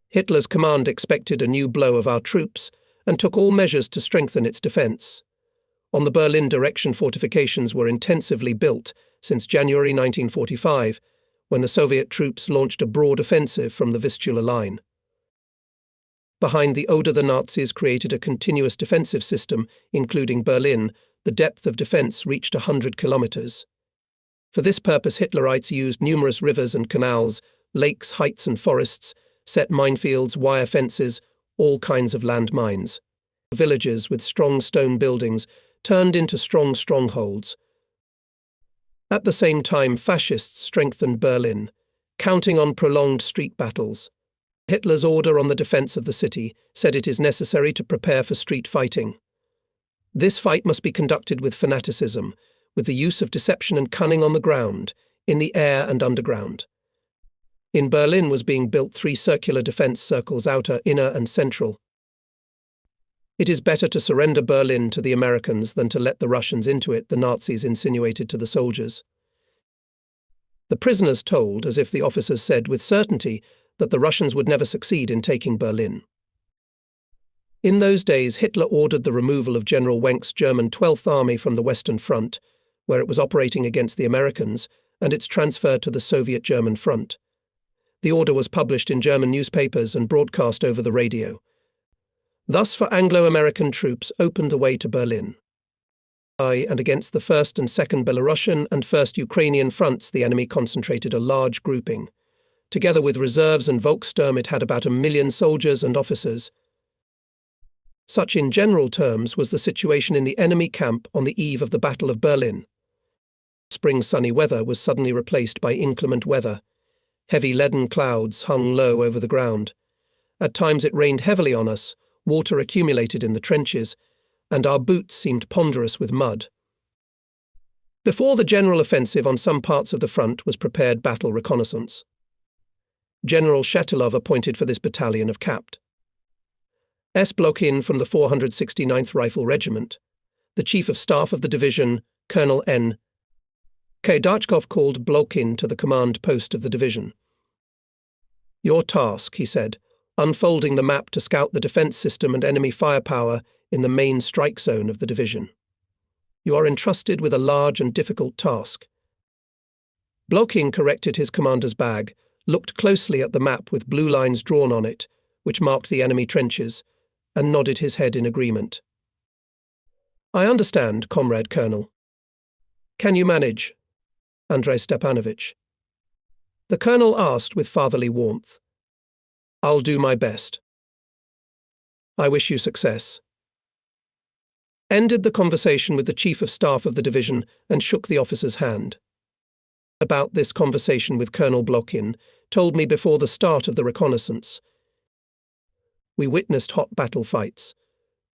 Hitler's command expected a new blow of our troops and took all measures to strengthen its defence. On the Berlin direction, fortifications were intensively built since January 1945, when the Soviet troops launched a broad offensive from the Vistula line. Behind the Oder, the Nazis created a continuous defensive system, including Berlin. The depth of defence reached 100 kilometres. For this purpose, Hitlerites used numerous rivers and canals, lakes, heights and forests, set minefields, wire fences, all kinds of land mines. Villages with strong stone buildings turned into strong strongholds. At the same time, fascists strengthened Berlin, counting on prolonged street battles. Hitler's order on the defence of the city said it is necessary to prepare for street fighting. This fight must be conducted with fanaticism, with the use of deception and cunning on the ground, in the air and underground. In Berlin was being built 3 circular defence circles, outer, inner and central. It is better to surrender Berlin to the Americans than to let the Russians into it, the Nazis insinuated to the soldiers. The prisoners told, as if the officers said with certainty, that the Russians would never succeed in taking Berlin. In those days, Hitler ordered the removal of General Wenck's German 12th Army from the Western Front, where it was operating against the Americans, and its transfer to the Soviet German Front. The order was published in German newspapers and broadcast over the radio. Thus, for Anglo-American troops opened the way to Berlin. And against the 1st and 2nd Belarusian and 1st Ukrainian fronts, the enemy concentrated a large grouping. Together with reserves and Volkssturm, it had about 1 million soldiers and officers. Such, in general terms, was the situation in the enemy camp on the eve of the Battle of Berlin. Spring sunny weather was suddenly replaced by inclement weather. Heavy leaden clouds hung low over the ground. At times it rained heavily on us, water accumulated in the trenches, and our boots seemed ponderous with mud. Before the general offensive on some parts of the front was prepared battle reconnaissance. General Shatilov appointed for this battalion of Capt. S. Blokin from the 469th Rifle Regiment. The Chief of Staff of the division, Colonel N. K. Darchkov, called Blokin to the command post of the division. "Your task," he said, unfolding the map to scout the defence system and enemy firepower in the main strike zone of the division. "You are entrusted with a large and difficult task." Blokin corrected his commander's bag, looked closely at the map with blue lines drawn on it, which marked the enemy trenches, and nodded his head in agreement. "I understand, Comrade Colonel." "Can you manage, Andrei Stepanovich?" the colonel asked with fatherly warmth. "I'll do my best." "I wish you success." Ended the conversation with the Chief of Staff of the division and shook the officer's hand. About this conversation with Colonel Blokin told me before the start of the reconnaissance. We witnessed hot battle fights.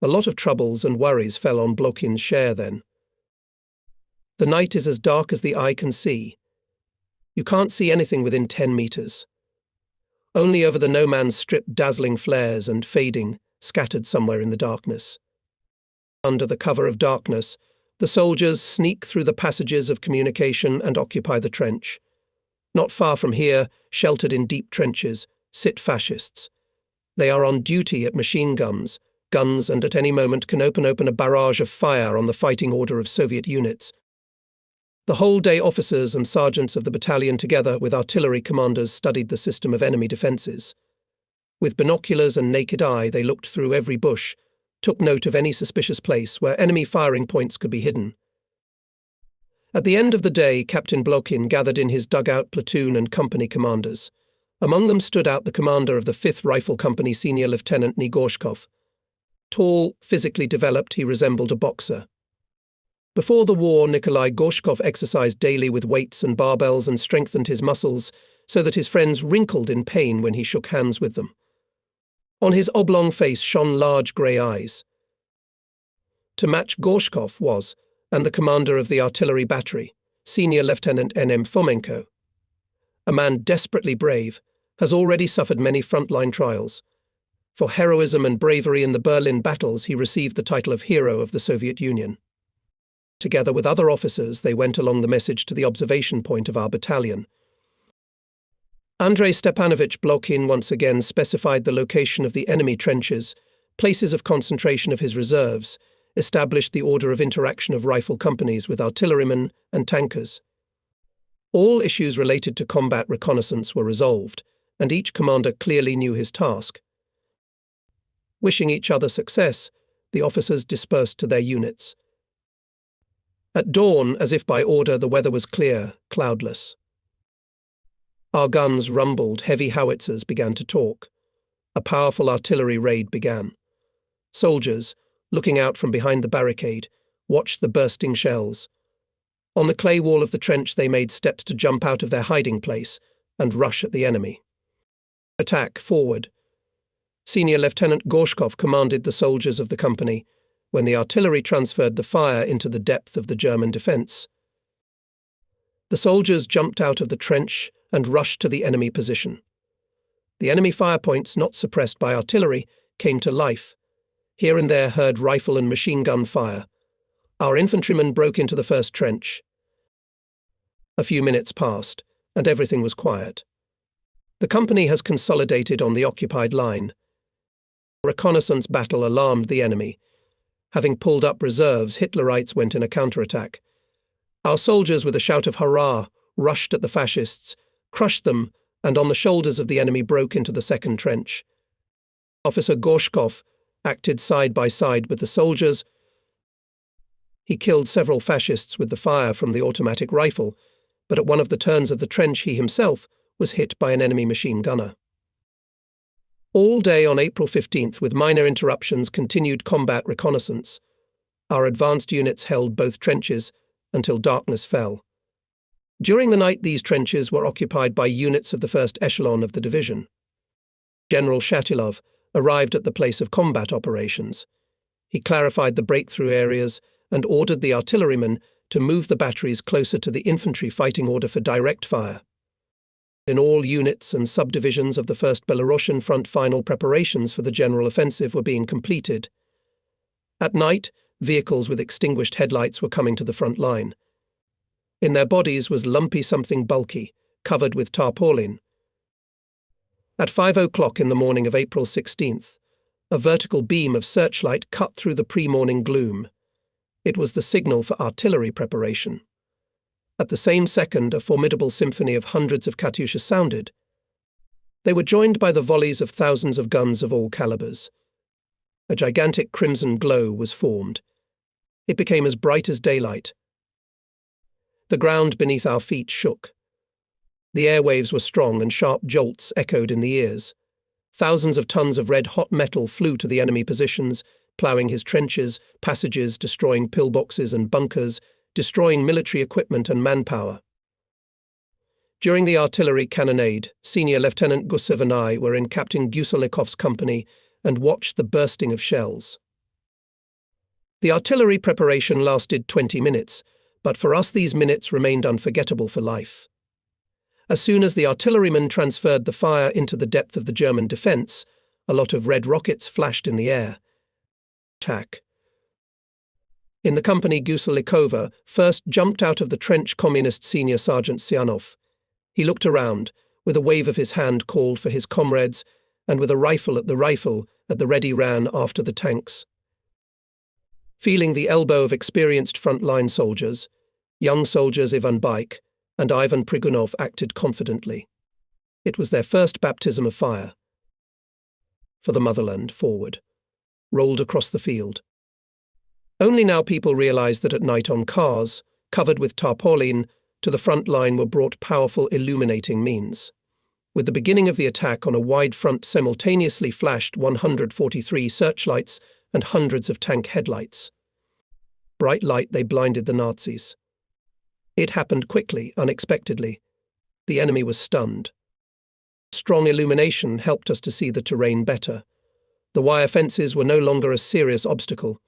A lot of troubles and worries fell on Blokin's share then. The night is as dark as the eye can see. You can't see anything within 10 meters. Only over the no man's strip dazzling flares and fading, scattered somewhere in the darkness. Under the cover of darkness, the soldiers sneak through the passages of communication and occupy the trench. Not far from here, sheltered in deep trenches, sit fascists. They are on duty at machine guns, and at any moment can open a barrage of fire on the fighting order of Soviet units. The whole day officers and sergeants of the battalion together with artillery commanders studied the system of enemy defences. With binoculars and naked eye they looked through every bush, took note of any suspicious place where enemy firing points could be hidden. At the end of the day, Captain Blokin gathered in his dugout platoon and company commanders. Among them stood out the commander of the 5th Rifle Company, Senior Lieutenant Nigorshkov. Tall, physically developed, he resembled a boxer. Before the war, Nikolai Gorshkov exercised daily with weights and barbells and strengthened his muscles so that his friends wrinkled in pain when he shook hands with them. On his oblong face shone large grey eyes. To match Gorshkov was, and the commander of the artillery battery, Senior Lieutenant N.M. Fomenko. A man desperately brave, has already suffered many frontline trials. For heroism and bravery in the Berlin battles, he received the title of Hero of the Soviet Union. Together with other officers, they went along the message to the observation point of our battalion. Andrei Stepanovich Blokhin once again specified the location of the enemy trenches, places of concentration of his reserves, established the order of interaction of rifle companies with artillerymen and tankers. All issues related to combat reconnaissance were resolved, and each commander clearly knew his task. Wishing each other success, the officers dispersed to their units. At dawn, as if by order, the weather was clear, cloudless. Our guns rumbled, heavy howitzers began to talk. A powerful artillery raid began. Soldiers, looking out from behind the barricade, watched the bursting shells. On the clay wall of the trench they made steps to jump out of their hiding place and rush at the enemy. Attack, forward. Senior Lieutenant Gorshkov commanded the soldiers of the company when the artillery transferred the fire into the depth of the German defence. The soldiers jumped out of the trench and rushed to the enemy position. The enemy fire points, not suppressed by artillery, came to life. Here and there heard rifle and machine gun fire. Our infantrymen broke into the first trench. A few minutes passed, and everything was quiet. The company has consolidated on the occupied line. A reconnaissance battle alarmed the enemy. Having pulled up reserves, Hitlerites went in a counterattack. Our soldiers, with a shout of hurrah, rushed at the fascists, crushed them, and on the shoulders of the enemy broke into the second trench. Officer Gorshkov acted side by side with the soldiers. He killed several fascists with the fire from the automatic rifle, but at one of the turns of the trench he himself was hit by an enemy machine gunner. All day on April 15th, with minor interruptions, continued combat reconnaissance. Our advanced units held both trenches until darkness fell. During the night, these trenches were occupied by units of the first echelon of the division. General Shatilov arrived at the place of combat operations. He clarified the breakthrough areas and ordered the artillerymen to move the batteries closer to the infantry fighting order for direct fire. In all units and subdivisions of the 1st Belarusian Front, final preparations for the general offensive were being completed. At night, vehicles with extinguished headlights were coming to the front line. In their bodies was lumpy something bulky, covered with tarpaulin. At 5 o'clock in the morning of April 16th, a vertical beam of searchlight cut through the pre-morning gloom. It was the signal for artillery preparation. At the same second, a formidable symphony of hundreds of Katyushas sounded. They were joined by the volleys of thousands of guns of all calibers. A gigantic crimson glow was formed. It became as bright as daylight. The ground beneath our feet shook. The airwaves were strong and sharp jolts echoed in the ears. Thousands of tons of red-hot metal flew to the enemy positions, ploughing his trenches, passages, destroying pillboxes and bunkers, destroying military equipment and manpower. During the artillery cannonade, Senior Lieutenant Gusev and I were in Captain Guselnikov's company and watched the bursting of shells. The artillery preparation lasted 20 minutes, but for us these minutes remained unforgettable for life. As soon as the artillerymen transferred the fire into the depth of the German defence, a lot of red rockets flashed in the air. Attack. In the company, Guselnikova first jumped out of the trench Communist Senior Sergeant Sianov. He looked around, with a wave of his hand called for his comrades, and with a rifle at the ready ran after the tanks. Feeling the elbow of experienced front-line soldiers, young soldiers Ivan Baik and Ivan Prigunov acted confidently. It was their first baptism of fire. For the motherland, forward. Rolled across the field. Only now people realized that at night on cars, covered with tarpaulin, to the front line were brought powerful illuminating means. With the beginning of the attack on a wide front simultaneously flashed 143 searchlights and hundreds of tank headlights. Bright light, they blinded the Nazis. It happened quickly, unexpectedly. The enemy was stunned. Strong illumination helped us to see the terrain better. The wire fences were no longer a serious obstacle.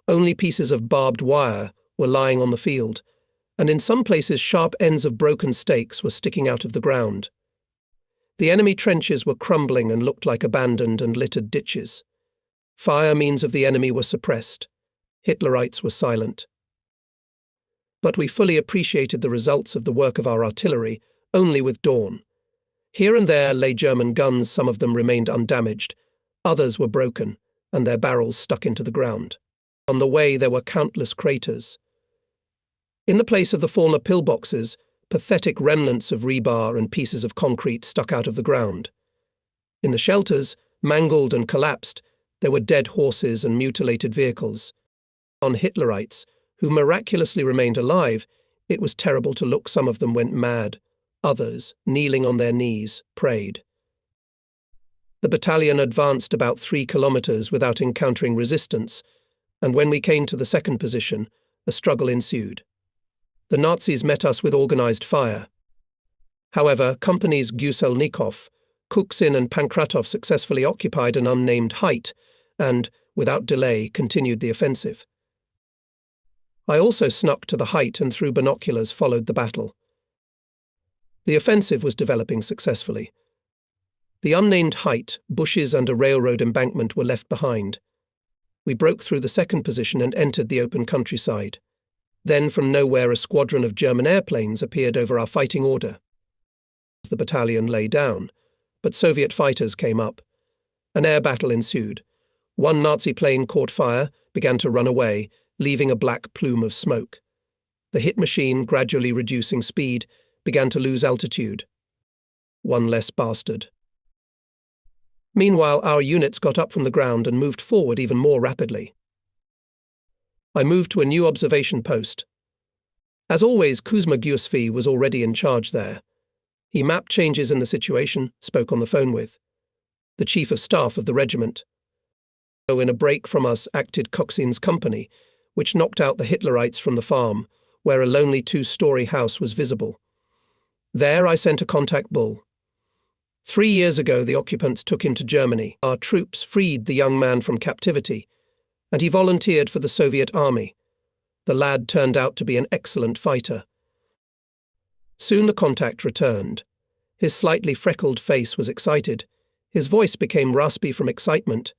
Only pieces of barbed wire were lying on the field, and in some places sharp ends of broken stakes were sticking out of the ground. The enemy trenches were crumbling and looked like abandoned and littered ditches. Fire means of the enemy were suppressed. Hitlerites were silent. But we fully appreciated the results of the work of our artillery only with dawn. Here and there lay German guns, some of them remained undamaged, others were broken, and their barrels stuck into the ground. On the way there were countless craters. In the place of the former pillboxes, pathetic remnants of rebar and pieces of concrete stuck out of the ground. In the shelters, mangled and collapsed, there were dead horses and mutilated vehicles. On Hitlerites, who miraculously remained alive, it was terrible to look. Some of them went mad. Others, kneeling on their knees, prayed. The battalion advanced about 3 kilometers without encountering resistance, and when we came to the second position, a struggle ensued. The Nazis met us with organized fire. However, companies Guselnikov, Kuksin and Pankratov successfully occupied an unnamed height and, without delay, continued the offensive. I also snuck to the height and through binoculars followed the battle. The offensive was developing successfully. The unnamed height, bushes and a railroad embankment were left behind. We broke through the second position and entered the open countryside. Then from nowhere a squadron of German airplanes appeared over our fighting order. The battalion lay down, but Soviet fighters came up. An air battle ensued. One Nazi plane caught fire, began to run away, leaving a black plume of smoke. The hit machine, gradually reducing speed, began to lose altitude. One less bastard. Meanwhile, our units got up from the ground and moved forward even more rapidly. I moved to a new observation post. As always, Kuzma Gyusvi was already in charge there. He mapped changes in the situation, spoke on the phone with the chief of staff of the regiment. In a break from us acted Kuksin's company, which knocked out the Hitlerites from the farm, where a lonely 2-story house was visible. There I sent a contact bull. 3 years ago the occupants took him to Germany. Our troops freed the young man from captivity, and he volunteered for the Soviet army. The lad turned out to be an excellent fighter. Soon the contact returned. His slightly freckled face was excited. His voice became raspy from excitement.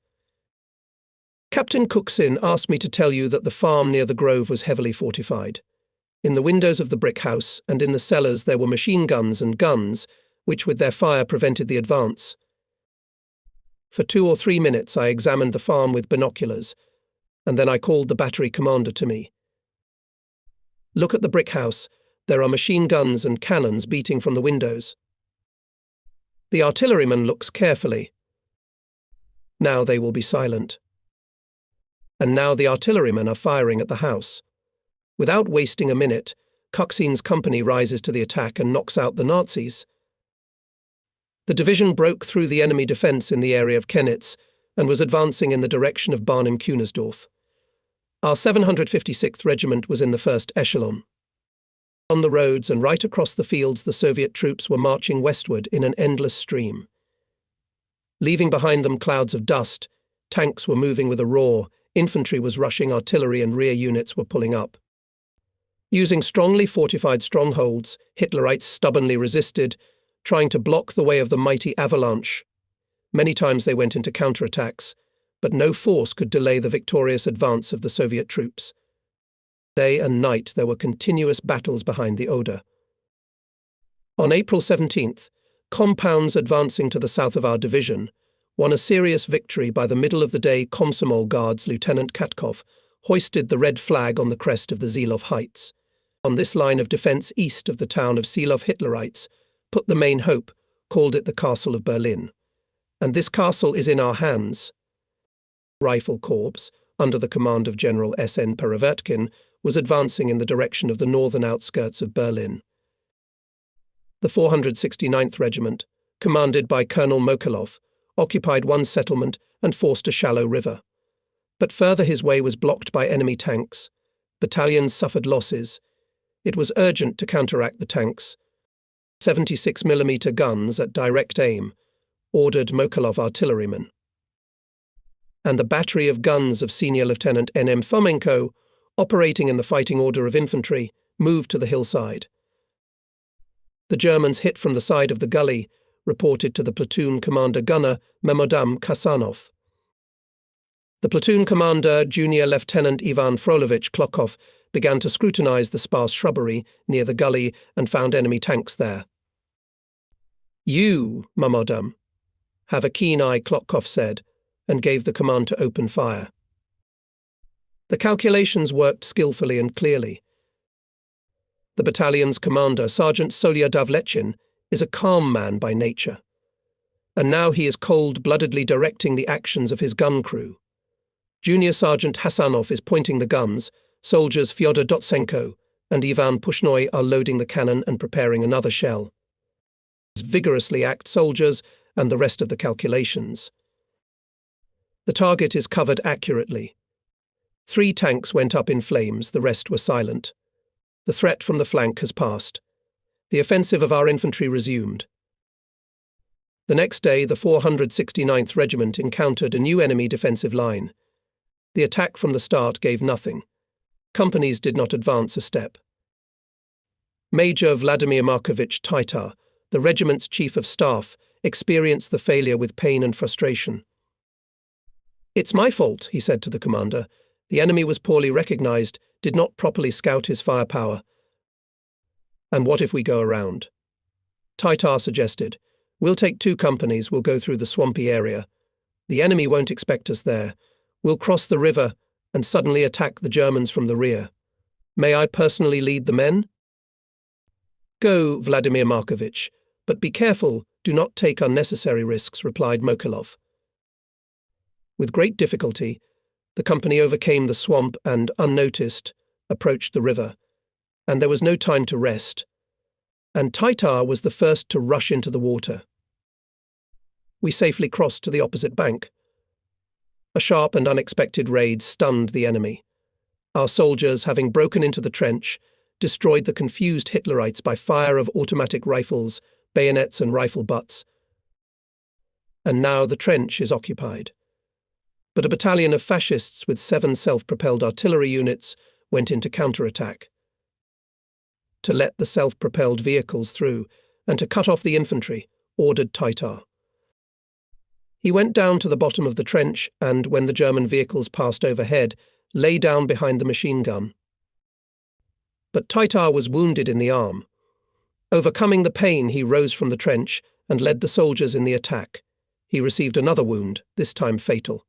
Captain Kuksin asked me to tell you that the farm near the grove was heavily fortified. In the windows of the brick house and in the cellars there were machine guns and guns, which with their fire prevented the advance. For 2 or 3 minutes I examined the farm with binoculars, and then I called the battery commander to me. Look at the brick house. There are machine guns and cannons beating from the windows. The artilleryman looks carefully. Now they will be silent. And now the artillerymen are firing at the house. Without wasting a minute, Kuksin's company rises to the attack and knocks out the Nazis. The division broke through the enemy defence in the area of Kenitz and was advancing in the direction of Barnim-Kunersdorf. Our 756th Regiment was in the first echelon. On the roads and right across the fields the Soviet troops were marching westward in an endless stream. Leaving behind them clouds of dust, tanks were moving with a roar, infantry was rushing, artillery and rear units were pulling up. Using strongly fortified strongholds, Hitlerites stubbornly resisted, trying to block the way of the mighty avalanche. Many times they went into counterattacks, but no force could delay the victorious advance of the Soviet troops. Day and night there were continuous battles behind the Oder. On April 17th, compounds advancing to the south of our division won a serious victory. By the middle of the day, Komsomol Guards Lieutenant Katkov hoisted the red flag on the crest of the Zilov Heights. On this line of defence east of the town of Zilov, Hitlerites put the main hope, called it the Castle of Berlin. And this castle is in our hands. Rifle Corps, under the command of General S.N. Perevertkin, was advancing in the direction of the northern outskirts of Berlin. The 469th Regiment, commanded by Colonel Mokolov, occupied one settlement and forced a shallow river. But further his way was blocked by enemy tanks. Battalions suffered losses. It was urgent to counteract the tanks. 76mm guns at direct aim, ordered Mokolov artillerymen. And the battery of guns of Senior Lieutenant N.M. Fomenko, operating in the fighting order of infantry, moved to the hillside. The Germans hit from the side of the gully, reported to the platoon commander gunner Memodam Kasanov. The platoon commander, Junior Lieutenant Ivan Frolovich Klokov, began to scrutinize the sparse shrubbery near the gully and found enemy tanks there. You, Mamodam, have a keen eye, Klotkov said, and gave the command to open fire. The calculations worked skillfully and clearly. The battalion's commander, Sergeant Solia Davlechin, is a calm man by nature, and now he is cold-bloodedly directing the actions of his gun crew. Junior Sergeant Hasanov is pointing the guns, soldiers Fyodor Dotsenko and Ivan Pushnoy are loading the cannon and preparing another shell. Vigorously act soldiers and the rest of the calculations. The target is covered accurately. 3 tanks went up in flames, the rest were silent. The threat from the flank has passed. The offensive of our infantry resumed. The next day, the 469th Regiment encountered a new enemy defensive line. The attack from the start gave nothing. Companies did not advance a step. Major Vladimir Markovich Taitar, the regiment's chief of staff, experienced the failure with pain and frustration. "It's my fault," he said to the commander. "The enemy was poorly recognized, did not properly scout his firepower. And what if we go around?" Taitar suggested, "We'll take 2 companies, we'll go through the swampy area. The enemy won't expect us there. We'll cross the river and suddenly attack the Germans from the rear. May I personally lead the men?" "Go, Vladimir Markovich, but be careful, do not take unnecessary risks," replied Mokolov. With great difficulty, the company overcame the swamp and, unnoticed, approached the river, and there was no time to rest, and Taitar was the first to rush into the water. We safely crossed to the opposite bank. A sharp and unexpected raid stunned the enemy. Our soldiers, having broken into the trench, destroyed the confused Hitlerites by fire of automatic rifles, bayonets and rifle butts. And now the trench is occupied. But a battalion of fascists with 7 self-propelled artillery units went into counterattack. To let the self-propelled vehicles through and to cut off the infantry, ordered Taitar. He went down to the bottom of the trench and, when the German vehicles passed overhead, lay down behind the machine gun. But Taitar was wounded in the arm. Overcoming the pain, he rose from the trench and led the soldiers in the attack. He received another wound, this time fatal.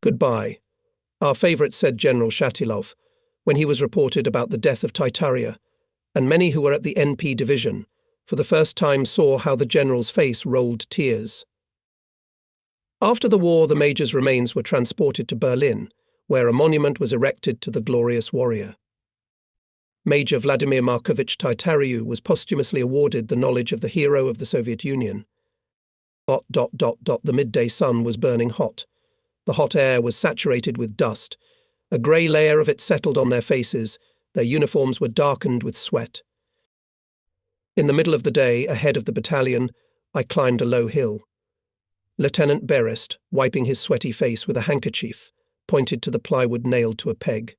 "Goodbye," our favourite, said General Shatilov, when he was reported about the death of Taitaria, and many who were at the NP division, for the first time saw how the general's face rolled tears. After the war, the major's remains were transported to Berlin, where a monument was erected to the glorious warrior. Major Vladimir Markovich Taitariu was posthumously awarded the Knowledge of the Hero of the Soviet Union. The midday sun was burning hot. The hot air was saturated with dust. A grey layer of it settled on their faces. Their uniforms were darkened with sweat. In the middle of the day, ahead of the battalion, I climbed a low hill. Lieutenant Berest, wiping his sweaty face with a handkerchief, pointed to the plywood nailed to a peg.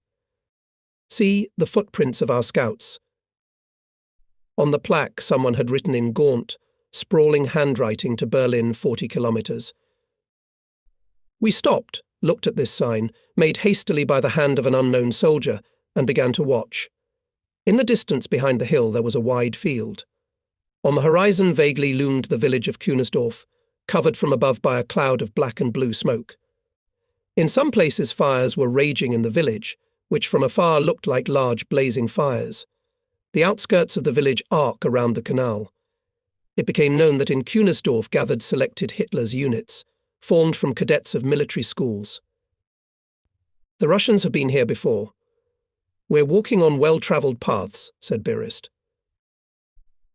"See the footprints of our scouts." On the plaque, someone had written in gaunt, sprawling handwriting to Berlin 40 kilometers. We stopped, looked at this sign, made hastily by the hand of an unknown soldier, and began to watch. In the distance behind the hill there was a wide field. On the horizon vaguely loomed the village of Kunersdorf, covered from above by a cloud of black and blue smoke. In some places fires were raging in the village, which from afar looked like large blazing fires. The outskirts of the village arc around the canal. It became known that in Kunersdorf gathered selected Hitler's units, formed from cadets of military schools. "The Russians have been here before. We're walking on well-travelled paths," said Berest.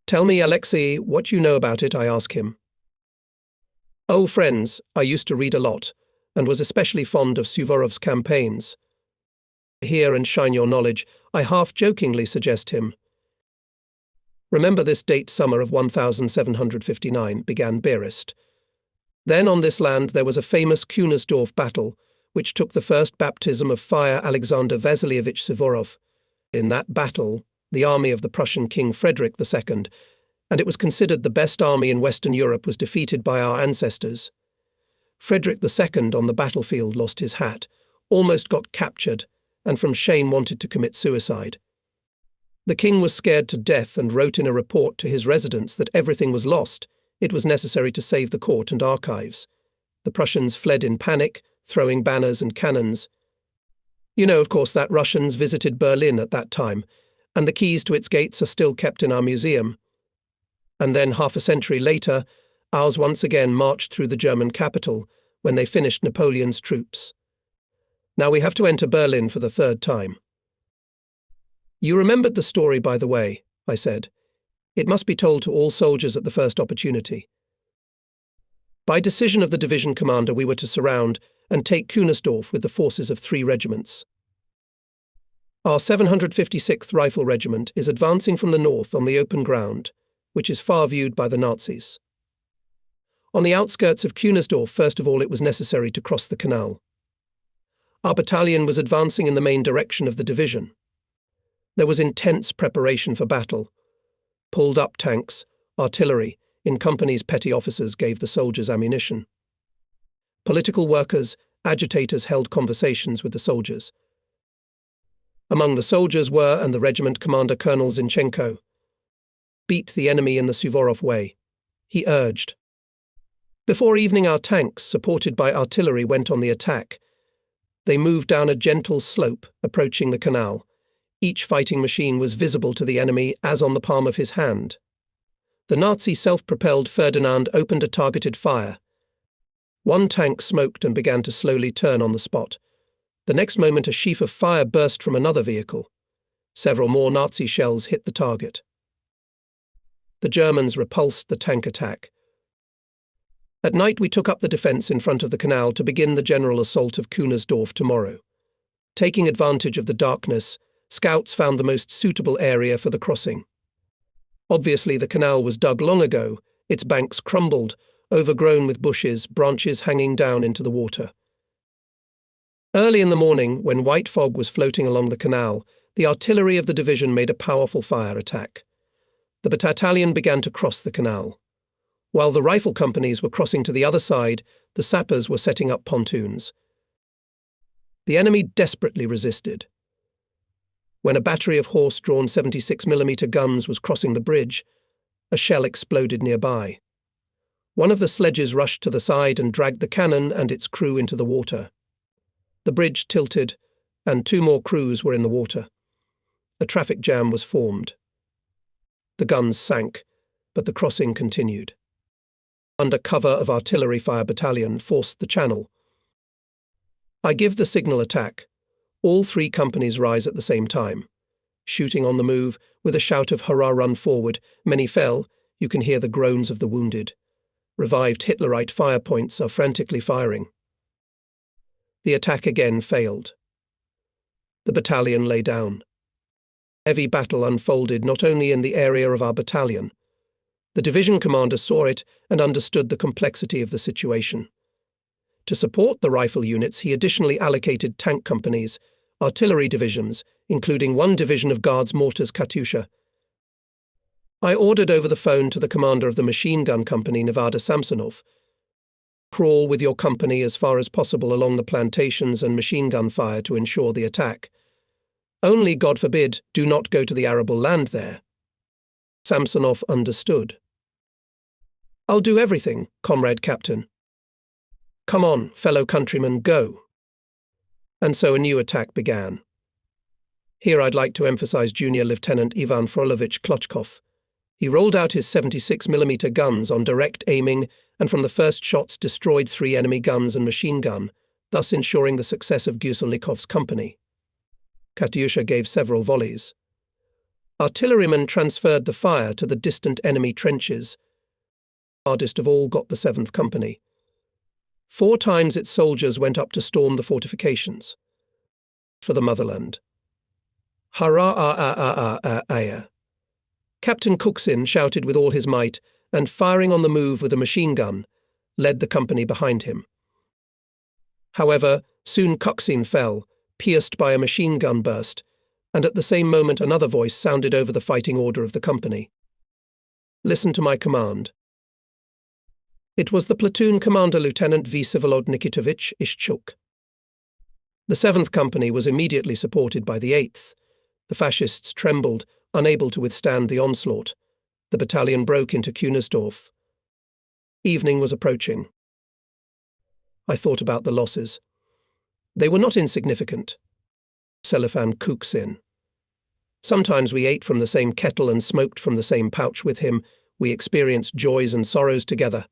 "Tell me, Alexei, what you know about it," I asked him. "Oh, friends, I used to read a lot, and was especially fond of Suvorov's campaigns. Hear and shine your knowledge, I half-jokingly suggest him." "Remember this date summer of 1759, began Berest. "Then on this land there was a famous Kunersdorf battle, which took the first baptism of fire Alexander Vasilievich Suvorov. In that battle, the army of the Prussian King Frederick II, and it was considered the best army in Western Europe, was defeated by our ancestors. Frederick II on the battlefield lost his hat, almost got captured, and from shame wanted to commit suicide. The king was scared to death and wrote in a report to his residents that everything was lost. It was necessary to save the court and archives. The Prussians fled in panic, throwing banners and cannons. You know, of course, that Russians visited Berlin at that time, and the keys to its gates are still kept in our museum. And then, half a century later, ours once again marched through the German capital when they finished Napoleon's troops. Now we have to enter Berlin for the third time. You remembered the story, by the way, I said. It must be told to all soldiers at the first opportunity. By decision of the division commander, we were to surround and take Kunersdorf with the forces of 3 regiments. Our 756th Rifle Regiment is advancing from the north on the open ground, which is far viewed by the Nazis. On the outskirts of Kunersdorf, first of all, it was necessary to cross the canal. Our battalion was advancing in the main direction of the division. There was intense preparation for battle. Pulled-up tanks, artillery, in companies petty officers gave the soldiers ammunition. Political workers, agitators held conversations with the soldiers. Among the soldiers were, and the regiment commander Colonel Zinchenko. Beat the enemy in the Suvorov way, he urged. Before evening, our tanks, supported by artillery, went on the attack. They moved down a gentle slope, approaching the canal. Each fighting machine was visible to the enemy as on the palm of his hand. The Nazi self-propelled Ferdinand opened a targeted fire. One tank smoked and began to slowly turn on the spot. The next moment, a sheaf of fire burst from another vehicle. Several more Nazi shells hit the target. The Germans repulsed the tank attack. At night, we took up the defence in front of the canal to begin the general assault of Kunersdorf tomorrow. Taking advantage of the darkness, scouts found the most suitable area for the crossing. Obviously, the canal was dug long ago, its banks crumbled, overgrown with bushes, branches hanging down into the water. Early in the morning, when white fog was floating along the canal, the artillery of the division made a powerful fire attack. The battalion began to cross the canal. While the rifle companies were crossing to the other side, the sappers were setting up pontoons. The enemy desperately resisted. When a battery of horse-drawn 76mm guns was crossing the bridge, a shell exploded nearby. One of the sledges rushed to the side and dragged the cannon and its crew into the water. The bridge tilted, and 2 more crews were in the water. A traffic jam was formed. The guns sank, but the crossing continued. Under cover of artillery fire battalion forced the channel. I give the signal attack. All 3 companies rise at the same time. Shooting on the move, with a shout of hurrah, run forward. Many fell. You can hear the groans of the wounded. Revived Hitlerite fire points are frantically firing. The attack again failed. The battalion lay down. Heavy battle unfolded not only in the area of our battalion. The division commander saw it and understood the complexity of the situation. To support the rifle units, he additionally allocated tank companies, artillery divisions, including 1 division of Guards mortars Katyusha. I ordered over the phone to the commander of the machine gun company, Nevada Samsonov, crawl with your company as far as possible along the plantations and machine gun fire to ensure the attack. Only, God forbid, do not go to the arable land there. Samsonov understood. I'll do everything, comrade captain. Come on, fellow countrymen, go. And so a new attack began. Here I'd like to emphasize Junior Lieutenant Ivan Frolovich Klochkov. He rolled out his 76mm guns on direct aiming and from the first shots destroyed 3 enemy guns and machine gun, thus ensuring the success of Guselnikov's company. Katyusha gave several volleys. Artillerymen transferred the fire to the distant enemy trenches. Hardest of all got the 7th Company. 4 times its soldiers went up to storm the fortifications. For the motherland. Hurrah! Captain Kuksin shouted with all his might, and firing on the move with a machine gun, led the company behind him. However, soon Kuksin fell, pierced by a machine gun burst, and at the same moment another voice sounded over the fighting order of the company. Listen to my command. It was the platoon commander, Lieutenant Vsevolod Nikitovich Ishchuk. The 7th Company was immediately supported by the 8th. The fascists trembled Unable to withstand the onslaught, the battalion broke into Kunersdorf. Evening was approaching. I thought about the losses. They were not insignificant. Cellophane Kuksin. Sometimes we ate from the same kettle and smoked from the same pouch with him. We experienced joys and sorrows together.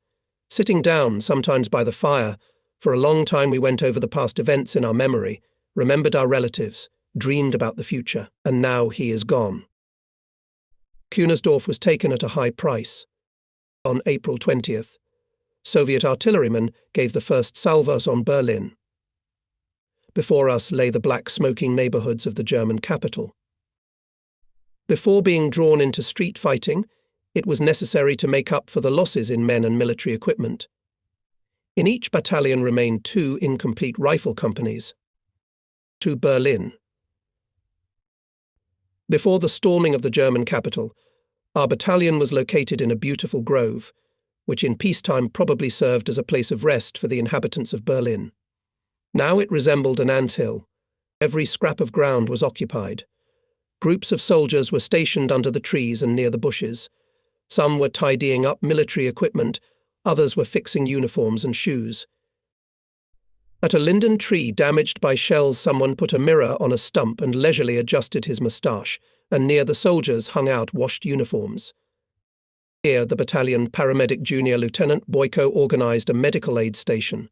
Sitting down, sometimes by the fire, for a long time we went over the past events in our memory, remembered our relatives, dreamed about the future, and now he is gone. Kunersdorf was taken at a high price. On April 20th, Soviet artillerymen gave the first salvos on Berlin. Before us lay the black smoking neighborhoods of the German capital. Before being drawn into street fighting, it was necessary to make up for the losses in men and military equipment. In each battalion remained 2 incomplete rifle companies. To Berlin. Before the storming of the German capital, our battalion was located in a beautiful grove, which in peacetime probably served as a place of rest for the inhabitants of Berlin. Now it resembled an anthill. Every scrap of ground was occupied. Groups of soldiers were stationed under the trees and near the bushes. Some were tidying up military equipment, others were fixing uniforms and shoes. At a linden tree damaged by shells, someone put a mirror on a stump and leisurely adjusted his moustache, and near the soldiers hung out washed uniforms. Here, the battalion paramedic Junior Lieutenant Boyko organized a medical aid station.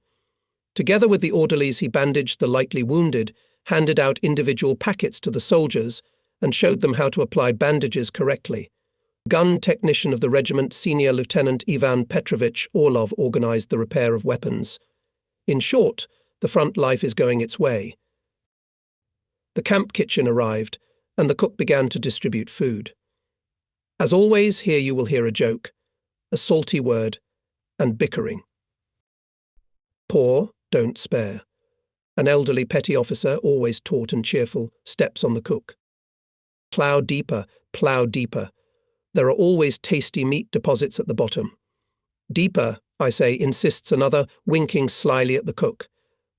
Together with the orderlies, he bandaged the lightly wounded, handed out individual packets to the soldiers, and showed them how to apply bandages correctly. Gun technician of the regiment, Senior Lieutenant Ivan Petrovich Orlov, organized the repair of weapons. In short, the front life is going its way. The camp kitchen arrived, and the cook began to distribute food. As always, here you will hear a joke, a salty word, and bickering. Pour, don't spare. An elderly petty officer, always taut and cheerful, steps on the cook. Plough deeper, plough deeper. There are always tasty meat deposits at the bottom. Deeper, I say, insists another, winking slyly at the cook,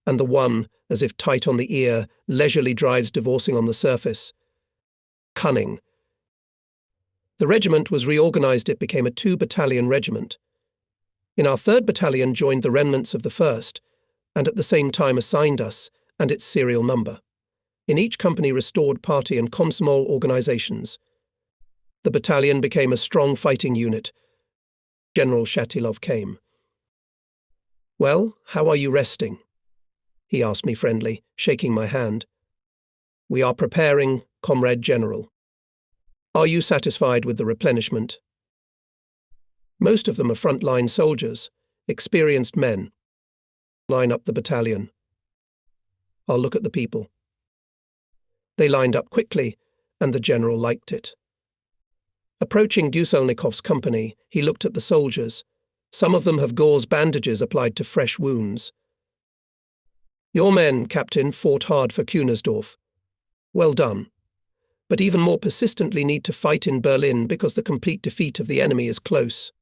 and the one, as if tight on the ear, leisurely drives divorcing on the surface. Cunning. The regiment was reorganized. It became a 2-battalion regiment. In our 3rd battalion joined the remnants of the 1st, and at the same time assigned us and its serial number. In each company restored party and Komsomol organizations. The battalion became a strong fighting unit. General Shatilov came. "Well, how are you resting?" he asked me friendly, shaking my hand. "We are preparing, Comrade General." "Are you satisfied with the replenishment?" Most of them are frontline soldiers, experienced men. Line up the battalion. I'll look at the people. They lined up quickly, and the general liked it. Approaching Guselnikov's company, he looked at the soldiers. Some of them have gauze bandages applied to fresh wounds. "Your men, Captain, fought hard for Kunersdorf. Well done. But even more persistently need to fight in Berlin because the complete defeat of the enemy is close."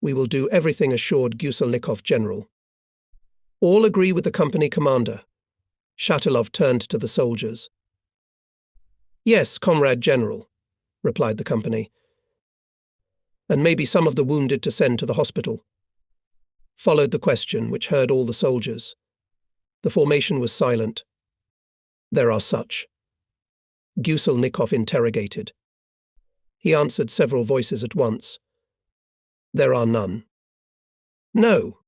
"We will do everything," assured Guselnikov General. "All agree with the company commander." Shatilov turned to the soldiers. "Yes, Comrade General," replied the company. "And maybe some of the wounded to send to the hospital." Followed the question, which heard all the soldiers. The formation was silent. "There are such." Guselnikov interrogated. He answered several voices at once. "There are none." "No."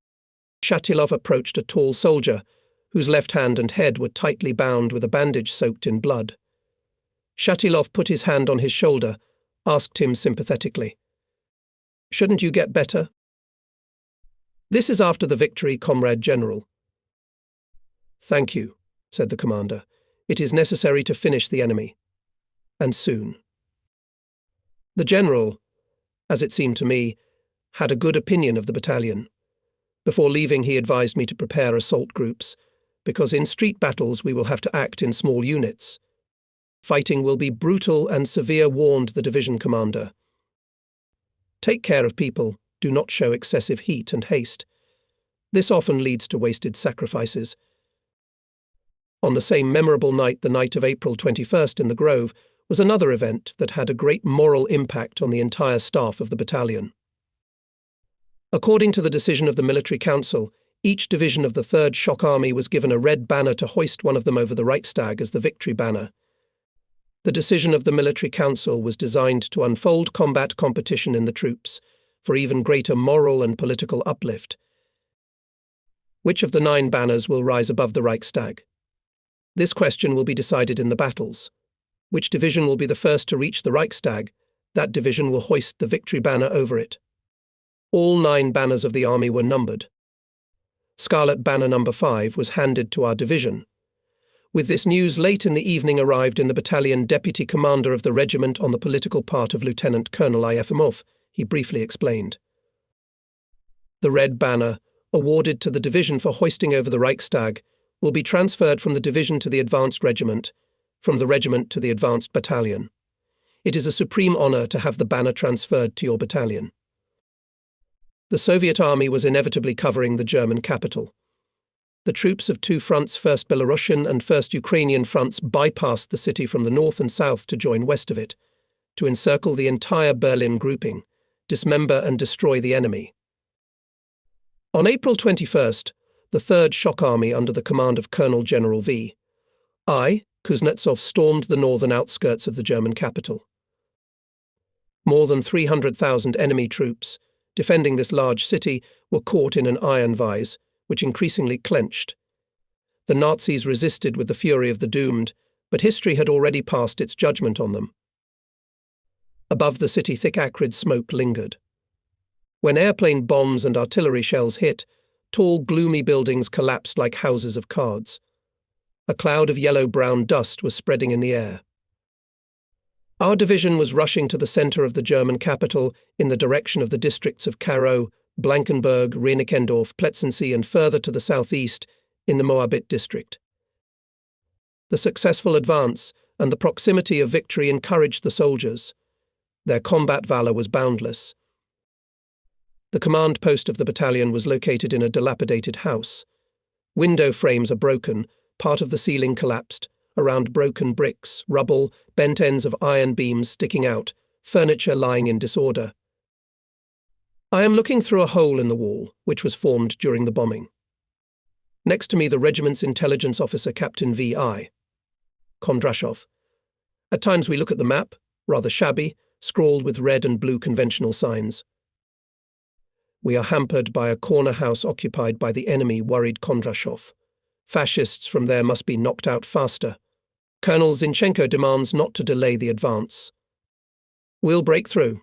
Shatilov approached a tall soldier, whose left hand and head were tightly bound with a bandage soaked in blood. Shatilov put his hand on his shoulder, asked him sympathetically, "Shouldn't you get better?" "This is after the victory, Comrade General." "Thank you," said the commander. "It is necessary to finish the enemy. And soon." The general, as it seemed to me, had a good opinion of the battalion. Before leaving, he advised me to prepare assault groups, because in street battles we will have to act in small units. Fighting will be brutal and severe, warned the division commander. Take care of people, do not show excessive heat and haste. This often leads to wasted sacrifices. On the same memorable night, the night of April 21st in the Grove, was another event that had a great moral impact on the entire staff of the battalion. According to the decision of the Military Council, each division of the 3rd Shock Army was given a red banner to hoist one of them over the Reichstag as the victory banner. The decision of the Military Council was designed to unfold combat competition in the troops for even greater moral and political uplift. Which of the 9 banners will rise above the Reichstag? This question will be decided in the battles. Which division will be the first to reach the Reichstag? That division will hoist the victory banner over it. All 9 banners of the army were numbered. Scarlet Banner number 5 was handed to our division. With this news, late in the evening arrived in the battalion Deputy Commander of the regiment on the political part of Lieutenant Colonel Yefimov. He briefly explained. The red banner, awarded to the division for hoisting over the Reichstag, will be transferred from the division to the advanced regiment, from the regiment to the advanced battalion. It is a supreme honor to have the banner transferred to your battalion. The Soviet army was inevitably covering the German capital. The troops of 2 fronts, 1st Belarusian and 1st Ukrainian fronts, bypassed the city from the north and south to join west of it, to encircle the entire Berlin grouping, dismember and destroy the enemy. On April 21st, the 3rd Shock Army under the command of Colonel General V. I. Kuznetsov stormed the northern outskirts of the German capital. More than 300,000 enemy troops, defending this large city, were caught in an iron vise, which increasingly clenched. The Nazis resisted with the fury of the doomed, but history had already passed its judgment on them. Above the city, thick acrid smoke lingered. When airplane bombs and artillery shells hit, tall, gloomy buildings collapsed like houses of cards. A cloud of yellow-brown dust was spreading in the air. Our division was rushing to the center of the German capital in the direction of the districts of Karo, Blankenburg, Reinickendorf, Plötzensee, and further to the southeast in the Moabit district. The successful advance and the proximity of victory encouraged the soldiers. Their combat valor was boundless. The command post of the battalion was located in a dilapidated house. Window frames are broken, part of the ceiling collapsed, around broken bricks, rubble, bent ends of iron beams sticking out, furniture lying in disorder. I am looking through a hole in the wall, which was formed during the bombing. Next to me, the regiment's intelligence officer, Captain V.I. Kondrashov. At times we look at the map, rather shabby, scrawled with red and blue conventional signs. We are hampered by a corner house occupied by the enemy, worried Kondrashov. Fascists from there must be knocked out faster. Colonel Zinchenko demands not to delay the advance. We'll break through.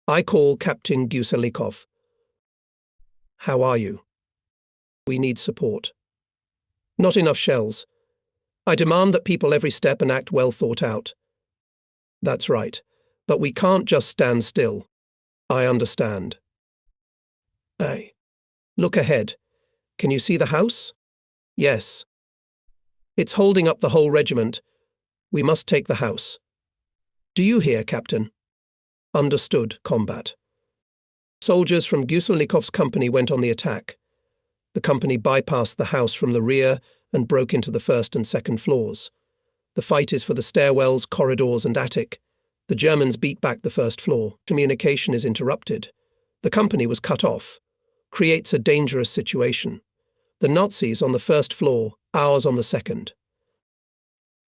I call Captain Guselikov. How are you? We need support. Not enough shells. I demand that people every step and act well thought out. That's right, but we can't just stand still. I understand. Hey, look ahead. Can you see the house? Yes. It's holding up the whole regiment. We must take the house. Do you hear, Captain? Understood, combat. Soldiers from Guselikov's company went on the attack. The company bypassed the house from the rear and broke into the 1st and 2nd floors. The fight is for the stairwells, corridors, and attic. The Germans beat back the 1st floor. Communication is interrupted. The company was cut off. Creates a dangerous situation. The Nazis on the 1st floor, ours on the 2nd.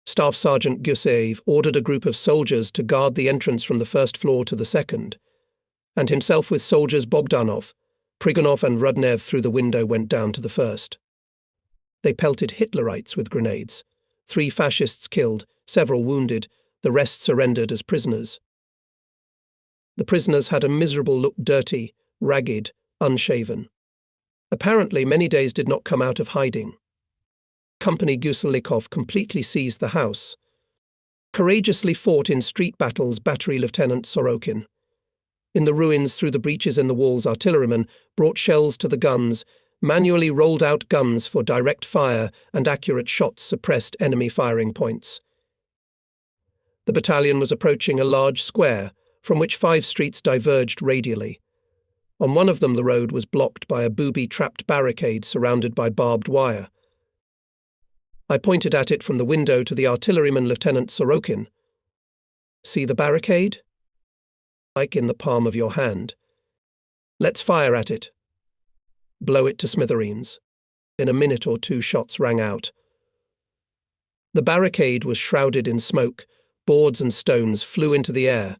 Staff Sergeant Gusev ordered a group of soldiers to guard the entrance from the 1st floor to the 2nd, and himself with soldiers Bogdanov, Prigonov and Rudnev through the window went down to the 1st. They pelted Hitlerites with grenades. 3 fascists killed, several wounded, the rest surrendered as prisoners. The prisoners had a miserable look, dirty, ragged, unshaven. Apparently, many days did not come out of hiding. Company Guselikov completely seized the house. Courageously fought in street battles Battery Lieutenant Sorokin. In the ruins through the breaches in the walls, artillerymen brought shells to the guns, manually rolled out guns for direct fire, and accurate shots suppressed enemy firing points. The battalion was approaching a large square, from which 5 streets diverged radially. On one of them the road was blocked by a booby-trapped barricade surrounded by barbed wire. I pointed at it from the window to the artilleryman Lieutenant Sorokin. See the barricade? Like in the palm of your hand. Let's fire at it. Blow it to smithereens. In a minute or two, shots rang out. The barricade was shrouded in smoke. Boards and stones flew into the air.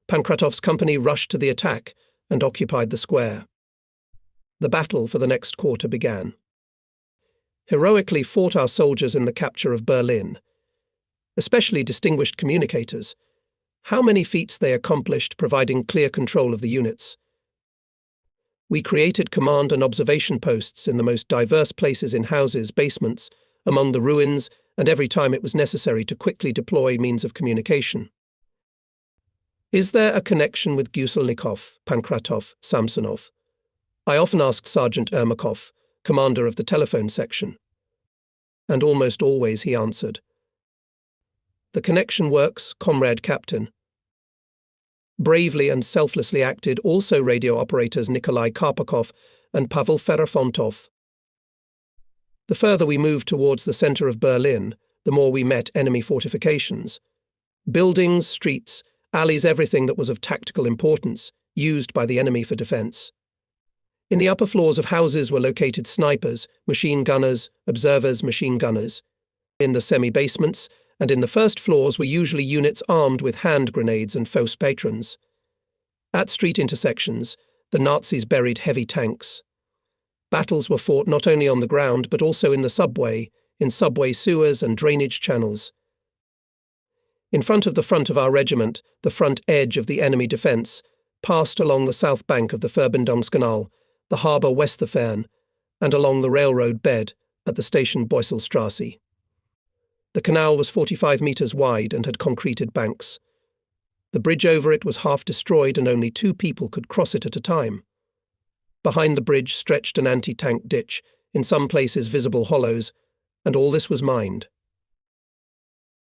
Pankratov's company rushed to the attack and occupied the square. The battle for the next quarter began. Heroically fought our soldiers in the capture of Berlin, especially distinguished communicators. How many feats they accomplished, providing clear control of the units. We created command and observation posts in the most diverse places, in houses, basements, among the ruins, and every time it was necessary to quickly deploy means of communication. Is there a connection with Guselnikov, Pankratov, Samsonov? I often asked Sergeant Ermakov, commander of the telephone section. And almost always he answered, "The connection works, comrade captain." Bravely and selflessly acted also radio operators Nikolai Karpakov and Pavel Ferafontov. The further we moved towards the center of Berlin, the more we met enemy fortifications. Buildings, streets, alleys, everything that was of tactical importance, used by the enemy for defense. In the upper floors of houses were located snipers, machine gunners, observers, machine gunners. In the semi-basements and in the first floors were usually units armed with hand grenades and faux patrons. At street intersections, the Nazis buried heavy tanks. Battles were fought not only on the ground but also in the subway, in subway sewers and drainage channels. In front of our regiment, the front edge of the enemy defence, passed along the south bank of the Verbindungskanal, the harbour Westerfern, and along the railroad bed at the station Beuselstrasse. The canal was 45 metres wide and had concreted banks. The bridge over it was half destroyed and only 2 people could cross it at a time. Behind the bridge stretched an anti-tank ditch, in some places visible hollows, and all this was mined.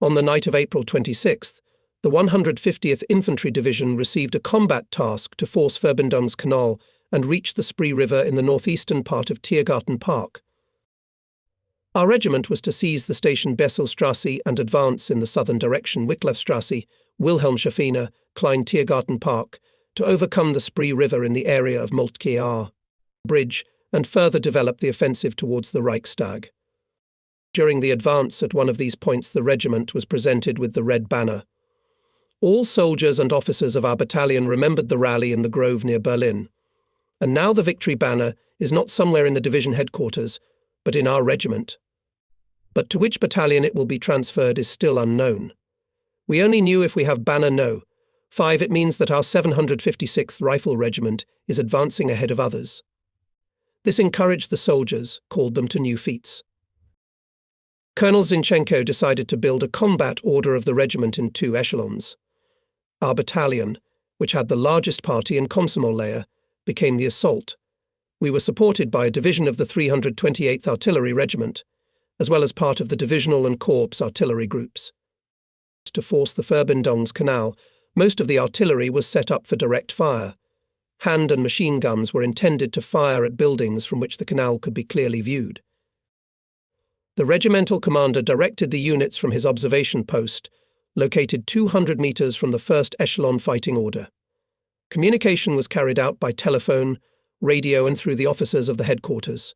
On the night of April 26th, the 150th Infantry Division received a combat task to force Verbindungskanal and reach the Spree River in the northeastern part of Tiergarten Park. Our regiment was to seize the station Besselstrasse and advance in the southern direction Wickloffstrasse, Wilhelmshavener, Klein Tiergarten Park, to overcome the Spree River in the area of Moltke Bridge and further develop the offensive towards the Reichstag. During the advance at one of these points, the regiment was presented with the red banner. All soldiers and officers of our battalion remembered the rally in the grove near Berlin. And now the victory banner is not somewhere in the division headquarters, but in our regiment. But to which battalion it will be transferred is still unknown. We only knew if we have banner no. 5, it means that our 756th Rifle Regiment is advancing ahead of others. This encouraged the soldiers, called them to new feats. Colonel Zinchenko decided to build a combat order of the regiment in 2 echelons. Our battalion, which had the largest party in Komsomol layer, became the assault. We were supported by a division of the 328th Artillery Regiment, as well as part of the divisional and corps artillery groups. To force the Verbindungskanal, most of the artillery was set up for direct fire. Hand and machine guns were intended to fire at buildings from which the canal could be clearly viewed. The regimental commander directed the units from his observation post, located 200 metres from the first echelon fighting order. Communication was carried out by telephone, radio and through the officers of the headquarters.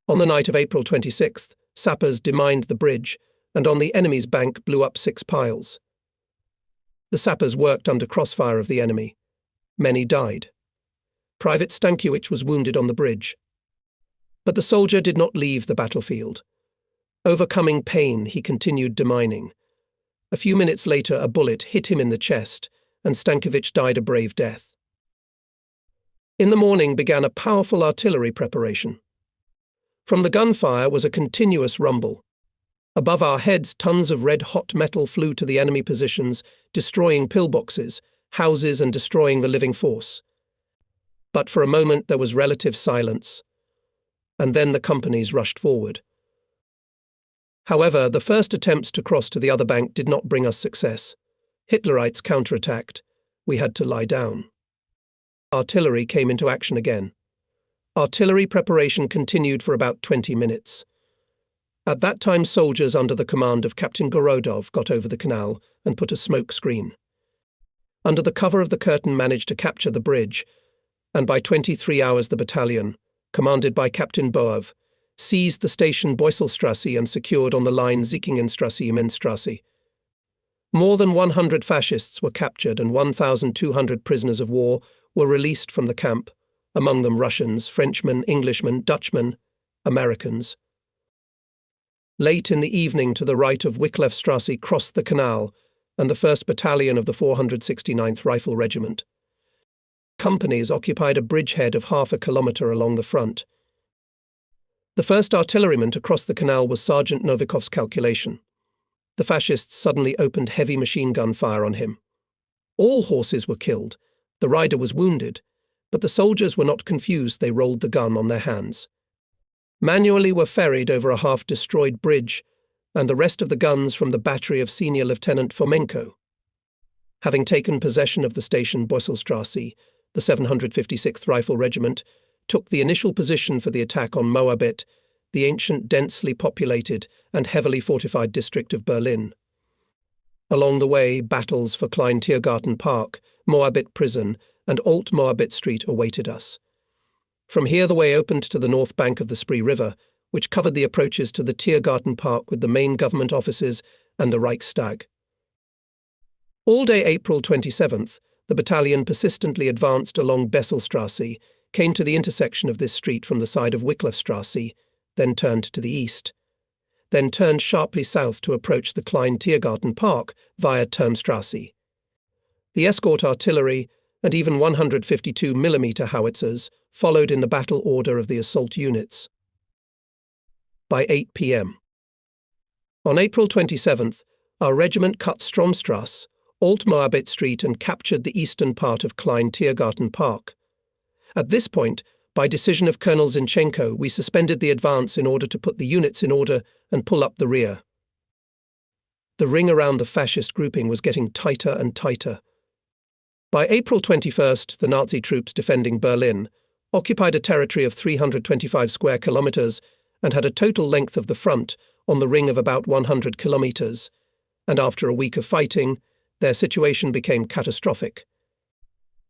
On the night of April 26th, sappers demined the bridge and on the enemy's bank blew up 6 piles. The sappers worked under crossfire of the enemy. Many died. Private Stankiewicz was wounded on the bridge. But the soldier did not leave the battlefield. Overcoming pain, he continued demining. A few minutes later, a bullet hit him in the chest, and Stankiewicz died a brave death. In the morning began a powerful artillery preparation. From the gunfire was a continuous rumble. Above our heads, tons of red-hot metal flew to the enemy positions, destroying pillboxes, houses and destroying the living force. But for a moment there was relative silence, and then the companies rushed forward. However, the first attempts to cross to the other bank did not bring us success. Hitlerites counterattacked. We had to lie down. Artillery came into action again. Artillery preparation continued for about 20 minutes. At that time, soldiers under the command of Captain Gorodov got over the canal and put a smoke screen. Under the cover of the curtain managed to capture the bridge, and by 23 hours the battalion, commanded by Captain Boev, seized the station Beuselstrasse and secured on the line Zickingenstrasse-Immenstrasse. More than 100 fascists were captured and 1,200 prisoners of war were released from the camp, among them Russians, Frenchmen, Englishmen, Dutchmen, Americans. Late in the evening, to the right of Wicklifstrasse crossed the canal and the 1st Battalion of the 469th Rifle Regiment. Companies occupied a bridgehead of half a kilometre along the front. The first artilleryman to cross the canal was Sergeant Novikov's calculation. The fascists suddenly opened heavy machine gun fire on him. All horses were killed, the rider was wounded, but the soldiers were not confused. They rolled the gun on their hands. Manually were ferried over a half-destroyed bridge, and the rest of the guns from the battery of Senior Lieutenant Fomenko. Having taken possession of the station Beuselstrasse, the 756th Rifle Regiment took the initial position for the attack on Moabit, the ancient densely populated and heavily fortified district of Berlin. Along the way, battles for Klein-Tiergarten Park, Moabit Prison, and Old Moabit Street awaited us. From here the way opened to the north bank of the Spree River, which covered the approaches to the Tiergarten Park with the main government offices and the Reichstag. All day April 27th, the battalion persistently advanced along Besselstrasse, came to the intersection of this street from the side of Wicklifstrasse, then turned to the east, then turned sharply south to approach the Klein-Tiergarten Park via Turmstrasse. The escort artillery and even 152mm howitzers followed in the battle order of the assault units. By 8 p.m. On April 27th, our regiment cut Stromstrasse, Old Moabit Street, and captured the eastern part of Klein-Tiergarten Park. At this point, by decision of Colonel Zinchenko, we suspended the advance in order to put the units in order and pull up the rear. The ring around the fascist grouping was getting tighter and tighter. By April 21st, the Nazi troops defending Berlin occupied a territory of 325 square kilometers and had a total length of the front on the ring of about 100 kilometers, and after a week of fighting, their situation became catastrophic.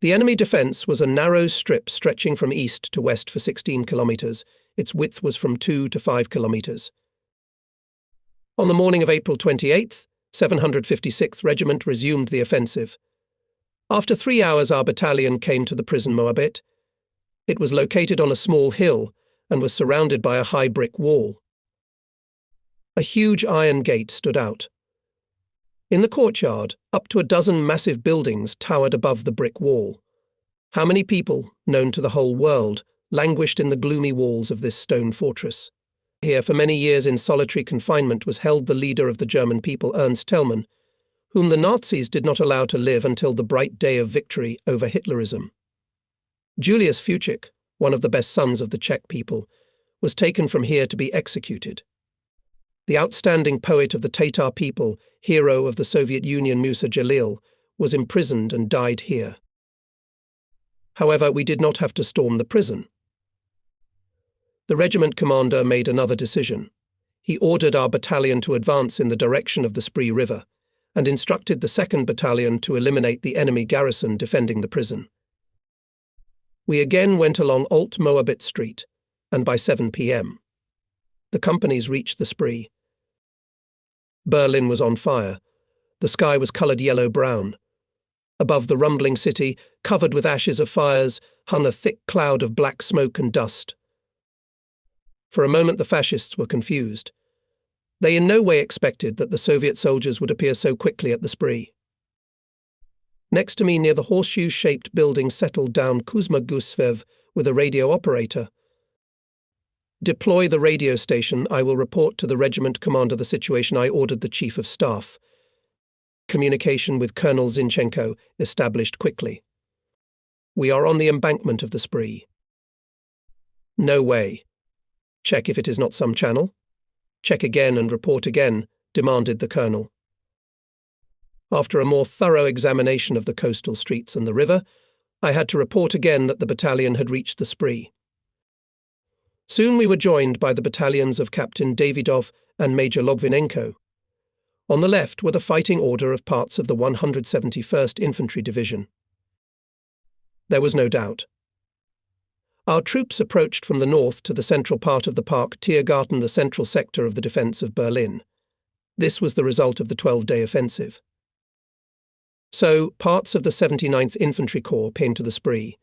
The enemy defence was a narrow strip stretching from east to west for 16 kilometers. Its width was from 2 to 5 kilometers. On the morning of April 28th, 756th Regiment resumed the offensive. After 3 hours, our battalion came to the prison Moabit. It was located on a small hill and was surrounded by a high brick wall. A huge iron gate stood out. In the courtyard, up to a dozen massive buildings towered above the brick wall. How many people, known to the whole world, languished in the gloomy walls of this stone fortress? Here, for many years in solitary confinement, was held the leader of the German people, Ernst Thälmann, whom the Nazis did not allow to live until the bright day of victory over Hitlerism. Julius Fuchik, one of the best sons of the Czech people, was taken from here to be executed. The outstanding poet of the Tatar people, hero of the Soviet Union Musa Jalil, was imprisoned and died here. However, we did not have to storm the prison. The regiment commander made another decision. He ordered our battalion to advance in the direction of the Spree River and instructed the 2nd Battalion to eliminate the enemy garrison defending the prison. We again went along Old Moabit Street, and by 7 p.m. the companies reached the Spree. Berlin was on fire. The sky was coloured yellow-brown. Above the rumbling city, covered with ashes of fires, hung a thick cloud of black smoke and dust. For a moment the fascists were confused. They in no way expected that the Soviet soldiers would appear so quickly at the Spree. Next to me, near the horseshoe-shaped building, settled down Kuzma Gusvev with a radio operator. "Deploy the radio station. I will report to the regiment commander the situation," I ordered the Chief of Staff. Communication with Colonel Zinchenko established quickly. "We are on the embankment of the Spree." "No way." "Check if it is not some channel." "Check again and report again," demanded the colonel. After a more thorough examination of the coastal streets and the river, I had to report again that the battalion had reached the Spree. Soon we were joined by the battalions of Captain Davidov and Major Logvinenko. On the left were the fighting order of parts of the 171st Infantry Division. There was no doubt. Our troops approached from the north to the central part of the Park Tiergarten, the central sector of the defence of Berlin. This was the result of the 12-day offensive. So, parts of the 79th Infantry Corps came to the Spree.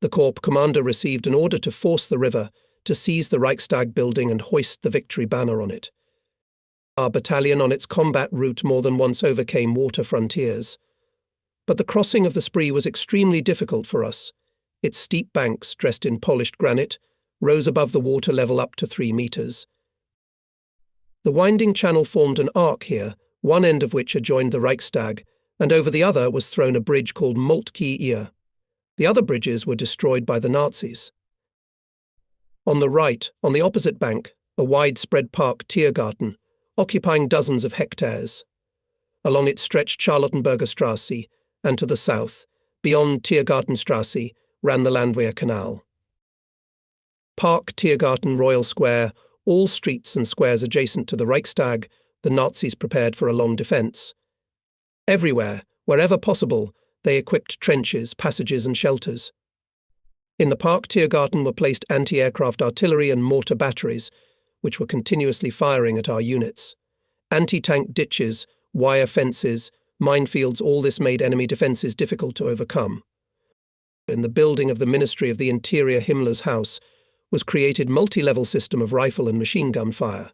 The Corps commander received an order to force the river, to seize the Reichstag building and hoist the victory banner on it. Our battalion on its combat route more than once overcame water frontiers. But the crossing of the Spree was extremely difficult for us. Its steep banks, dressed in polished granite, rose above the water level up to 3 meters. The winding channel formed an arc here, one end of which adjoined the Reichstag, and over the other was thrown a bridge called Moltke. The other bridges were destroyed by the Nazis. On the right, on the opposite bank, a widespread park Tiergarten, occupying dozens of hectares. Along it stretched Charlottenburger Straße, and to the south, beyond Tiergartenstraße, ran the Landwehr Canal. Park, Tiergarten, Royal Square, all streets and squares adjacent to the Reichstag, the Nazis prepared for a long defence. Everywhere, wherever possible, they equipped trenches, passages and shelters. In the Park Tiergarten were placed anti-aircraft artillery and mortar batteries, which were continuously firing at our units. Anti-tank ditches, wire fences, minefields, all this made enemy defences difficult to overcome. In the building of the Ministry of the Interior, Himmler's house, was created multi-level system of rifle and machine gun fire.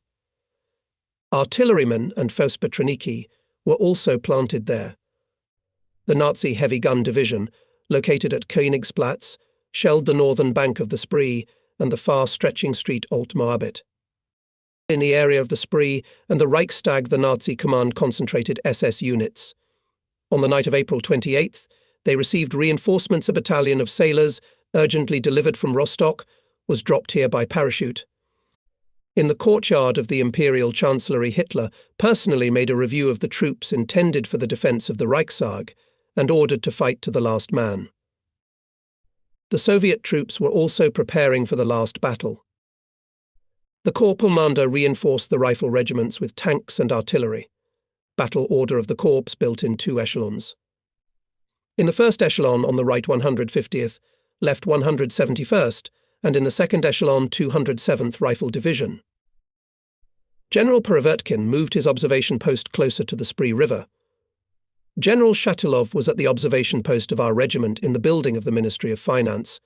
Artillerymen and Faustpatroniki were also planted there. The Nazi heavy gun division, located at Königsplatz, shelled the northern bank of the Spree and the far-stretching street Alt-Moabit. In the area of the Spree and the Reichstag, the Nazi command concentrated SS units. On the night of April 28th, they received reinforcements. A battalion of sailors, urgently delivered from Rostock, was dropped here by parachute. In the courtyard of the Imperial Chancellery, Hitler personally made a review of the troops intended for the defence of the Reichstag and ordered to fight to the last man. The Soviet troops were also preparing for the last battle. The Corps commander reinforced the rifle regiments with tanks and artillery. Battle order of the corps built in 2 echelons. In the first echelon on the right 150th, left 171st, and in the second echelon 207th Rifle Division. General Perevertkin moved his observation post closer to the Spree River. General Shatilov was at the observation post of our regiment in the building of the Ministry of Finance,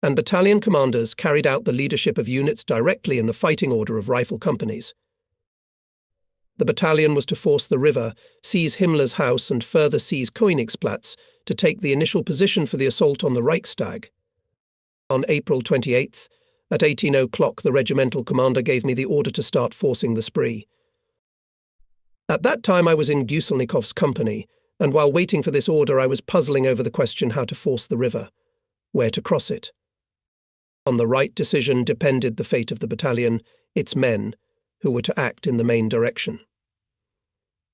and battalion commanders carried out the leadership of units directly in the fighting order of rifle companies. The battalion was to force the river, seize Himmler's house and further seize Königsplatz to take the initial position for the assault on the Reichstag. On April 28th, at 18 o'clock, the regimental commander gave me the order to start forcing the Spree. At that time I was in Guselnikov's company, and while waiting for this order I was puzzling over the question how to force the river, where to cross it. On the right decision depended the fate of the battalion, its men, who were to act in the main direction.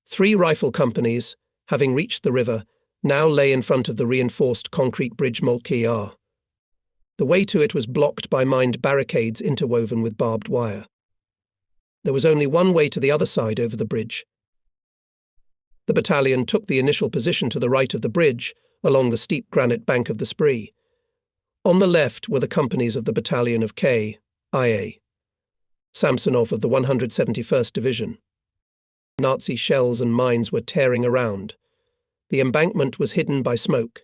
3 rifle companies, having reached the river, now lay in front of the reinforced concrete bridge Moltke. The way to it was blocked by mined barricades interwoven with barbed wire. There was only one way to the other side over the bridge. The battalion took the initial position to the right of the bridge, along the steep granite bank of the Spree. On the left were the companies of the battalion of K.I.A. Samsonov of the 171st Division. Nazi shells and mines were tearing around. The embankment was hidden by smoke.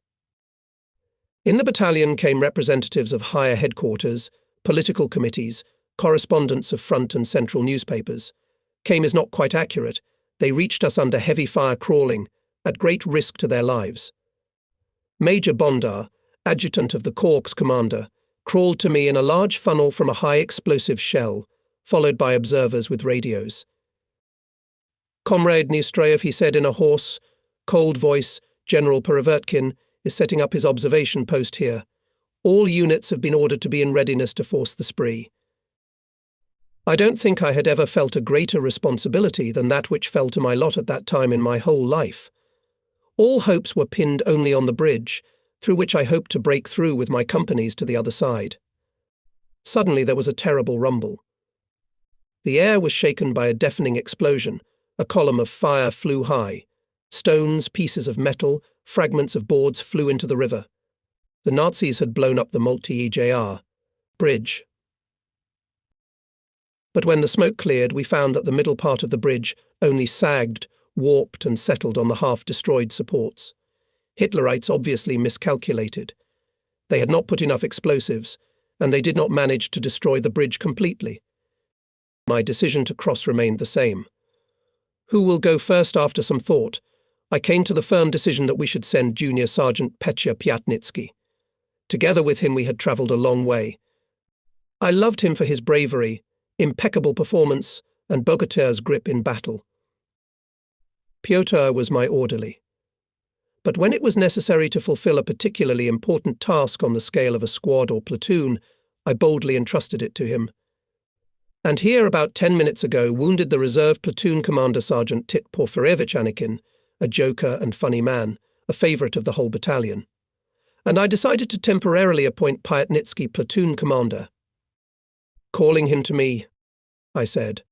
In the battalion came representatives of higher headquarters, political committees, correspondents of front and central newspapers. Came is not quite accurate. They reached us under heavy fire crawling, at great risk to their lives. Major Bondar, adjutant of the Corps commander, crawled to me in a large funnel from a high-explosive shell, followed by observers with radios. Comrade Nestrayev, he said in a hoarse, cold voice, General Perevertkin is setting up his observation post here. All units have been ordered to be in readiness to force the Spree. I don't think I had ever felt a greater responsibility than that which fell to my lot at that time in my whole life. All hopes were pinned only on the bridge, through which I hoped to break through with my companies to the other side. Suddenly there was a terrible rumble. The air was shaken by a deafening explosion. A column of fire flew high. Stones, pieces of metal, fragments of boards flew into the river. The Nazis had blown up the multi-EJR bridge. But when the smoke cleared, we found that the middle part of the bridge only sagged, warped and settled on the half-destroyed supports. Hitlerites obviously miscalculated. They had not put enough explosives, and they did not manage to destroy the bridge completely. My decision to cross remained the same. Who will go first? After some thought, I came to the firm decision that we should send Junior Sergeant Petya Pyatnitsky. Together with him we had travelled a long way. I loved him for his bravery, impeccable performance, and Bogatyre's grip in battle. Pyotr was my orderly. But when it was necessary to fulfill a particularly important task on the scale of a squad or platoon, I boldly entrusted it to him. And here, about 10 minutes ago, wounded the reserve platoon commander Sergeant Tit Porfirievich Anikin, a joker and funny man, a favourite of the whole battalion. And I decided to temporarily appoint Pyatnitsky platoon commander. Calling him to me, I said,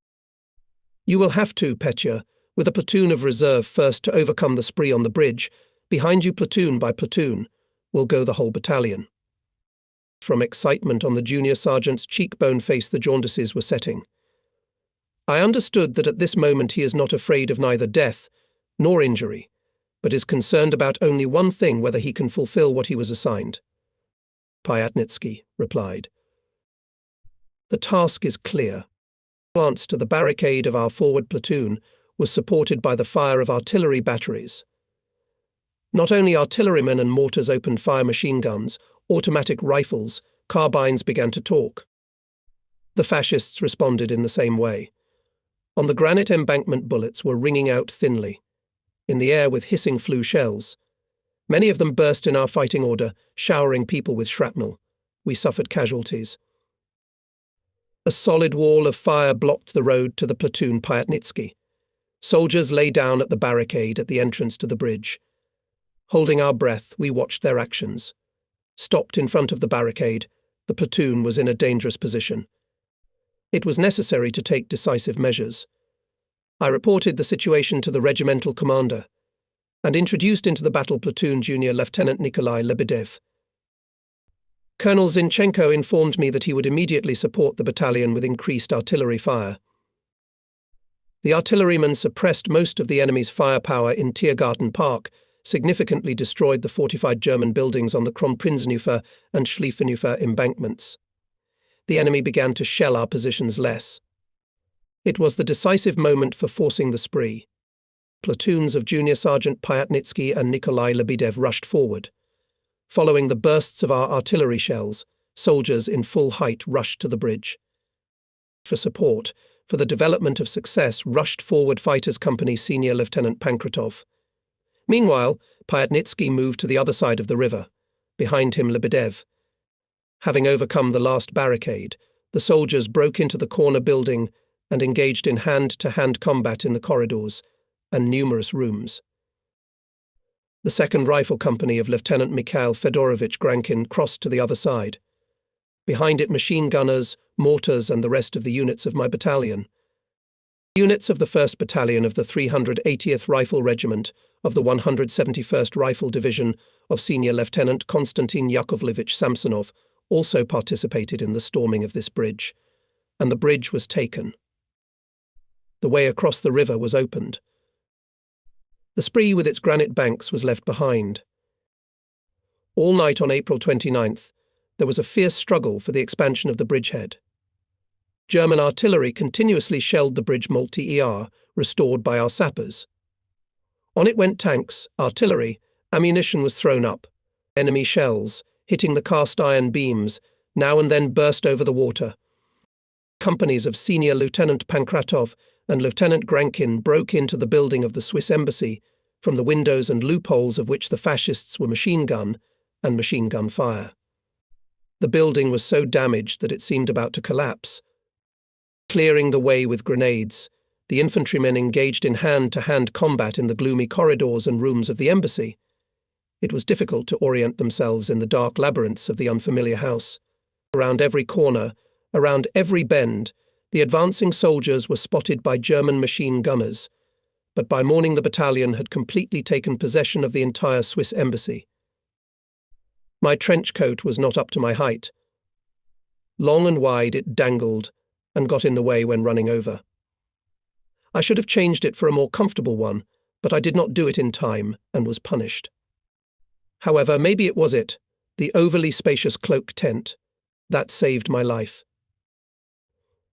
"You will have to, Petya, with a platoon of reserve first to overcome the spree on the bridge. Behind you, platoon by platoon, will go the whole battalion." From excitement on the junior sergeant's cheekbone face the jaundices were setting. I understood that at this moment he is not afraid of neither death nor injury, but is concerned about only one thing: whether he can fulfill what he was assigned. Pyatnitsky replied, "The task is clear." The advance to the barricade of our forward platoon was supported by the fire of artillery batteries. Not only artillerymen and mortars opened fire machine guns, automatic rifles, carbines began to talk. The fascists responded in the same way. On the granite embankment bullets were ringing out thinly. In the air with hissing flew shells. Many of them burst in our fighting order, showering people with shrapnel. We suffered casualties. A solid wall of fire blocked the road to the platoon Pyatnitsky. Soldiers lay down at the barricade at the entrance to the bridge. Holding our breath, we watched their actions. Stopped in front of the barricade, the platoon was in a dangerous position. It was necessary to take decisive measures. I reported the situation to the regimental commander and introduced into the battle platoon Junior Lieutenant Nikolai Lebedev. Colonel Zinchenko informed me that he would immediately support the battalion with increased artillery fire. The artillerymen suppressed most of the enemy's firepower in Tiergarten Park, significantly destroyed the fortified German buildings on the Kronprinzenufer and Schlieffenufer embankments. The enemy began to shell our positions less. It was the decisive moment for forcing the spree. Platoons of Junior Sergeant Pyatnitsky and Nikolai Lebedev rushed forward. Following the bursts of our artillery shells, soldiers in full height rushed to the bridge. For support, for the development of success, rushed forward Fighters Company Senior Lieutenant Pankratov. Meanwhile, Pyatnitsky moved to the other side of the river. Behind him, Lebedev. Having overcome the last barricade, the soldiers broke into the corner building and engaged in hand-to-hand combat in the corridors and numerous rooms. The 2nd Rifle Company of Lieutenant Mikhail Fedorovich Grankin crossed to the other side. Behind it, machine gunners, mortars, and the rest of the units of my battalion. Units of the 1st Battalion of the 380th Rifle Regiment of the 171st Rifle Division of Senior Lieutenant Konstantin Yakovlevich Samsonov also participated in the storming of this bridge, and the bridge was taken. The way across the river was opened. The spree with its granite banks was left behind. All night on April 29th, there was a fierce struggle for the expansion of the bridgehead. German artillery continuously shelled the bridge multi-ER, restored by our sappers. On it went tanks, artillery, ammunition was thrown up. Enemy shells, hitting the cast-iron beams, now and then burst over the water. Companies of Senior Lieutenant Pankratov and Lieutenant Grankin broke into the building of the Swiss embassy, from the windows and loopholes of which the fascists were machine gun and machine gun fire. The building was so damaged that it seemed about to collapse. Clearing the way with grenades, the infantrymen engaged in hand-to-hand combat in the gloomy corridors and rooms of the embassy. It was difficult to orient themselves in the dark labyrinths of the unfamiliar house. Around every corner, around every bend, The advancing soldiers were spotted by German machine gunners, but by morning the battalion had completely taken possession of the entire Swiss embassy. My trench coat was not up to my height. Long and wide it dangled and got in the way when running over. I should have changed it for a more comfortable one, but I did not do it in time and was punished. However, maybe it was it, the overly spacious cloak tent, that saved my life.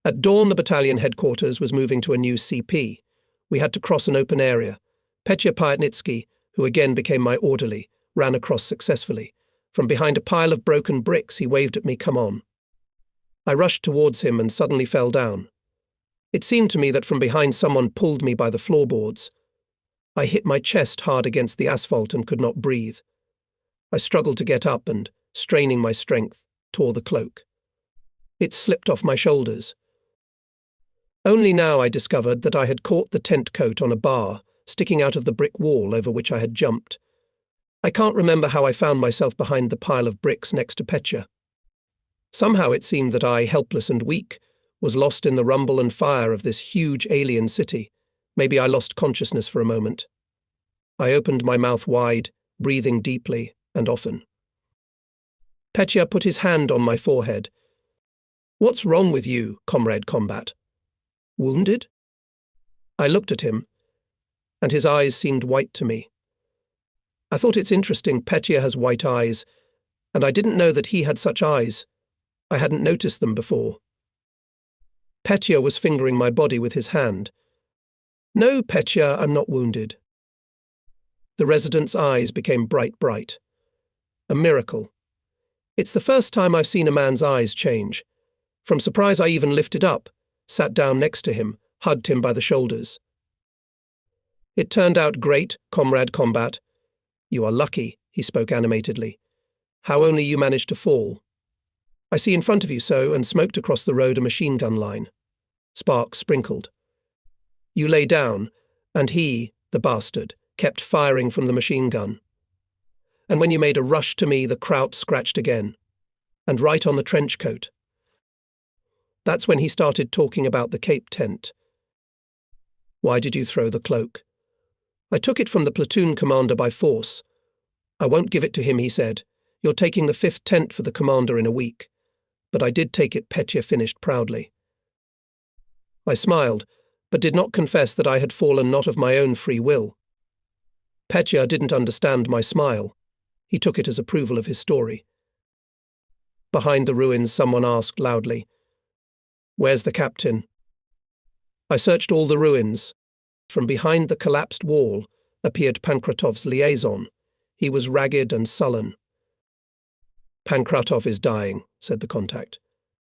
At dawn, the battalion headquarters was moving to a new CP. We had to cross an open area. Petya Pyatnitsky, who again became my orderly, ran across successfully. From behind a pile of broken bricks, he waved at me, "Come on." I rushed towards him and suddenly fell down. It seemed to me that from behind someone pulled me by the floorboards. I hit my chest hard against the asphalt and could not breathe. I struggled to get up and, straining my strength, tore the cloak. It slipped off my shoulders. Only now I discovered that I had caught the tent coat on a bar sticking out of the brick wall over which I had jumped. I can't remember how I found myself behind the pile of bricks next to Petya. Somehow it seemed that I, helpless and weak, was lost in the rumble and fire of this huge alien city. Maybe I lost consciousness for a moment. I opened my mouth wide, breathing deeply and often. Petya put his hand on my forehead. "What's wrong with you, Comrade Combat? Wounded?" I looked at him, and his eyes seemed white to me. I thought it's interesting, Petya has white eyes, and I didn't know that he had such eyes. I hadn't noticed them before. Petya was fingering my body with his hand. "No, Petya, I'm not wounded." The resident's eyes became bright. A miracle. It's the first time I've seen a man's eyes change. From surprise I even lifted up, sat down next to him, hugged him by the shoulders. "It turned out great, Comrade Combat. You are lucky," he spoke animatedly. "How only you managed to fall. I see in front of you so, and smoked across the road a machine gun line. Sparks sprinkled. You lay down, and he, the bastard, kept firing from the machine gun. And when you made a rush to me, the kraut scratched again. And right on the trench coat. That's when he started talking about the Cape tent. Why did you throw the cloak? I took it from the platoon commander by force. I won't give it to him, he said. You're taking the 5th tent for the commander in a week. But I did take it, Petya finished proudly. I smiled, but did not confess that I had fallen not of my own free will. Petya didn't understand my smile. He took it as approval of his story. Behind the ruins, someone asked loudly, "Where's the captain?" I searched all the ruins. From behind the collapsed wall appeared Pankratov's liaison. He was ragged and sullen. "Pankratov is dying," said the contact.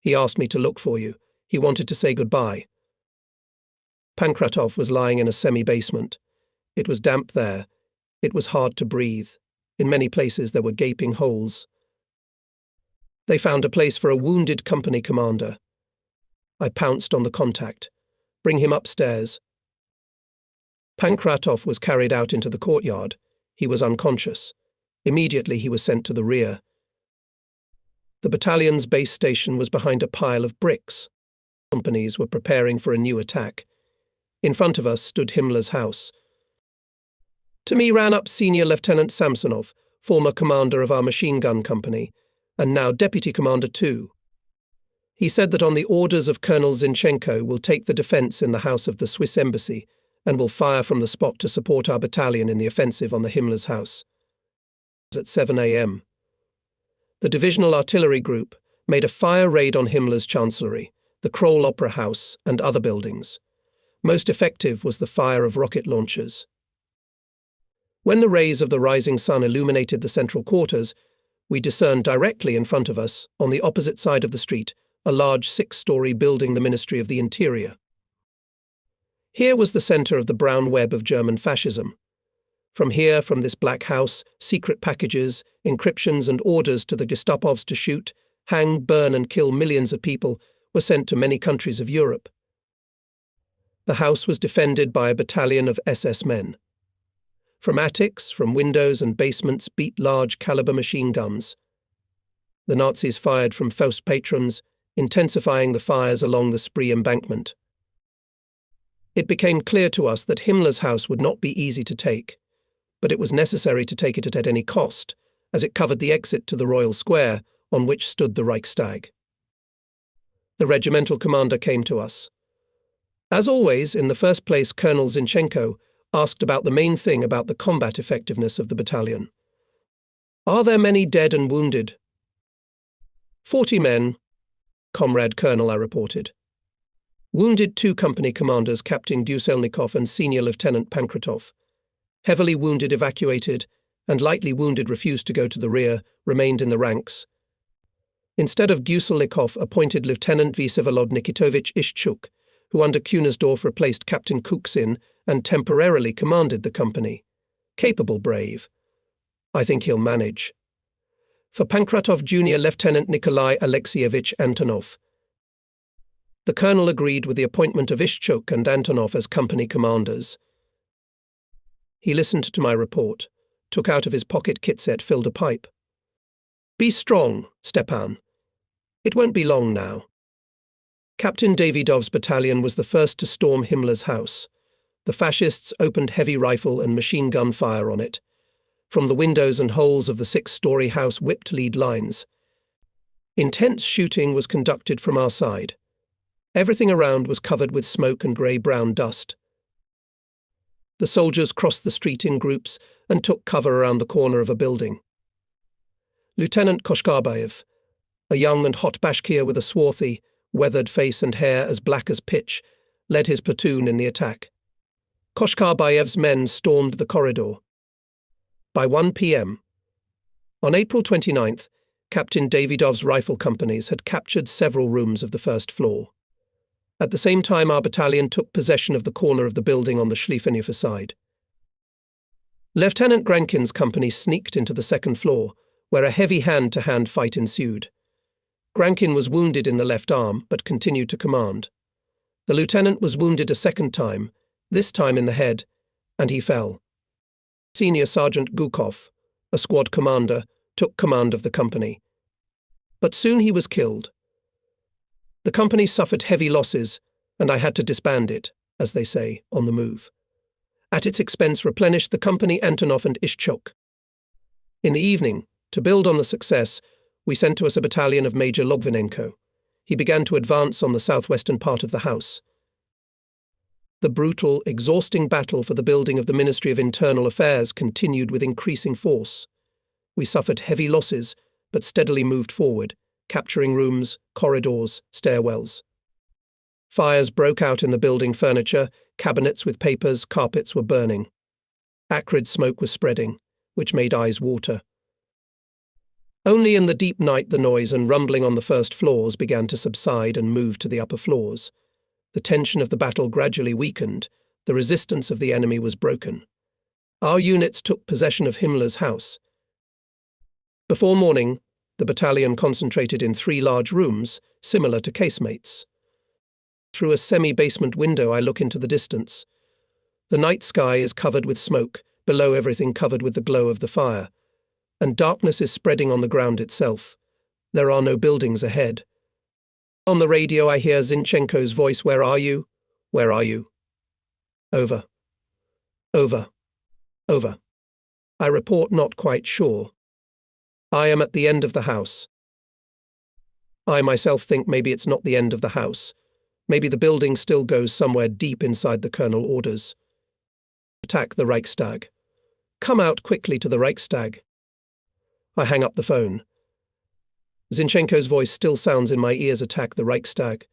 "He asked me to look for you. He wanted to say goodbye." Pankratov was lying in a semi-basement. It was damp there. It was hard to breathe. In many places there were gaping holes. They found a place for a wounded company commander. I pounced on the contact. "Bring him upstairs." Pankratov was carried out into the courtyard. He was unconscious. Immediately he was sent to the rear. The battalion's base station was behind a pile of bricks. Companies were preparing for a new attack. In front of us stood Himmler's house. To me ran up Senior Lieutenant Samsonov, former commander of our machine gun company, and now deputy commander too. He said that on the orders of Colonel Zinchenko will take the defence in the house of the Swiss embassy and will fire from the spot to support our battalion in the offensive on the Himmler's house. At 7 a.m. The divisional artillery group made a fire raid on Himmler's chancellery, the Kroll Opera House, and other buildings. Most effective was the fire of rocket launchers. When the rays of the rising sun illuminated the central quarters, we discerned directly in front of us, on the opposite side of the street, a large 6-story building, the Ministry of the Interior. Here was the centre of the brown web of German fascism. From here, from this black house, secret packages, encryptions and orders to the Gestapovs to shoot, hang, burn and kill millions of people were sent to many countries of Europe. The house was defended by a battalion of SS men. From attics, from windows and basements beat large-caliber machine guns. The Nazis fired from Faust patrons, intensifying the fires along the Spree embankment. It became clear to us that Himmler's house would not be easy to take, but it was necessary to take it at any cost, as it covered the exit to the Royal Square, on which stood the Reichstag. The regimental commander came to us. As always, in the first place, Colonel Zinchenko asked about the main thing about the combat effectiveness of the battalion. "Are there many dead and wounded?" 40 men, Comrade Colonel, I reported. Wounded 2 company commanders, Captain Guselnikov and Senior Lieutenant Pankratov. Heavily wounded evacuated, and lightly wounded refused to go to the rear, remained in the ranks. Instead of Guselnikov, appointed Lieutenant Vsevolod Nikitovich Ishchuk, who under Kunersdorf replaced Captain Kuksin and temporarily commanded the company. Capable brave. I think he'll manage. For Pankratov, Junior Lieutenant Nikolai Alexeyevich Antonov. The colonel agreed with the appointment of Ishchuk and Antonov as company commanders. He listened to my report, took out of his pocket kitset, filled a pipe. "Be strong, Stepan. It won't be long now." Captain Davidov's battalion was the first to storm Himmler's house. The fascists opened heavy rifle and machine gun fire on it. From the windows and holes of the 6-story house whipped lead lines. Intense shooting was conducted from our side. Everything around was covered with smoke and grey-brown dust. The soldiers crossed the street in groups and took cover around the corner of a building. Lieutenant Koshkarbayev, a young and hot Bashkir with a swarthy, weathered face and hair as black as pitch, led his platoon in the attack. Koshkarbayev's men stormed the corridor. By 1 p.m. on April 29th, Captain Davidov's rifle companies had captured several rooms of the first floor. At the same time, our battalion took possession of the corner of the building on the Schlieffenhofer side. Lieutenant Grankin's company sneaked into the second floor, where a heavy hand-to-hand fight ensued. Grankin was wounded in the left arm, but continued to command. The lieutenant was wounded a second time, this time in the head, and he fell. Senior Sergeant Gukov, a squad commander, took command of the company. But soon he was killed. The company suffered heavy losses, and I had to disband it, as they say, on the move. At its expense replenished the company Antonov and Ishchuk. In the evening, to build on the success, we sent to us a battalion of Major Logvinenko. He began to advance on the southwestern part of the house. The brutal, exhausting battle for the building of the Ministry of Internal Affairs continued with increasing force. We suffered heavy losses, but steadily moved forward, capturing rooms, corridors, stairwells. Fires broke out in the building furniture, cabinets with papers, carpets were burning. Acrid smoke was spreading, which made eyes water. Only in the deep night the noise and rumbling on the first floors began to subside and move to the upper floors. The tension of the battle gradually weakened, the resistance of the enemy was broken. Our units took possession of Himmler's house. Before morning, the battalion concentrated in 3 large rooms, similar to casemates. Through a semi-basement window I look into the distance. The night sky is covered with smoke, below everything covered with the glow of the fire, and darkness is spreading on the ground itself. There are no buildings ahead. On the radio I hear Zinchenko's voice, "Where are you? Where are you?" Over. Over. Over. I report, not quite sure. I am at the end of the house. I myself think maybe it's not the end of the house. Maybe the building still goes somewhere deep inside. The colonel orders. Attack the Reichstag. Come out quickly to the Reichstag. I hang up the phone. Zinchenko's voice still sounds in my ears. Attack the Reichstag.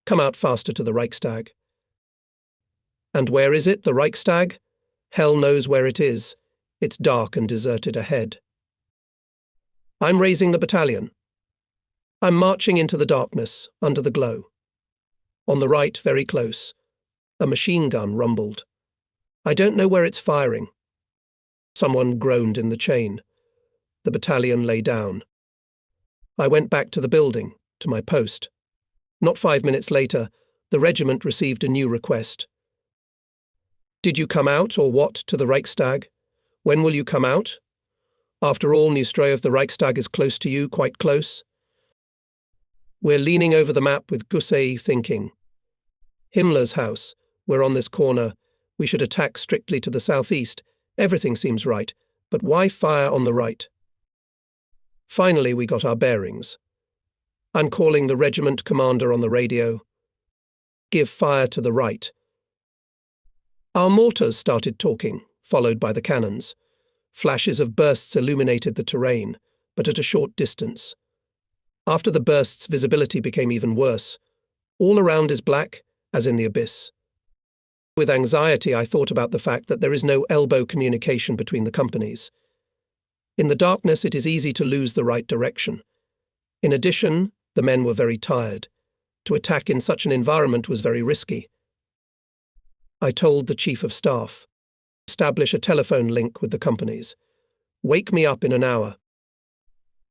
Come out faster to the Reichstag. And where is it, the Reichstag? Hell knows where it is. It's dark and deserted ahead. I'm raising the battalion. I'm marching into the darkness, under the glow. On the right, very close, a machine gun rumbled. I don't know where it's firing. Someone groaned in the chain. The battalion lay down. I went back to the building, to my post. Not 5 minutes later, the regiment received a new request. Did you come out, or what, to the Reichstag? When will you come out? After all, Neustroyev, the Reichstag is close to you, quite close. We're leaning over the map with Gusey thinking. Himmler's house. We're on this corner. We should attack strictly to the southeast. Everything seems right, but why fire on the right? Finally, we got our bearings. I'm calling the regiment commander on the radio. Give fire to the right. Our mortars started talking, followed by the cannons. Flashes of bursts illuminated the terrain, but at a short distance. After the bursts, visibility became even worse. All around is black, as in the abyss. With anxiety, I thought about the fact that there is no elbow communication between the companies. In the darkness, it is easy to lose the right direction. In addition, the men were very tired. To attack in such an environment was very risky. I told the Chief of Staff, establish a telephone link with the companies. Wake me up in an hour.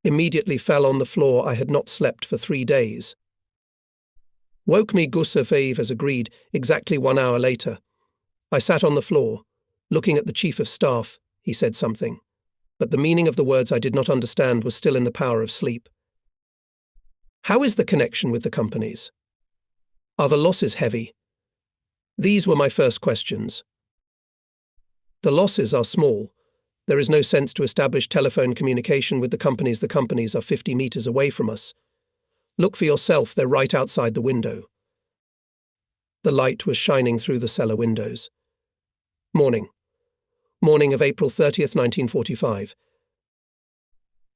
Immediately fell on the floor. I had not slept for 3 days. Woke me Gusev as agreed, exactly 1 hour later. I sat on the floor, looking at the Chief of Staff. He said something, but the meaning of the words I did not understand was still in the power of sleep. How is the connection with the companies? Are the losses heavy? These were my first questions. The losses are small. There is no sense to establish telephone communication with the companies. The companies are 50 meters away from us. Look for yourself, they're right outside the window. The light was shining through the cellar windows. Morning. Morning of April 30th, 1945.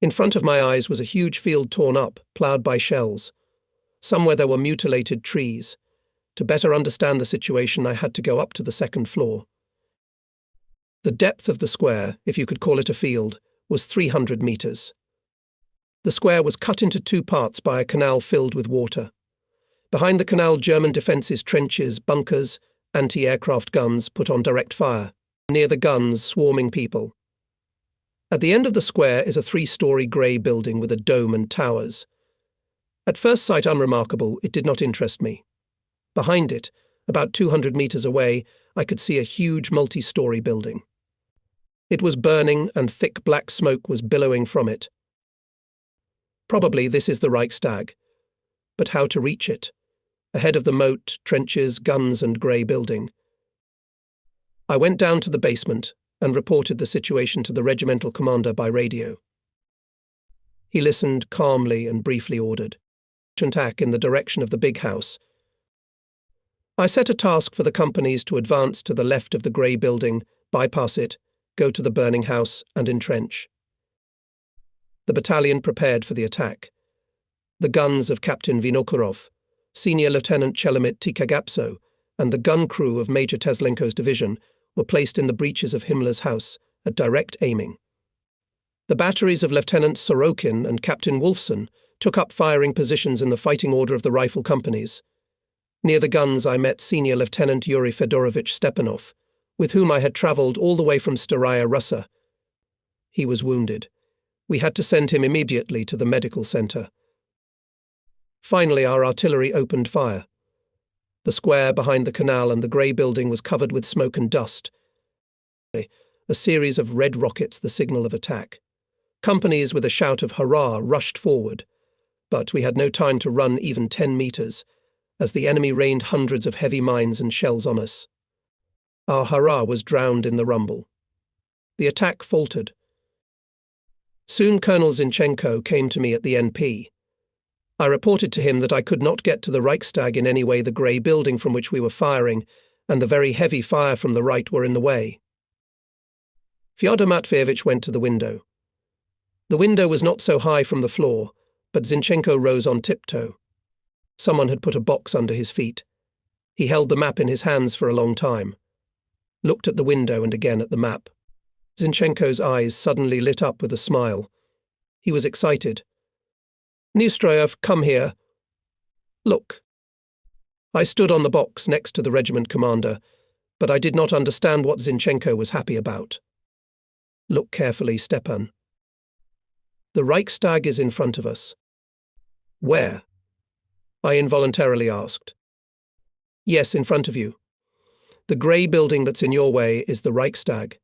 In front of my eyes was a huge field torn up, ploughed by shells. Somewhere there were mutilated trees. To better understand the situation, I had to go up to the second floor. The depth of the square, if you could call it a field, was 300 meters. The square was cut into 2 parts by a canal filled with water. Behind the canal, German defences, trenches, bunkers, anti-aircraft guns put on direct fire. Near the guns, swarming people. At the end of the square is a 3-story grey building with a dome and towers. At first sight unremarkable, it did not interest me. Behind it, about 200 meters away, I could see a huge multi-story building. It was burning and thick black smoke was billowing from it. Probably this is the Reichstag. But how to reach it? Ahead of the moat, trenches, guns and grey building. I went down to the basement and reported the situation to the regimental commander by radio. He listened calmly and briefly ordered, attack in the direction of the big house. I set a task for the companies to advance to the left of the grey building, bypass it, go to the burning house and entrench. The battalion prepared for the attack. The guns of Captain Vinokurov, Senior Lieutenant Chelamit Tikagapso, and the gun crew of Major Teslenko's division were placed in the breaches of Himmler's house at direct aiming. The batteries of Lieutenant Sorokin and Captain Wolfson took up firing positions in the fighting order of the rifle companies. Near the guns I met Senior Lieutenant Yuri Fedorovich Stepanov, with whom I had travelled all the way from Staraya Russa. He was wounded. We had to send him immediately to the medical centre. Finally, our artillery opened fire. The square behind the canal and the grey building was covered with smoke and dust. A series of red rockets, the signal of attack. Companies with a shout of hurrah rushed forward, but we had no time to run even 10 meters, as the enemy rained hundreds of heavy mines and shells on us. Our hurrah was drowned in the rumble. The attack faltered. Soon Colonel Zinchenko came to me at the NP. I reported to him that I could not get to the Reichstag in any way. The grey building from which we were firing and the very heavy fire from the right were in the way. Fyodor Matveyevich went to the window. The window was not so high from the floor, but Zinchenko rose on tiptoe. Someone had put a box under his feet. He held the map in his hands for a long time, looked at the window and again at the map. Zinchenko's eyes suddenly lit up with a smile. He was excited. "Nestroyev, come here. Look." I stood on the box next to the regiment commander, but I did not understand what Zinchenko was happy about. "Look carefully, Stepan. The Reichstag is in front of us." "Where?" I involuntarily asked. "Yes, in front of you. The grey building that's in your way is the Reichstag."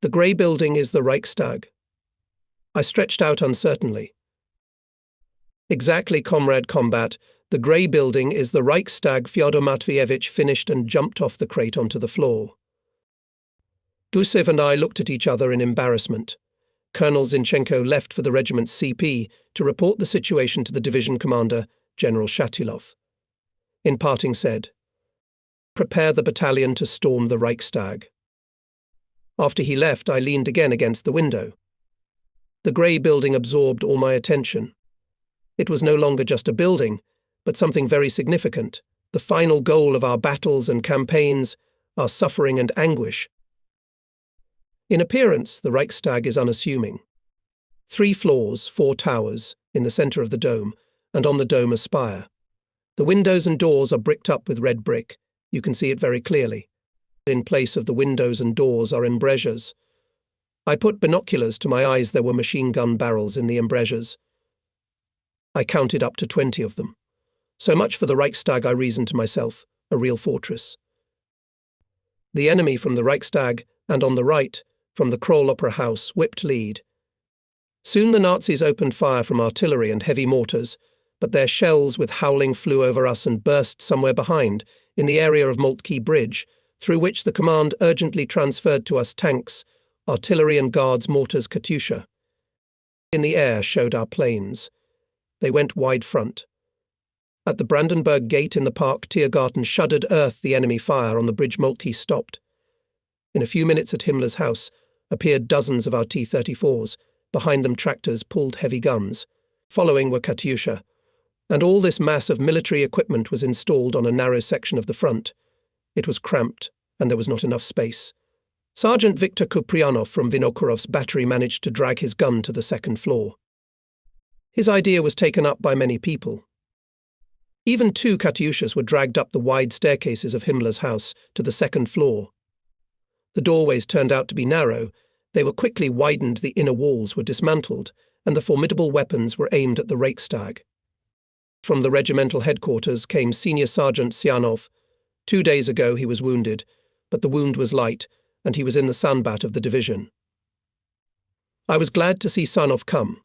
"The grey building is the Reichstag." I stretched out uncertainly. Exactly, Comrade Combat. The grey building is the Reichstag. Fyodor Matveevich finished and jumped off the crate onto the floor. Gusev and I looked at each other in embarrassment. Colonel Zinchenko left for the regiment's CP to report the situation to the division commander, General Shatilov. In parting said, "Prepare the battalion to storm the Reichstag." After he left, I leaned again against the window. The grey building absorbed all my attention. It was no longer just a building, but something very significant, the final goal of our battles and campaigns, our suffering and anguish. In appearance, the Reichstag is unassuming. 3 floors, 4 towers, in the centre of the dome, and on the dome a spire. The windows and doors are bricked up with red brick. You can see it very clearly. In place of the windows and doors are embrasures. I put binoculars to my eyes. There were machine gun barrels in the embrasures. I counted up to 20 of them. So much for the Reichstag, I reasoned to myself, a real fortress. The enemy from the Reichstag, and on the right, from the Kroll Opera House, whipped lead. Soon the Nazis opened fire from artillery and heavy mortars, but their shells with howling flew over us and burst somewhere behind, in the area of Moltke Bridge, through which the command urgently transferred to us tanks, artillery and guards mortars Katyusha. In the air showed our planes. They went wide front. At the Brandenburg Gate in the Park Tiergarten shuddered earth the enemy fire on the bridge. Moltke stopped. In a few minutes at Himmler's house appeared dozens of our T-34s, behind them tractors pulled heavy guns. Following were Katyusha, and all this mass of military equipment was installed on a narrow section of the front. It was cramped, and there was not enough space. Sergeant Viktor Kuprianov from Vinokurov's battery managed to drag his gun to the second floor. His idea was taken up by many people. Even 2 Katyushas were dragged up the wide staircases of Himmler's house to the second floor. The doorways turned out to be narrow. They were quickly widened, the inner walls were dismantled, and the formidable weapons were aimed at the Reichstag. From the regimental headquarters came Senior Sergeant Sianov. 2 days ago he was wounded, but the wound was light, and he was in the Sanbat of the division. I was glad to see Sianov come.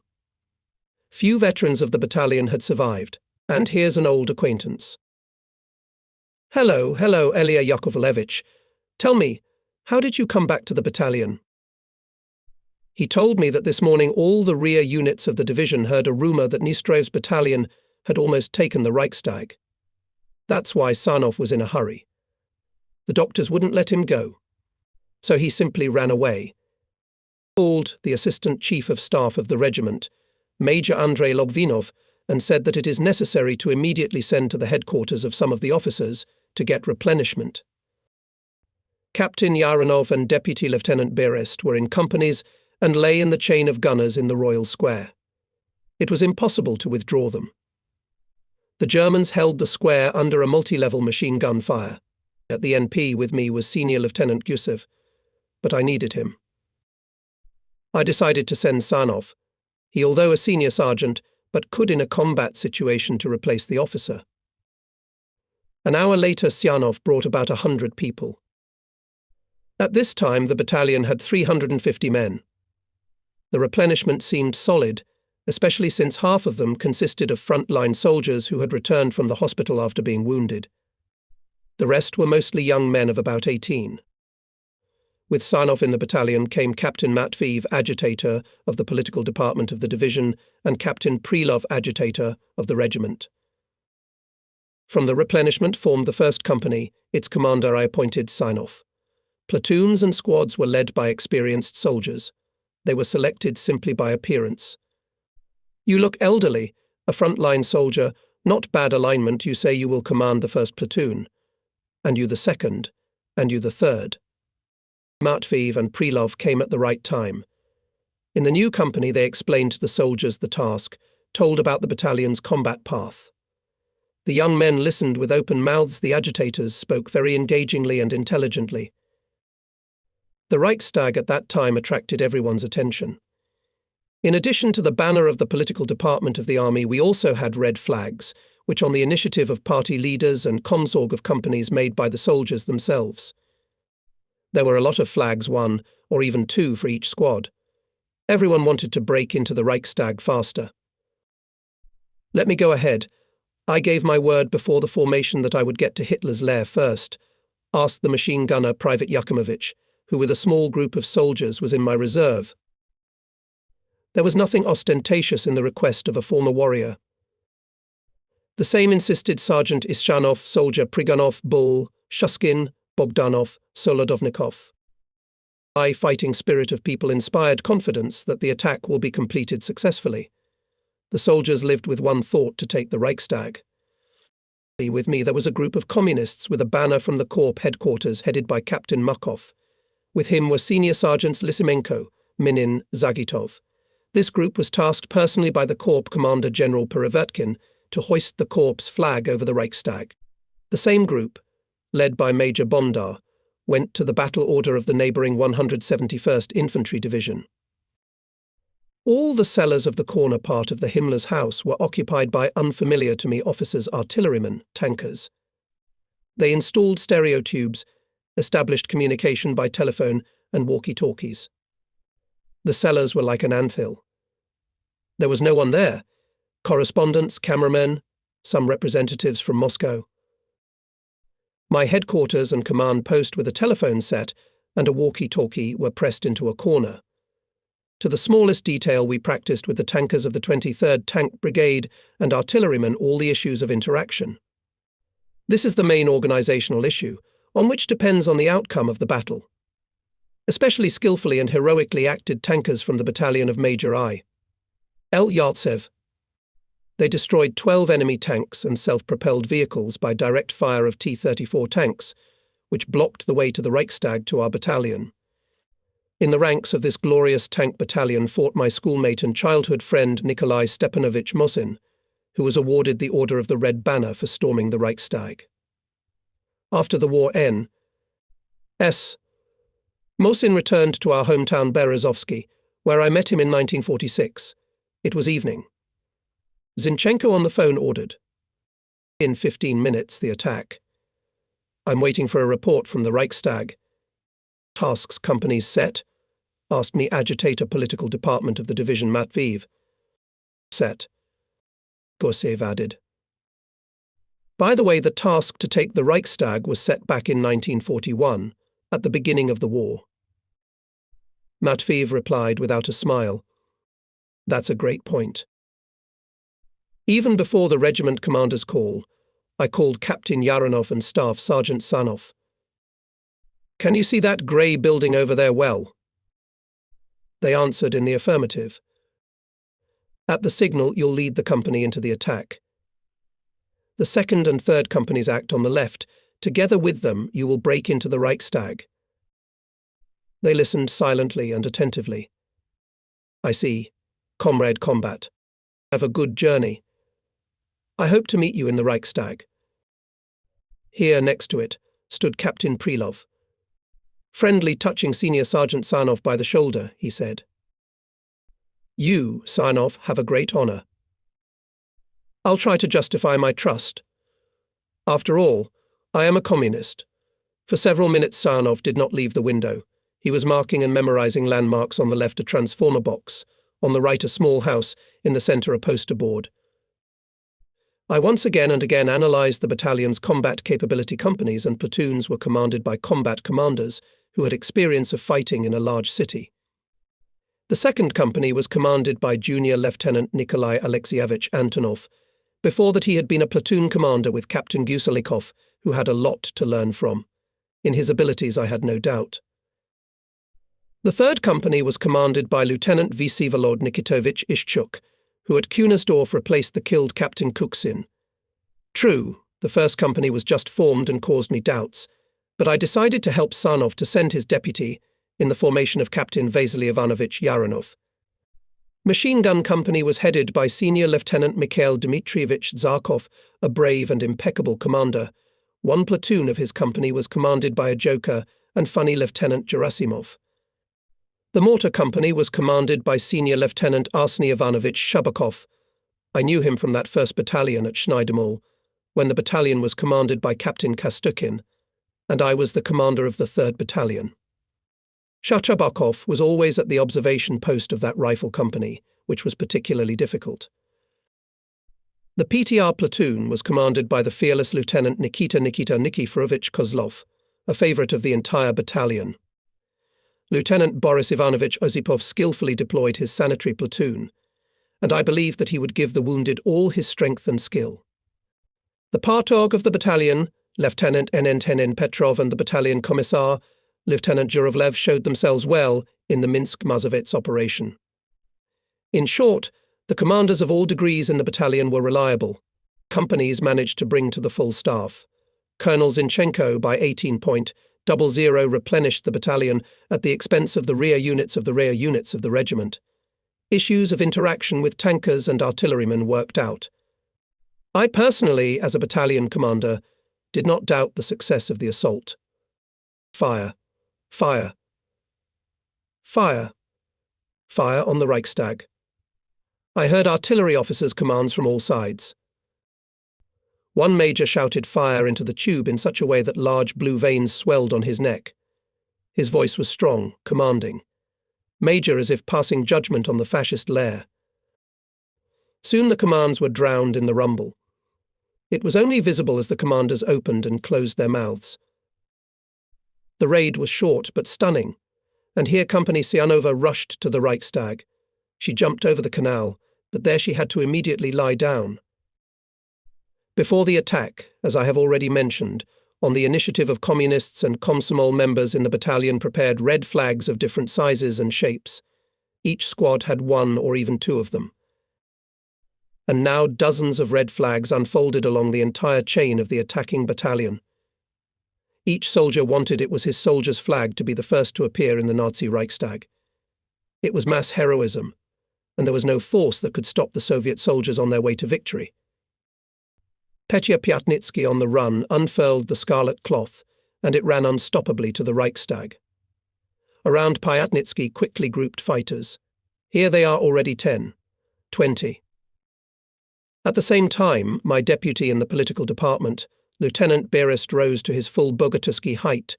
Few veterans of the battalion had survived, and here's an old acquaintance. Hello, Elia Yakovlevich. Tell me, how did you come back to the battalion? He told me that this morning all the rear units of the division heard a rumour that Nistroev's battalion had almost taken the Reichstag. That's why Sianov was in a hurry. The doctors wouldn't let him go. So he simply ran away. He called the Assistant Chief of Staff of the regiment, Major Andrei Logvinov, and said that it is necessary to immediately send to the headquarters of some of the officers to get replenishment. Captain Yaronov and Deputy Lieutenant Berest were in companies and lay in the chain of gunners in the Royal Square. It was impossible to withdraw them. The Germans held the square under a multi-level machine gun fire. At the NP with me was Senior Lieutenant Gusev, but I needed him. I decided to send Sianov. He, although a senior sergeant, but could in a combat situation to replace the officer. An hour later, Sianov brought about 100 people. At this time, the battalion had 350 men. The replenishment seemed solid, especially since half of them consisted of frontline soldiers who had returned from the hospital after being wounded. The rest were mostly young men of about 18. With Sianov in the battalion came Captain Matveev, agitator of the political department of the division, and Captain Prilov, agitator of the regiment. From the replenishment formed the first company. Its commander I appointed Sianov. Platoons and squads were led by experienced soldiers. They were selected simply by appearance. You look elderly, a frontline soldier, not bad alignment, you say you will command the first platoon. And you the second, and you the third. Matveev and Prilov came at the right time. In the new company they explained to the soldiers the task, told about the battalion's combat path. The young men listened with open mouths. The agitators spoke very engagingly and intelligently. The Reichstag at that time attracted everyone's attention. In addition to the banner of the political department of the army, we also had red flags, which on the initiative of party leaders and Komsorg of companies made by the soldiers themselves. There were a lot of flags, 1 or even 2 for each squad. Everyone wanted to break into the Reichstag faster. Let me go ahead. I gave my word before the formation that I would get to Hitler's lair first, asked the machine gunner Private Yakimovich, who with a small group of soldiers was in my reserve. There was nothing ostentatious in the request of a former warrior. The same insisted Sergeant Ischanov, Soldier Priganov, Bull, Shuskin, Bogdanov, Solodovnikov. My fighting spirit of people inspired confidence that the attack will be completed successfully. The soldiers lived with one thought: to take the Reichstag. With me there was a group of communists with a banner from the Corps headquarters headed by Captain Makov. With him were Senior Sergeants Lysimenko, Minin, Zagitov. This group was tasked personally by the Corps Commander General Perevertkin to hoist the Corps flag over the Reichstag. The same group, led by Major Bondar, went to the battle order of the neighbouring 171st Infantry Division. All the cellars of the corner part of the Himmler's house were occupied by unfamiliar to me officers' artillerymen, tankers. They installed stereo tubes, established communication by telephone and walkie-talkies. The cellars were like an anthill. There was no one there. Correspondents, cameramen, some representatives from Moscow. My headquarters and command post with a telephone set and a walkie-talkie were pressed into a corner. To the smallest detail we practiced with the tankers of the 23rd Tank Brigade and artillerymen all the issues of interaction. This is the main organizational issue, on which depends on the outcome of the battle. Especially skillfully and heroically acted tankers from the battalion of Major I. L. Yartsev. They destroyed 12 enemy tanks and self-propelled vehicles by direct fire of T-34 tanks, which blocked the way to the Reichstag to our battalion. In the ranks of this glorious tank battalion fought my schoolmate and childhood friend Nikolai Stepanovich Mosin, who was awarded the Order of the Red Banner for storming the Reichstag. After the war S. Mosin returned to our hometown Berezovsky, where I met him in 1946. It was evening. Zinchenko on the phone ordered. In 15 minutes, the attack. I'm waiting for a report from the Reichstag. Tasks companies set? Asked me agitator political department of the division Matveev. Set. Gursev added. By the way, the task to take the Reichstag was set back in 1941, at the beginning of the war. Matveev replied without a smile. That's a great point. Even before the regiment commander's call, I called Captain Yaronov and Staff Sergeant Sanov. Can you see that grey building over there well? They answered in the affirmative. At the signal, you'll lead the company into the attack. The 2nd and 3rd companies act on the left. Together with them, you will break into the Reichstag. They listened silently and attentively. I see. Comrade Combat. Have a good journey. I hope to meet you in the Reichstag. Here, next to it, stood Captain Prilov. Friendly touching Senior Sergeant Sanov by the shoulder, he said. You, Sanov, have a great honour. I'll try to justify my trust. After all, I am a communist. For several minutes Sanov did not leave the window. He was marking and memorizing landmarks: on the left a transformer box, on the right a small house, in the centre a poster board. I once again and again analysed the battalion's combat capability. Companies and platoons were commanded by combat commanders who had experience of fighting in a large city. The 2nd company was commanded by Junior Lieutenant Nikolai Alexeyevich Antonov. Before that he had been a platoon commander with Captain Guselikov, who had a lot to learn from. In his abilities I had no doubt. The 3rd company was commanded by Lieutenant Vsevolod Nikitovich Ishchuk, who at Kunersdorf replaced the killed Captain Kuksin. True, the 1st company was just formed and caused me doubts, but I decided to help Sanov to send his deputy in the formation of Captain Vasily Ivanovich Yaronov. Machine Gun Company was headed by Senior Lieutenant Mikhail Dmitrievich Zarkov, a brave and impeccable commander. One platoon of his company was commanded by a joker and funny Lieutenant Gerasimov. The Mortar Company was commanded by Senior Lieutenant Arseny Ivanovich Shabakov. I knew him from that 1st Battalion at Schneidermall, when the battalion was commanded by Captain Kastukin, and I was the commander of the 3rd Battalion. Shachabakov was always at the observation post of that rifle company, which was particularly difficult. The PTR platoon was commanded by the fearless Lieutenant Nikita Nikiforovich Kozlov, a favorite of the entire battalion. Lieutenant Boris Ivanovich Osipov skillfully deployed his sanitary platoon, and I believe that he would give the wounded all his strength and skill. The Partorg of the battalion, Lieutenant N.N. Petrov, and the battalion commissar, Lieutenant Zhuravlev, showed themselves well in the Minsk-Mazovets operation. In short, the commanders of all degrees in the battalion were reliable. Companies managed to bring to the full staff. Colonel Zinchenko, by 18.00, replenished the battalion at the expense of the rear units of the regiment. Issues of interaction with tankers and artillerymen worked out. I personally, as a battalion commander, did not doubt the success of the assault. Fire. Fire. Fire. Fire on the Reichstag. I heard artillery officers' commands from all sides. One major shouted fire into the tube in such a way that large blue veins swelled on his neck. His voice was strong, commanding. Major as if passing judgment on the fascist lair. Soon the commands were drowned in the rumble. It was only visible as the commanders opened and closed their mouths. The raid was short but stunning, and here Company Sianova rushed to the Reichstag. She jumped over the canal, but there she had to immediately lie down. Before the attack, as I have already mentioned, on the initiative of communists and Komsomol members in the battalion prepared red flags of different sizes and shapes. Each squad had one or even two of them. And now dozens of red flags unfolded along the entire chain of the attacking battalion. Each soldier wanted it was his soldier's flag to be the first to appear in the Nazi Reichstag. It was mass heroism, and there was no force that could stop the Soviet soldiers on their way to victory. Petya Pyatnitsky on the run unfurled the scarlet cloth, and it ran unstoppably to the Reichstag. Around Pyatnitsky quickly grouped fighters. Here they are already 10, 20. At the same time, my deputy in the political department, Lieutenant Berest, rose to his full Bogotusky height,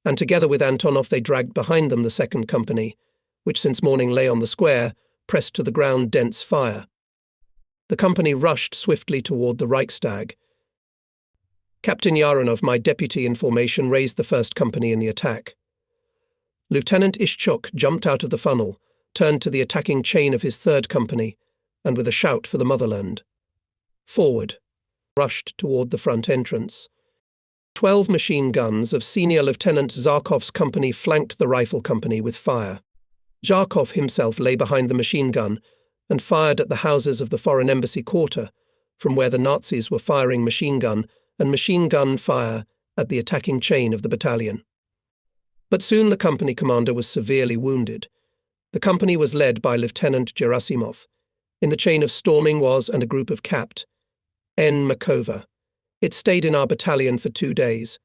and together with Antonov they dragged behind them the second company, which since morning lay on the square, pressed to the ground dense fire. The company rushed swiftly toward the Reichstag. Captain Yaronov, my deputy in formation, raised the first company in the attack. Lieutenant Ishchuk jumped out of the funnel, turned to the attacking chain of his third company, and with a shout for the motherland, forward, rushed toward the front entrance. 12 machine guns of Senior Lieutenant Zarkov's company flanked the rifle company with fire. Zarkov himself lay behind the machine gun and fired at the houses of the Foreign Embassy quarter, from where the Nazis were firing machine gun fire at the attacking chain of the battalion. But soon the company commander was severely wounded. The company was led by Lieutenant Gerasimov. In the chain of storming was, and a group of Capt. N. Makova. It stayed in our battalion for 2 days.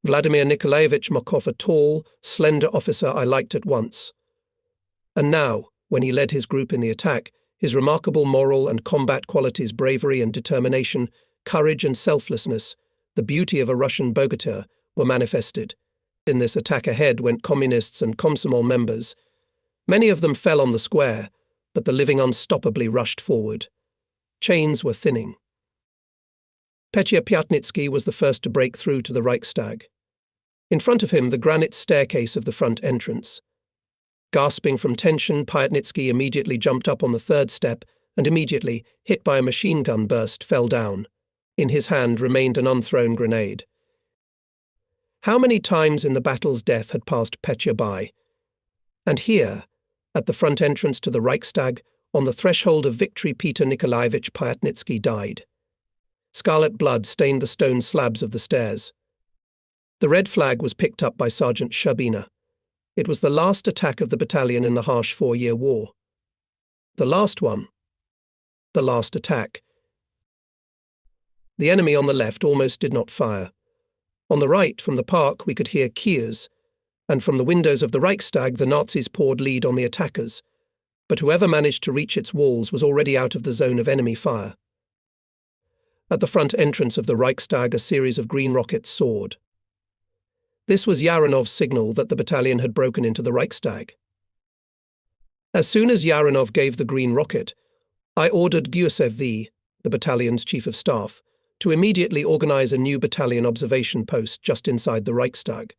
Vladimir Nikolaevich Makov, a tall, slender officer I liked at once. And now, when he led his group in the attack, his remarkable moral and combat qualities, bravery and determination, courage and selflessness, the beauty of a Russian bogatyr, were manifested. In this attack ahead went communists and Komsomol members. Many of them fell on the square, but the living unstoppably rushed forward. Chains were thinning. Petya Pyatnitsky was the first to break through to the Reichstag. In front of him, the granite staircase of the front entrance. Gasping from tension, Pyatnitsky immediately jumped up on the third step and immediately, hit by a machine gun burst, fell down. In his hand remained an unthrown grenade. How many times in the battle's death had passed Petya by? And here, at the front entrance to the Reichstag, on the threshold of victory, Peter Nikolaevich Pyatnitsky died. Scarlet blood stained the stone slabs of the stairs. The red flag was picked up by Sergeant Sherbina. It was the last attack of the battalion in the harsh 4-year war. The last one. The last attack. The enemy on the left almost did not fire. On the right, from the park, we could hear cheers, and from the windows of the Reichstag the Nazis poured lead on the attackers, but whoever managed to reach its walls was already out of the zone of enemy fire. At the front entrance of the Reichstag a series of green rockets soared. This was Yaronov's signal that the battalion had broken into the Reichstag. As soon as Yaronov gave the green rocket, I ordered Gusev, the the battalion's chief of staff, to immediately organize a new battalion observation post just inside the Reichstag.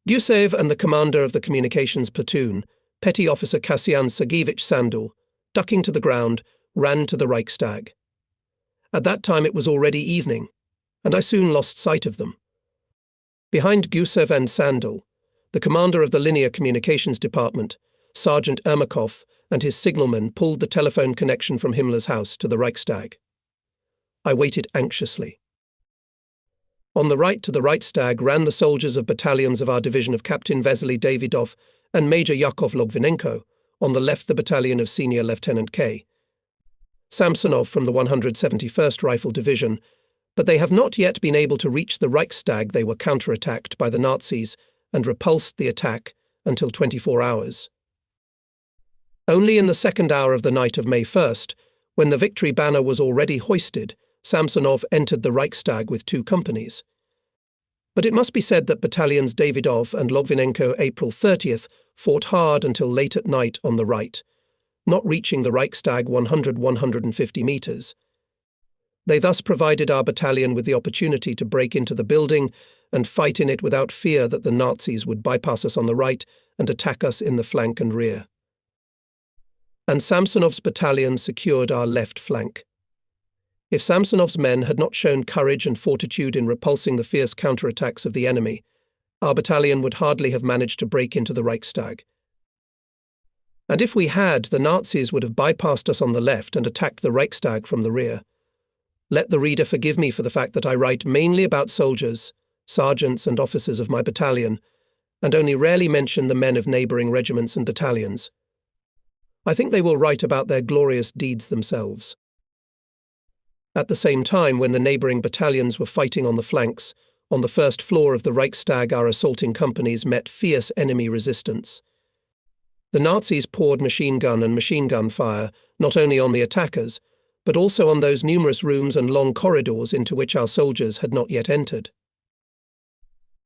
Gusev and the commander of the communications platoon, Petty Officer Kasyan Sergeyevich Sandul, ducking to the ground, ran to the Reichstag. At that time it was already evening, and I soon lost sight of them. Behind Gusev and Sandul, the commander of the linear communications department, Sergeant Ermakov, and his signalman pulled the telephone connection from Himmler's house to the Reichstag. I waited anxiously. On the right to the Reichstag ran the soldiers of battalions of our division of Captain Vasily Davidov and Major Yakov Logvinenko, on the left the battalion of Senior Lieutenant K. Samsonov from the 171st Rifle Division, but they have not yet been able to reach the Reichstag. They were counterattacked by the Nazis and repulsed the attack until 24 hours. Only in the second hour of the night of May 1st, when the victory banner was already hoisted, Samsonov entered the Reichstag with 2 companies. But it must be said that battalions Davidov and Logvinenko April 30th fought hard until late at night on the right, not reaching the Reichstag 150 meters. They thus provided our battalion with the opportunity to break into the building and fight in it without fear that the Nazis would bypass us on the right and attack us in the flank and rear. And Samsonov's battalion secured our left flank. If Samsonov's men had not shown courage and fortitude in repulsing the fierce counterattacks of the enemy, our battalion would hardly have managed to break into the Reichstag. And if we had, the Nazis would have bypassed us on the left and attacked the Reichstag from the rear. Let the reader forgive me for the fact that I write mainly about soldiers, sergeants and officers of my battalion, and only rarely mention the men of neighbouring regiments and battalions. I think they will write about their glorious deeds themselves. At the same time, when the neighbouring battalions were fighting on the flanks, on the first floor of the Reichstag our assaulting companies met fierce enemy resistance. The Nazis poured machine gun fire not only on the attackers, but also on those numerous rooms and long corridors into which our soldiers had not yet entered.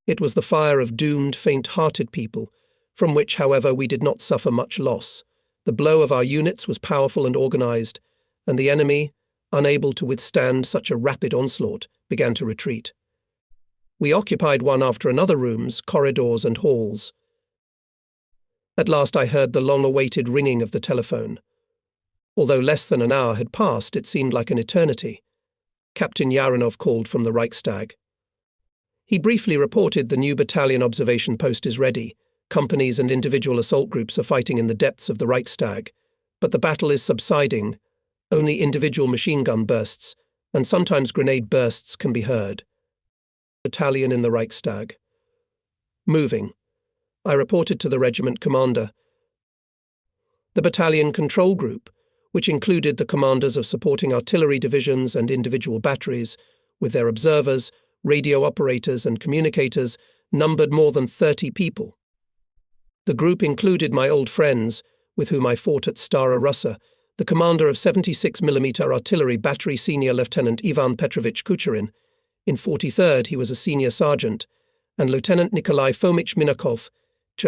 It was the fire of doomed, faint-hearted people, from which, however, we did not suffer much loss. The blow of our units was powerful and organized, and the enemy, unable to withstand such a rapid onslaught, began to retreat. We occupied one after another rooms, corridors and halls. At last I heard the long-awaited ringing of the telephone. Although less than an hour had passed, it seemed like an eternity. Captain Yaronov called from the Reichstag. He briefly reported the new battalion observation post is ready. Companies and individual assault groups are fighting in the depths of the Reichstag, but the battle is subsiding. Only individual machine gun bursts, and sometimes grenade bursts can be heard. Battalion in the Reichstag. Moving. I reported to the regiment commander. The battalion control group, which included the commanders of supporting artillery divisions and individual batteries, with their observers, radio operators and communicators, numbered more than 30 people. The group included my old friends, with whom I fought at Stara Russa, the commander of 76mm artillery battery Senior Lieutenant Ivan Petrovich Kucherin. In 43rd he was a senior sergeant, and Lieutenant Nikolai Fomich Minakov,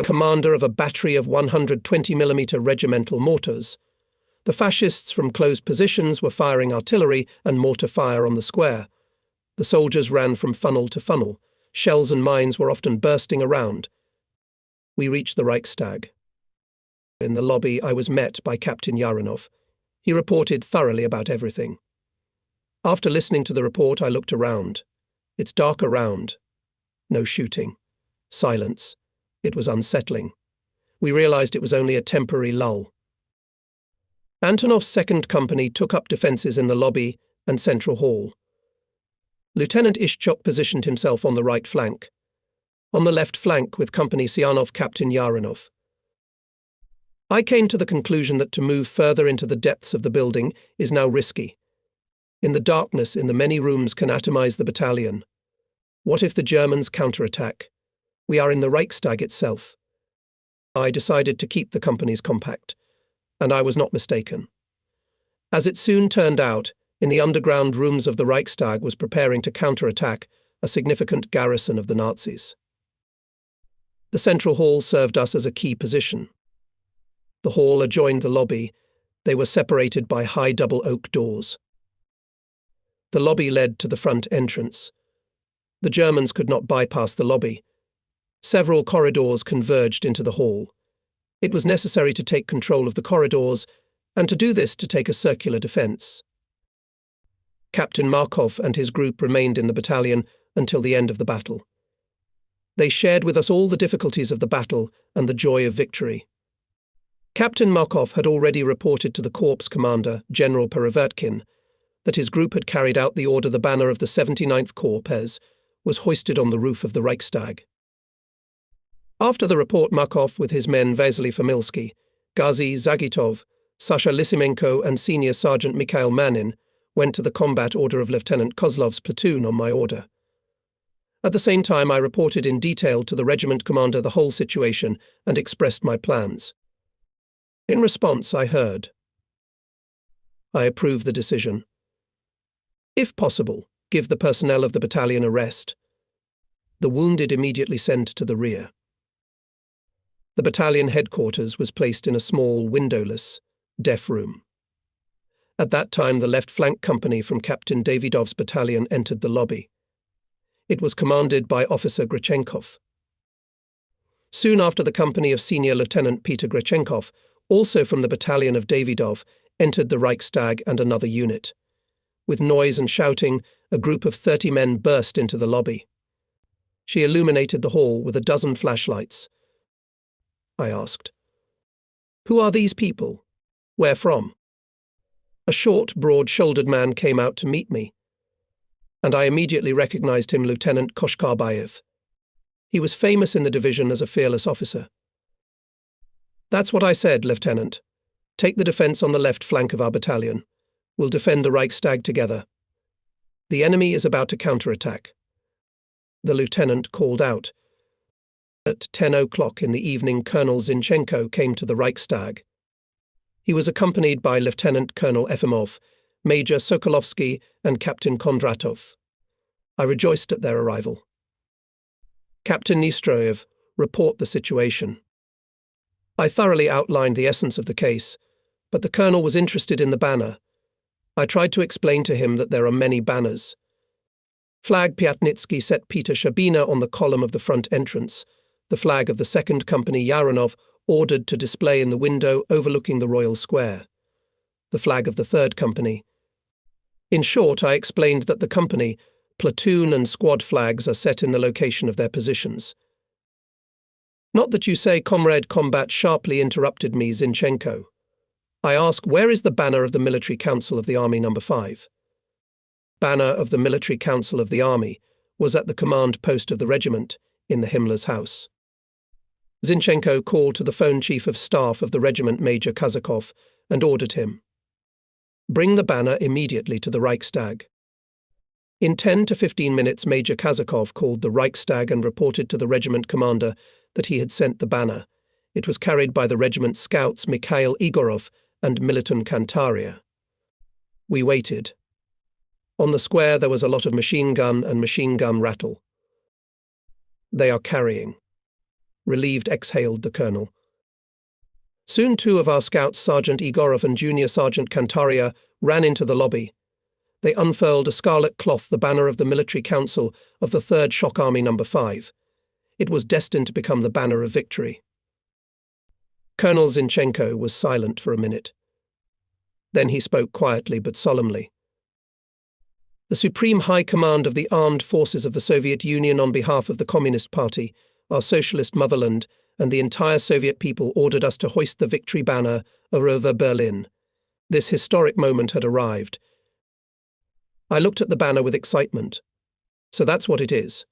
commander of a battery of 120mm regimental mortars. The fascists from closed positions were firing artillery and mortar fire on the square. The soldiers ran from funnel to funnel. Shells and mines were often bursting around. We reached the Reichstag. In the lobby I was met by Captain Yaronov. He reported thoroughly about everything. After listening to the report I looked around. It's dark around. No shooting. Silence. It was unsettling. We realized it was only a temporary lull. Antonov's second company took up defences in the lobby and central hall. Lieutenant Ishchok positioned himself on the right flank. On the left flank with Company Sianov Captain Yaronov. I came to the conclusion that to move further into the depths of the building is now risky. In the darkness in the many rooms can atomize the battalion. What if the Germans counterattack? We are in the Reichstag itself. I decided to keep the companies compact, and I was not mistaken. As it soon turned out, in the underground rooms of the Reichstag was preparing to counterattack a significant garrison of the Nazis. The central hall served us as a key position. The hall adjoined the lobby. They were separated by high double oak doors. The lobby led to the front entrance. The Germans could not bypass the lobby. Several corridors converged into the hall. It was necessary to take control of the corridors, and to do this to take a circular defence. Captain Markov and his group remained in the battalion until the end of the battle. They shared with us all the difficulties of the battle and the joy of victory. Captain Markov had already reported to the corps commander, General Perevertkin, that his group had carried out the order the banner of the 79th Corps PES was hoisted on the roof of the Reichstag. After the report, Markov, with his men Vasily Familsky, Gazi Zagitov, Sasha Lysimenko and Senior Sergeant Mikhail Manin, went to the combat order of Lieutenant Kozlov's platoon on my order. At the same time, I reported in detail to the regiment commander the whole situation and expressed my plans. In response, I heard, "I approve the decision. If possible, give the personnel of the battalion a rest. The wounded immediately sent to the rear." The battalion headquarters was placed in a small, windowless, deaf room. At that time, the left flank company from Captain Davidov's battalion entered the lobby. It was commanded by Officer Grechenkov. Soon after, the company of Senior Lieutenant Peter Grechenkov, also from the battalion of Davidov, entered the Reichstag and another unit. With noise and shouting, a group of 30 men burst into the lobby. She illuminated the hall with a dozen flashlights. I asked, "Who are these people? Where from?" A short, broad-shouldered man came out to meet me, and I immediately recognized him, Lieutenant Koshkarbayev. He was famous in the division as a fearless officer. "That's what I said, Lieutenant. Take the defense on the left flank of our battalion. We'll defend the Reichstag together. The enemy is about to counterattack." The lieutenant called out. At 10 o'clock in the evening, Colonel Zinchenko came to the Reichstag. He was accompanied by Lieutenant Colonel Efimov, Major Sokolovsky, and Captain Kondratov. I rejoiced at their arrival. "Captain Nestroyev, report the situation." I thoroughly outlined the essence of the case, but the colonel was interested in the banner. I tried to explain to him that there are many banners. Flag Pyatnitsky set Peter Shabina on the column of the front entrance. The flag of the 2nd Company Yaronov ordered to display in the window overlooking the Royal Square. The flag of the 3rd Company. In short, I explained that the company, platoon and squad flags are set in the location of their positions. "Not that you say, Comrade Combat," sharply interrupted me Zinchenko. I ask, "Where is the banner of the Military Council of the Army No. 5? Banner of the Military Council of the Army was at the command post of the regiment in the Himmler's house. Zinchenko called to the phone chief of staff of the regiment, Major Kazakov, and ordered him, "Bring the banner immediately to the Reichstag." In 10 to 15 minutes, Major Kazakov called the Reichstag and reported to the regiment commander that he had sent the banner. It was carried by the regiment scouts Mikhail Igorov and Militon Kantaria. We waited. On the square there was a lot of machine gun and machine gun rattle. "They are carrying." Relieved, exhaled the colonel. Soon 2 of our scouts, Sergeant Igorov and Junior Sergeant Kantaria, ran into the lobby. They unfurled a scarlet cloth, the banner of the Military Council of the 3rd Shock Army No. 5. It was destined to become the banner of victory. Colonel Zinchenko was silent for a minute. Then he spoke quietly but solemnly. "The Supreme High Command of the Armed Forces of the Soviet Union, on behalf of the Communist Party, our socialist motherland, and the entire Soviet people, ordered us to hoist the victory banner over Berlin. This historic moment had arrived." I looked at the banner with excitement. So that's what it is.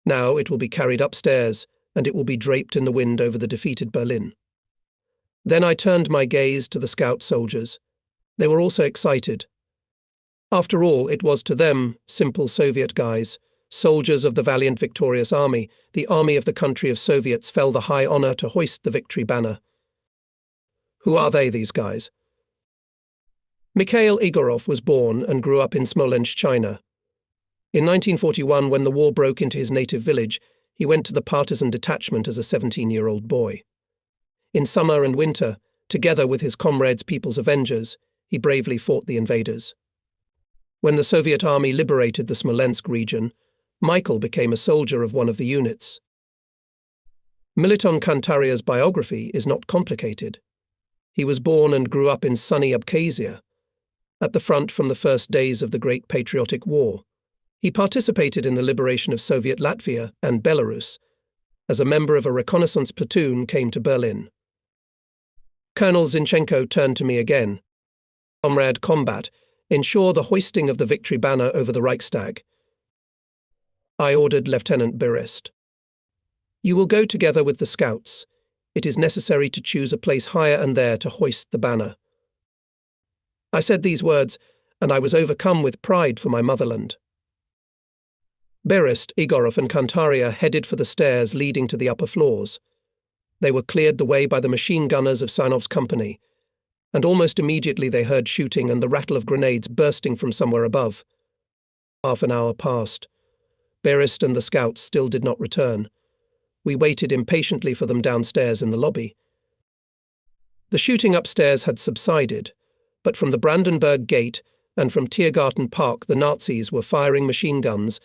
Now it will be carried upstairs, and it will be draped in the wind over the defeated Berlin. Then I turned my gaze to the scout soldiers. They were also excited. After all, it was to them, simple Soviet guys, soldiers of the valiant victorious army, the army of the country of Soviets, fell the high honor to hoist the victory banner. Who are they, these guys? Mikhail Igorov was born and grew up in Smolensk, China. In 1941, when the war broke into his native village, he went to the partisan detachment as a 17-year-old boy. In summer and winter, together with his comrades People's Avengers, he bravely fought the invaders. When the Soviet army liberated the Smolensk region, Michael became a soldier of one of the units. Militon Kantaria's biography is not complicated. He was born and grew up in sunny Abkhazia, at the front from the first days of the Great Patriotic War. He participated in the liberation of Soviet Latvia and Belarus, as a member of a reconnaissance platoon came to Berlin. Colonel Zinchenko turned to me again. Comrade Combat, ensure the hoisting of the victory banner over the Reichstag. I ordered Lieutenant Berest. You will go together with the scouts. It is necessary to choose a place higher and there to hoist the banner. I said these words, and I was overcome with pride for my motherland. Berest, Igorov and Kantaria headed for the stairs leading to the upper floors. They were cleared the way by the machine gunners of Sinov's company, and almost immediately they heard shooting and the rattle of grenades bursting from somewhere above. Half an hour passed. Berest and the scouts still did not return. We waited impatiently for them downstairs in the lobby. The shooting upstairs had subsided, but from the Brandenburg Gate and from Tiergarten Park the Nazis were firing machine guns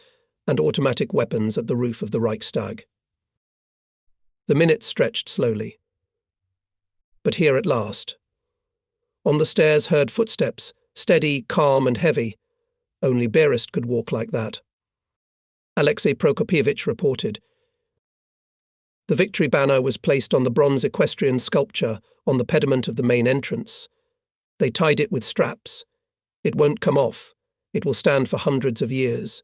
and automatic weapons at the roof of the Reichstag. The minutes stretched slowly. But here at last. On the stairs heard footsteps, steady, calm and heavy. Only Berest could walk like that. Alexei Prokopievich reported. The victory banner was placed on the bronze equestrian sculpture on the pediment of the main entrance. They tied it with straps. It won't come off. It will stand for hundreds of years.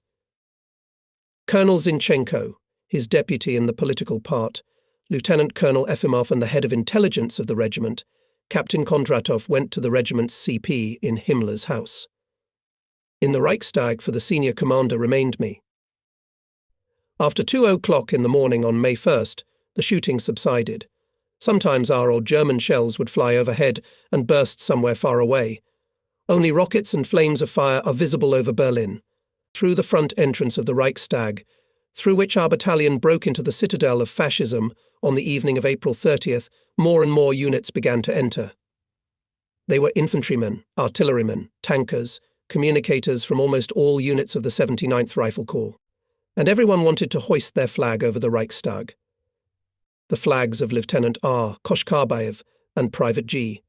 Colonel Zinchenko, his deputy in the political part, Lieutenant Colonel Efimov and the head of intelligence of the regiment, Captain Kondratov went to the regiment's CP in Himmler's house. In the Reichstag for the senior commander remained me. After 2:00 in the morning on May 1st, the shooting subsided. Sometimes our old German shells would fly overhead and burst somewhere far away. Only rockets and flames of fire are visible over Berlin, through the front entrance of the Reichstag, through which our battalion broke into the citadel of fascism on the evening of April 30th, more and more units began to enter. They were infantrymen, artillerymen, tankers, communicators from almost all units of the 79th Rifle Corps, and everyone wanted to hoist their flag over the Reichstag. The flags of Lieutenant R. Koshkarbayev and Private G.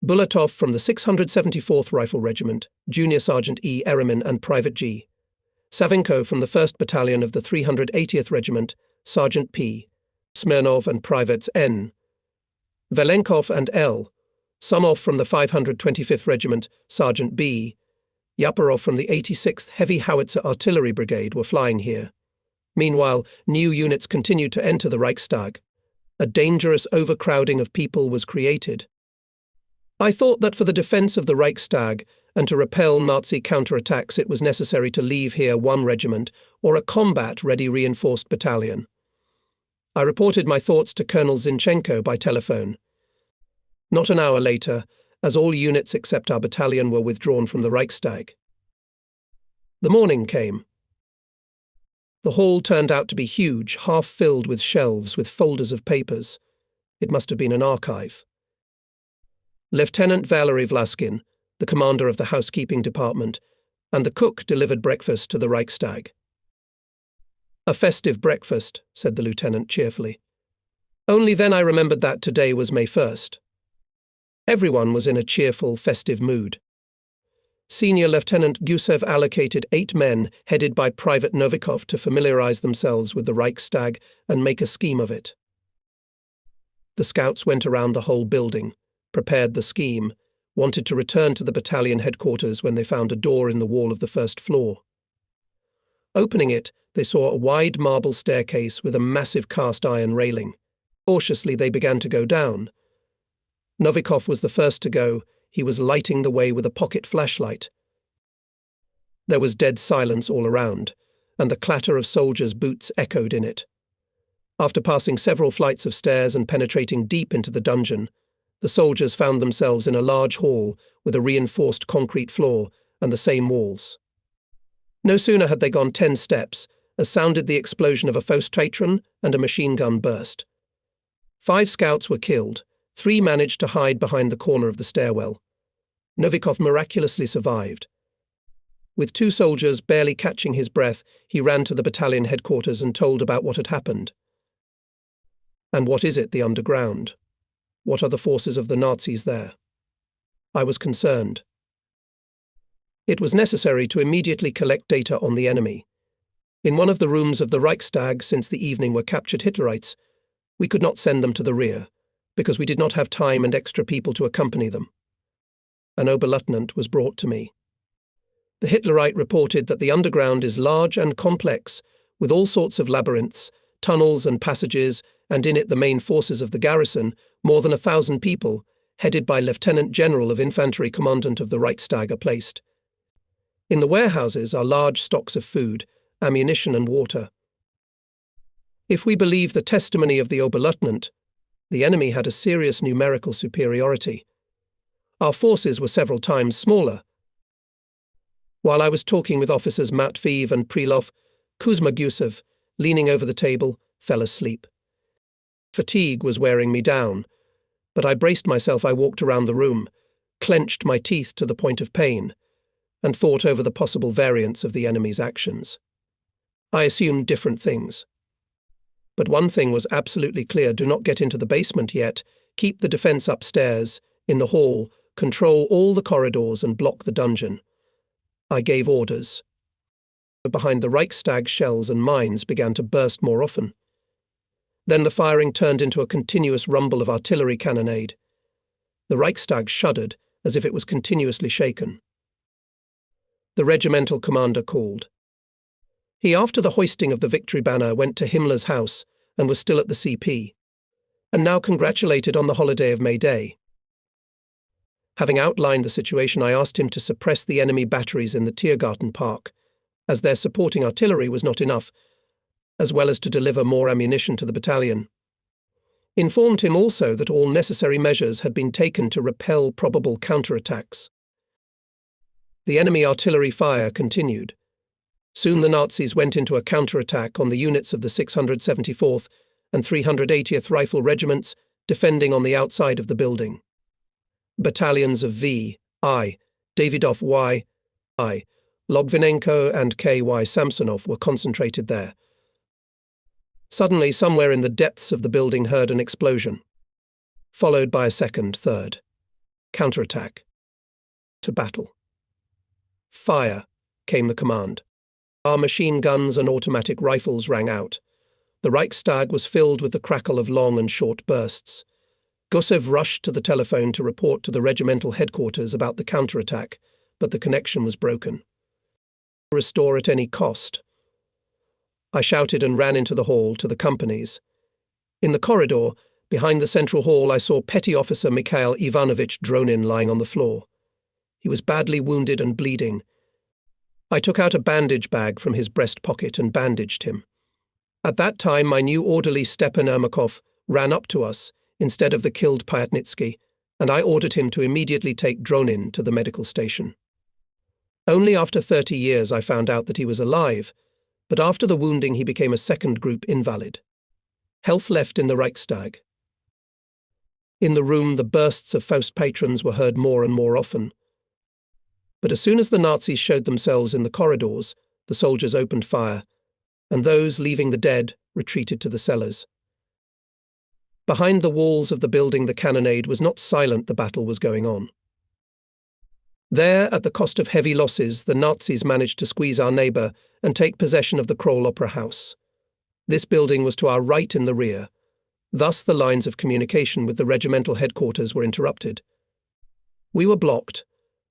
Bulatov from the 674th Rifle Regiment, Junior Sergeant E. Eremin and Private G. Savinko from the 1st Battalion of the 380th Regiment, Sergeant P. Smirnov and Privates N. Velenkov and L. Somov from the 525th Regiment, Sergeant B. Yaparov from the 86th Heavy Howitzer Artillery Brigade were flying here. Meanwhile, new units continued to enter the Reichstag. A dangerous overcrowding of people was created. I thought that for the defense of the Reichstag and to repel Nazi counterattacks it was necessary to leave here one regiment or a combat-ready reinforced battalion. I reported my thoughts to Colonel Zinchenko by telephone. Not an hour later, as all units except our battalion were withdrawn from the Reichstag. The morning came. The hall turned out to be huge, half filled with shelves with folders of papers. It must have been an archive. Lieutenant Valery Vlaskin, the commander of the housekeeping department, and the cook delivered breakfast to the Reichstag. A festive breakfast, said the lieutenant cheerfully. Only then I remembered that today was May 1st. Everyone was in a cheerful, festive mood. Senior Lieutenant Gusev allocated 8 men headed by Private Novikov to familiarize themselves with the Reichstag and make a scheme of it. The scouts went around the whole building, prepared the scheme, wanted to return to the battalion headquarters when they found a door in the wall of the first floor. Opening it, they saw a wide marble staircase with a massive cast-iron railing. Cautiously they began to go down. Novikov was the first to go. He was lighting the way with a pocket flashlight. There was dead silence all around, and the clatter of soldiers' boots echoed in it. After passing several flights of stairs and penetrating deep into the dungeon, the soldiers found themselves in a large hall with a reinforced concrete floor and the same walls. No sooner had they gone 10 steps as sounded the explosion of a Faustratron and a machine gun burst. 5 scouts were killed. 3 managed to hide behind the corner of the stairwell. Novikov miraculously survived. With 2 soldiers barely catching his breath, he ran to the battalion headquarters and told about what had happened. And what is it, the underground? What are the forces of the Nazis there? I was concerned. It was necessary to immediately collect data on the enemy. In one of the rooms of the Reichstag since the evening were captured Hitlerites. We could not send them to the rear, because we did not have time and extra people to accompany them. An Oberleutnant was brought to me. The Hitlerite reported that the underground is large and complex, with all sorts of labyrinths, tunnels and passages, and in it the main forces of the garrison, more than 1,000 people, headed by Lieutenant General of Infantry Commandant of the Reichstag, are placed. In the warehouses are large stocks of food, ammunition and water. If we believe the testimony of the Oberleutnant, the enemy had a serious numerical superiority. Our forces were several times smaller. While I was talking with officers Matveev and Prilov, Kuzma Gusev, leaning over the table, fell asleep. Fatigue was wearing me down, but I braced myself. I walked around the room, clenched my teeth to the point of pain, and thought over the possible variants of the enemy's actions. I assumed different things. But one thing was absolutely clear: do not get into the basement yet, keep the defense upstairs, in the hall, control all the corridors and block the dungeon. I gave orders. Behind the Reichstag, shells and mines began to burst more often. Then the firing turned into a continuous rumble of artillery cannonade. The Reichstag shuddered as if it was continuously shaken. The regimental commander called. He, after the hoisting of the victory banner, went to Himmler's house and was still at the CP, and now congratulated on the holiday of May Day. Having outlined the situation, I asked him to suppress the enemy batteries in the Tiergarten Park, as their supporting artillery was not enough, as well as to deliver more ammunition to the battalion. Informed him also that all necessary measures had been taken to repel probable counterattacks. The enemy artillery fire continued. Soon the Nazis went into a counterattack on the units of the 674th and 380th Rifle Regiments, defending on the outside of the building. Battalions of V, I, Davidov Y, I, Logvinenko and K.Y. Samsonov were concentrated there. Suddenly, somewhere in the depths of the building, heard an explosion, followed by a second, third. Counterattack. To battle. Fire, came the command. Our machine guns and automatic rifles rang out. The Reichstag was filled with the crackle of long and short bursts. Gusev rushed to the telephone to report to the regimental headquarters about the counterattack, but the connection was broken. Restore at any cost. I shouted and ran into the hall to the companies. In the corridor, behind the central hall, I saw Petty Officer Mikhail Ivanovich Dronin lying on the floor. He was badly wounded and bleeding. I took out a bandage bag from his breast pocket and bandaged him. At that time, my new orderly Stepan Ermakov ran up to us instead of the killed Pyatnitsky, and I ordered him to immediately take Dronin to the medical station. Only after 30 years I found out that he was alive, but after the wounding he became a second-group invalid. Health left in the Reichstag. In the room, the bursts of Faust patrons were heard more and more often. But as soon as the Nazis showed themselves in the corridors, the soldiers opened fire, and those leaving the dead retreated to the cellars. Behind the walls of the building, the cannonade was not silent. The battle was going on. There, at the cost of heavy losses, the Nazis managed to squeeze our neighbour and take possession of the Kroll Opera House. This building was to our right in the rear. Thus the lines of communication with the regimental headquarters were interrupted. We were blocked,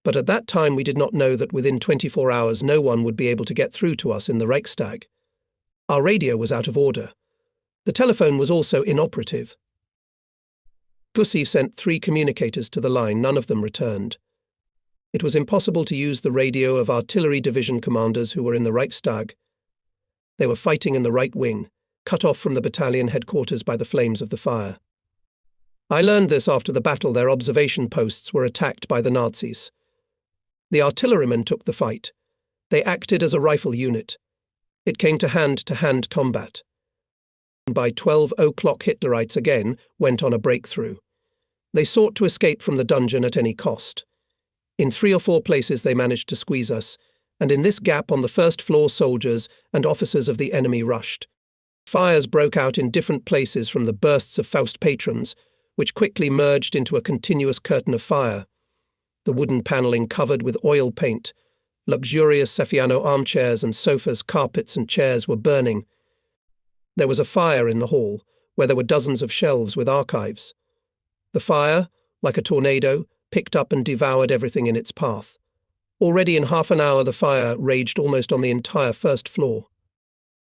but at that time we did not know that within 24 hours no one would be able to get through to us in the Reichstag. Our radio was out of order. The telephone was also inoperative. Gusev sent 3 communicators to the line. None of them returned. It was impossible to use the radio of artillery division commanders who were in the Reichstag. They were fighting in the right wing, cut off from the battalion headquarters by the flames of the fire. I learned this after the battle. Their observation posts were attacked by the Nazis. The artillerymen took the fight. They acted as a rifle unit. It came to hand-to-hand combat. By 12 o'clock, Hitlerites again went on a breakthrough. They sought to escape from the dungeon at any cost. In 3 or 4 places they managed to squeeze us, and in this gap on the first floor soldiers and officers of the enemy rushed. Fires broke out in different places from the bursts of Faust patrons, which quickly merged into a continuous curtain of fire. The wooden panelling covered with oil paint, luxurious Saffiano armchairs and sofas, carpets and chairs were burning. There was a fire in the hall, where there were dozens of shelves with archives. The fire, like a tornado, picked up and devoured everything in its path. Already in half an hour the fire raged almost on the entire first floor.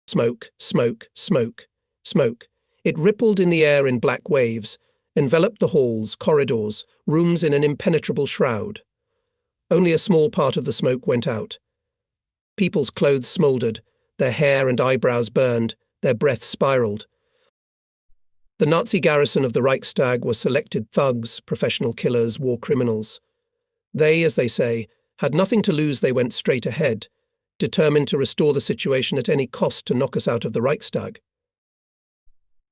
Smoke, smoke, smoke, smoke. It rippled in the air in black waves, enveloped the halls, corridors, rooms in an impenetrable shroud. Only a small part of the smoke went out. People's clothes smouldered, their hair and eyebrows burned, their breath spiraled. The Nazi garrison of the Reichstag were selected thugs, professional killers, war criminals. They, as they say, had nothing to lose. They went straight ahead, determined to restore the situation at any cost to knock us out of the Reichstag.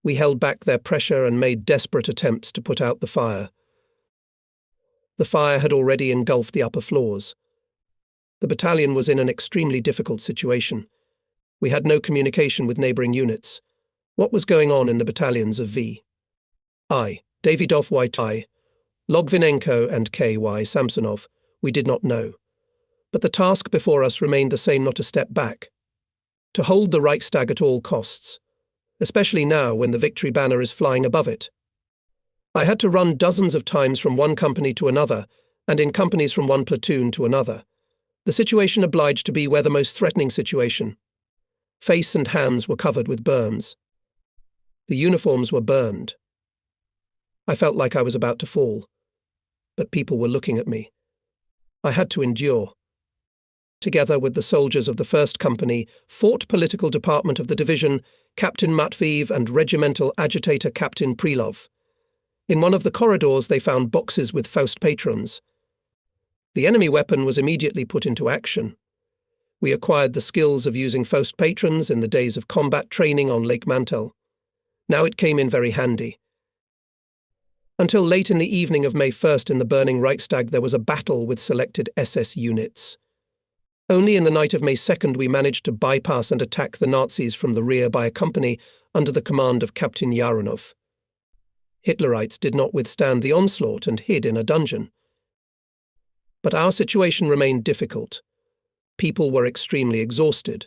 We held back their pressure and made desperate attempts to put out the fire. The fire had already engulfed the upper floors. The battalion was in an extremely difficult situation. We had no communication with neighbouring units. What was going on in the battalions of V.I. Davidov, Y.T.I., Logvinenko and K.Y. Samsonov, we did not know. But the task before us remained the same, not to step back. To hold the Reichstag at all costs, especially now when the victory banner is flying above it. I had to run dozens of times from one company to another, and in companies from one platoon to another. The situation obliged to be where the most threatening situation. Face and hands were covered with burns. The uniforms were burned. I felt like I was about to fall, but people were looking at me. I had to endure. Together with the soldiers of the 1st Company, fought Political Department of the Division, Captain Matveev and Regimental Agitator Captain Prilov. In one of the corridors they found boxes with Faust patrons. The enemy weapon was immediately put into action. We acquired the skills of using Faust patrons in the days of combat training on Lake Mantel. Now it came in very handy. Until late in the evening of May 1st in the burning Reichstag there was a battle with selected SS units. Only in the night of May 2nd we managed to bypass and attack the Nazis from the rear by a company under the command of Captain Yaronov. Hitlerites did not withstand the onslaught and hid in a dungeon. But our situation remained difficult. People were extremely exhausted.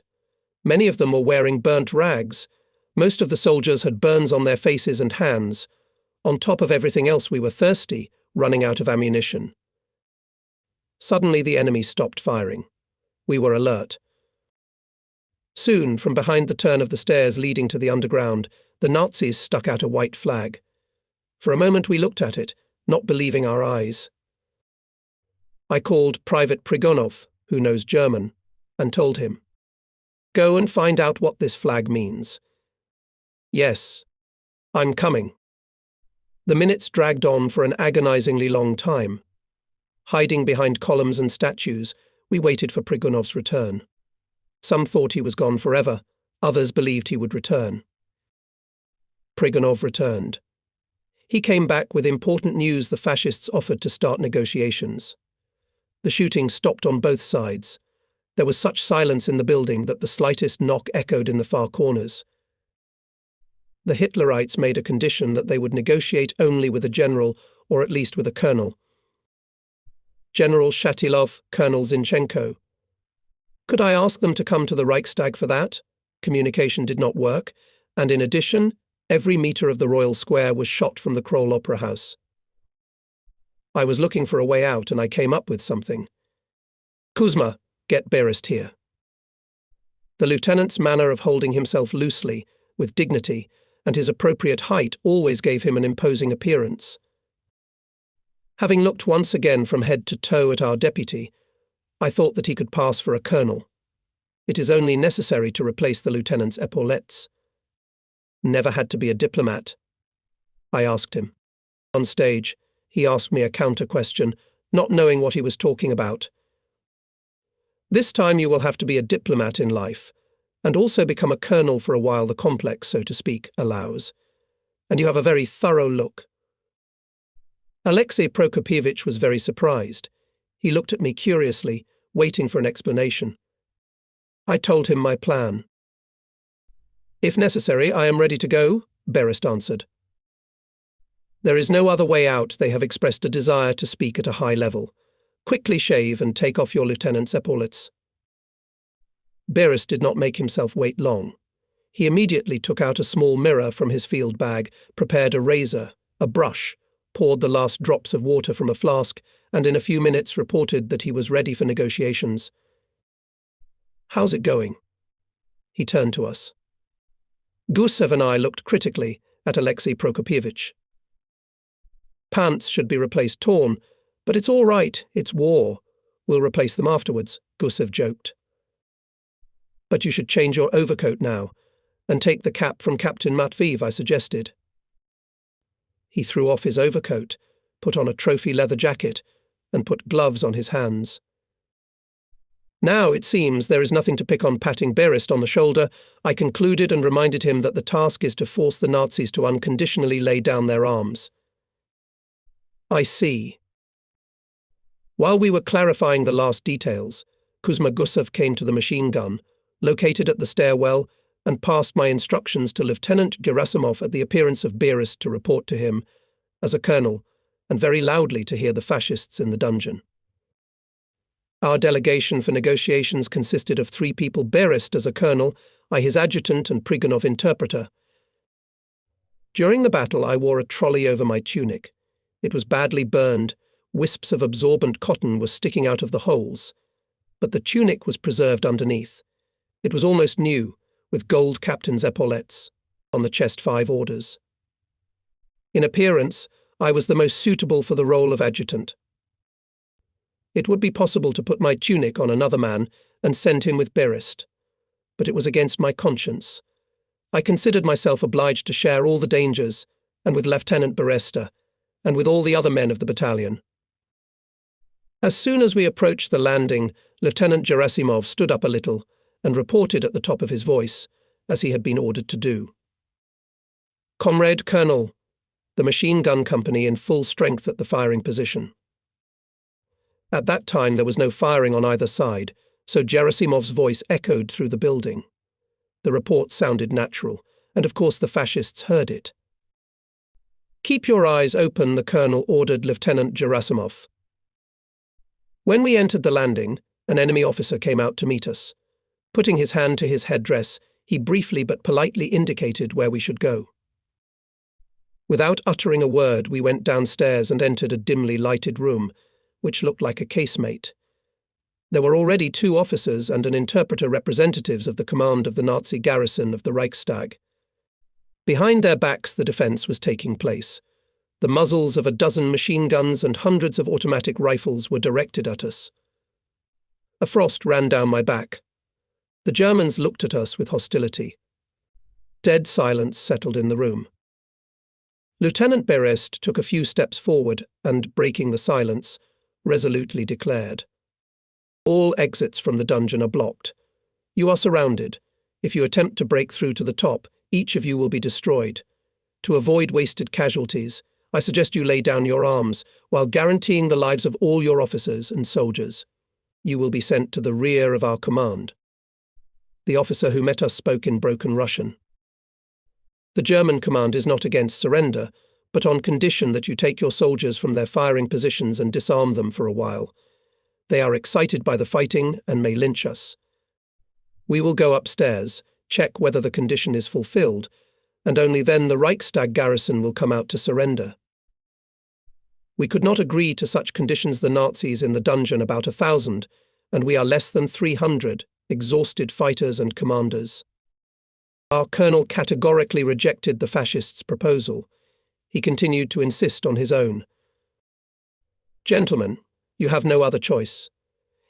Many of them were wearing burnt rags. Most of the soldiers had burns on their faces and hands. On top of everything else we were thirsty, running out of ammunition. Suddenly the enemy stopped firing. We were alert. Soon, from behind the turn of the stairs leading to the underground, the Nazis stuck out a white flag. For a moment we looked at it, not believing our eyes. I called Private Prigonov, who knows German, and told him, "Go and find out what this flag means." "Yes, I'm coming." The minutes dragged on for an agonizingly long time. Hiding behind columns and statues, we waited for Prigonov's return. Some thought he was gone forever, others believed he would return. Prigonov returned. He came back with important news: the fascists offered to start negotiations. The shooting stopped on both sides. There was such silence in the building that the slightest knock echoed in the far corners. The Hitlerites made a condition that they would negotiate only with a general, or at least with a colonel. General Shatilov, Colonel Zinchenko. Could I ask them to come to the Reichstag for that? Communication did not work, and in addition, every metre of the Royal Square was shot from the Kroll Opera House. I was looking for a way out, and I came up with something. "Kuzma, get Berest here." The lieutenant's manner of holding himself loosely, with dignity, and his appropriate height always gave him an imposing appearance. Having looked once again from head to toe at our deputy, I thought that he could pass for a colonel. It is only necessary to replace the lieutenant's epaulettes. Never had to be a diplomat. I asked him. On stage, he asked me a counter-question, not knowing what he was talking about. "This time you will have to be a diplomat in life, and also become a colonel for a while the complex, so to speak, allows. And you have a very thorough look." Alexei Prokopievich was very surprised. He looked at me curiously, waiting for an explanation. I told him my plan. "If necessary, I am ready to go," Berest answered. "There is no other way out. They have expressed a desire to speak at a high level. Quickly shave and take off your lieutenant's epaulets." Berest did not make himself wait long. He immediately took out a small mirror from his field bag, prepared a razor, a brush, poured the last drops of water from a flask, and in a few minutes reported that he was ready for negotiations. "How's it going?" He turned to us. Gusev and I looked critically at Alexei Prokopievich. "Pants should be replaced torn, but it's all right, it's war. We'll replace them afterwards," Gusev joked. "But you should change your overcoat now, and take the cap from Captain Matveev," I suggested. He threw off his overcoat, put on a trophy leather jacket, and put gloves on his hands. Now, it seems, there is nothing to pick on patting Berest on the shoulder. I concluded and reminded him that the task is to force the Nazis to unconditionally lay down their arms. "I see." While we were clarifying the last details, Kuzma Gusev came to the machine gun, located at the stairwell, and passed my instructions to Lieutenant Gerasimov at the appearance of Berest to report to him, as a colonel, and very loudly to hear the fascists in the dungeon. Our delegation for negotiations consisted of 3 people: Berest as a colonel, I his adjutant and Prigonov interpreter. During the battle I wore a trolley over my tunic. It was badly burned, wisps of absorbent cotton were sticking out of the holes, but the tunic was preserved underneath. It was almost new, with gold captain's epaulettes, on the chest 5 orders. In appearance, I was the most suitable for the role of adjutant. It would be possible to put my tunic on another man and send him with Berest, but it was against my conscience. I considered myself obliged to share all the dangers, and with Lieutenant Beresta, and with all the other men of the battalion. As soon as we approached the landing, Lieutenant Gerasimov stood up a little and reported at the top of his voice, as he had been ordered to do. "Comrade Colonel," the machine gun company in full strength at the firing position. At that time there was no firing on either side, so Gerasimov's voice echoed through the building. The report sounded natural, and of course the fascists heard it. "Keep your eyes open," the colonel ordered Lieutenant Gerasimov. When we entered the landing, an enemy officer came out to meet us. Putting his hand to his headdress, he briefly but politely indicated where we should go. Without uttering a word, we went downstairs and entered a dimly lighted room, which looked like a casemate. There were already 2 officers and an interpreter representatives of the command of the Nazi garrison of the Reichstag. Behind their backs the defence was taking place. The muzzles of a dozen machine guns and hundreds of automatic rifles were directed at us. A frost ran down my back. The Germans looked at us with hostility. Dead silence settled in the room. Lieutenant Berest took a few steps forward and, breaking the silence, resolutely declared, "All exits from the dungeon are blocked. You are surrounded. If you attempt to break through to the top, each of you will be destroyed. To avoid wasted casualties, I suggest you lay down your arms, while guaranteeing the lives of all your officers and soldiers. You will be sent to the rear of our command." The officer who met us spoke in broken Russian. "The German command is not against surrender, but on condition that you take your soldiers from their firing positions and disarm them for a while. They are excited by the fighting and may lynch us. We will go upstairs, check whether the condition is fulfilled, and only then the Reichstag garrison will come out to surrender." We could not agree to such conditions. The Nazis in the dungeon about 1,000, and we are less than 300, exhausted fighters and commanders. Our colonel categorically rejected the fascists' proposal. He continued to insist on his own. "Gentlemen, you have no other choice.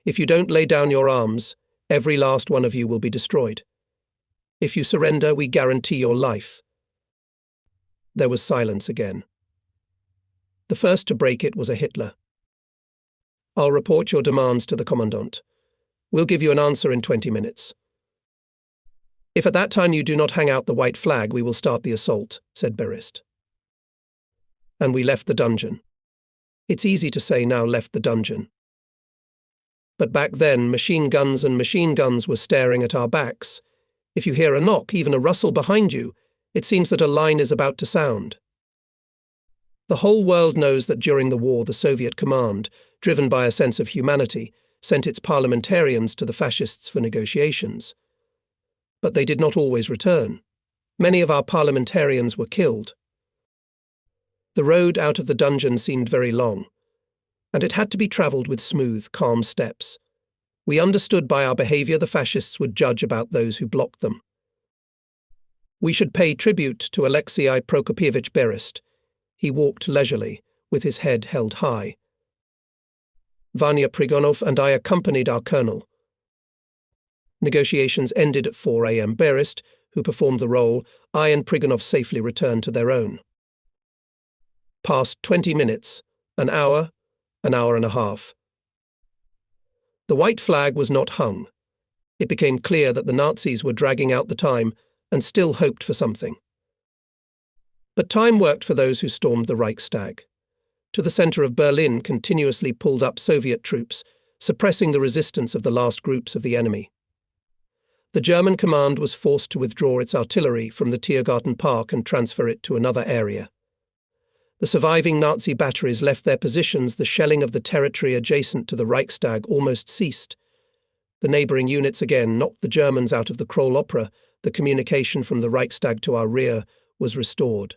If you don't lay down your arms, every last one of you will be destroyed. If you surrender, we guarantee your life." There was silence again. The first to break it was a Hitler. "I'll report your demands to the commandant. We'll give you an answer in 20 minutes. If at that time you do not hang out the white flag, we will start the assault," said Berest. And we left the dungeon. It's easy to say now left the dungeon. But back then, machine guns were staring at our backs. If you hear a knock, even a rustle behind you, it seems that a line is about to sound. The whole world knows that during the war, the Soviet command, driven by a sense of humanity, sent its parliamentarians to the fascists for negotiations. But they did not always return. Many of our parliamentarians were killed. The road out of the dungeon seemed very long, and it had to be travelled with smooth, calm steps. We understood by our behaviour the fascists would judge about those who blocked them. We should pay tribute to Alexei Prokopievich Berest. He walked leisurely, with his head held high. Vanya Prigonov and I accompanied our colonel. Negotiations ended at 4 a.m. Berest, who performed the role, I and Prigonov safely returned to their own. Passed 20 minutes, an hour and a half. The white flag was not hung. It became clear that the Nazis were dragging out the time and still hoped for something. But time worked for those who stormed the Reichstag. To the centre of Berlin continuously pulled up Soviet troops, suppressing the resistance of the last groups of the enemy. The German command was forced to withdraw its artillery from the Tiergarten Park and transfer it to another area. The surviving Nazi batteries left their positions. The shelling of the territory adjacent to the Reichstag almost ceased. The neighbouring units again knocked the Germans out of the Kroll Opera. The communication from the Reichstag to our rear was restored.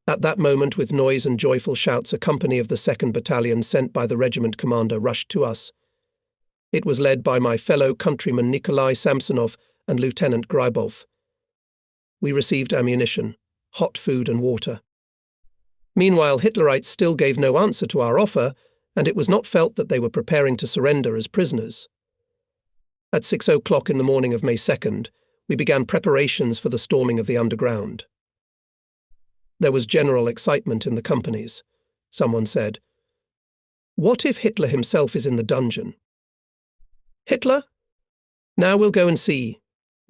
At that moment, with noise and joyful shouts, a company of the 2nd Battalion sent by the regiment commander rushed to us. It was led by my fellow countryman Nikolai Samsonov and Lieutenant Grybov. We received ammunition, hot food and water. Meanwhile, Hitlerites still gave no answer to our offer, and it was not felt that they were preparing to surrender as prisoners. At 6 o'clock in the morning of May 2nd, we began preparations for the storming of the underground. There was general excitement in the companies. Someone said, "What if Hitler himself is in the dungeon?" "Hitler? Now we'll go and see,"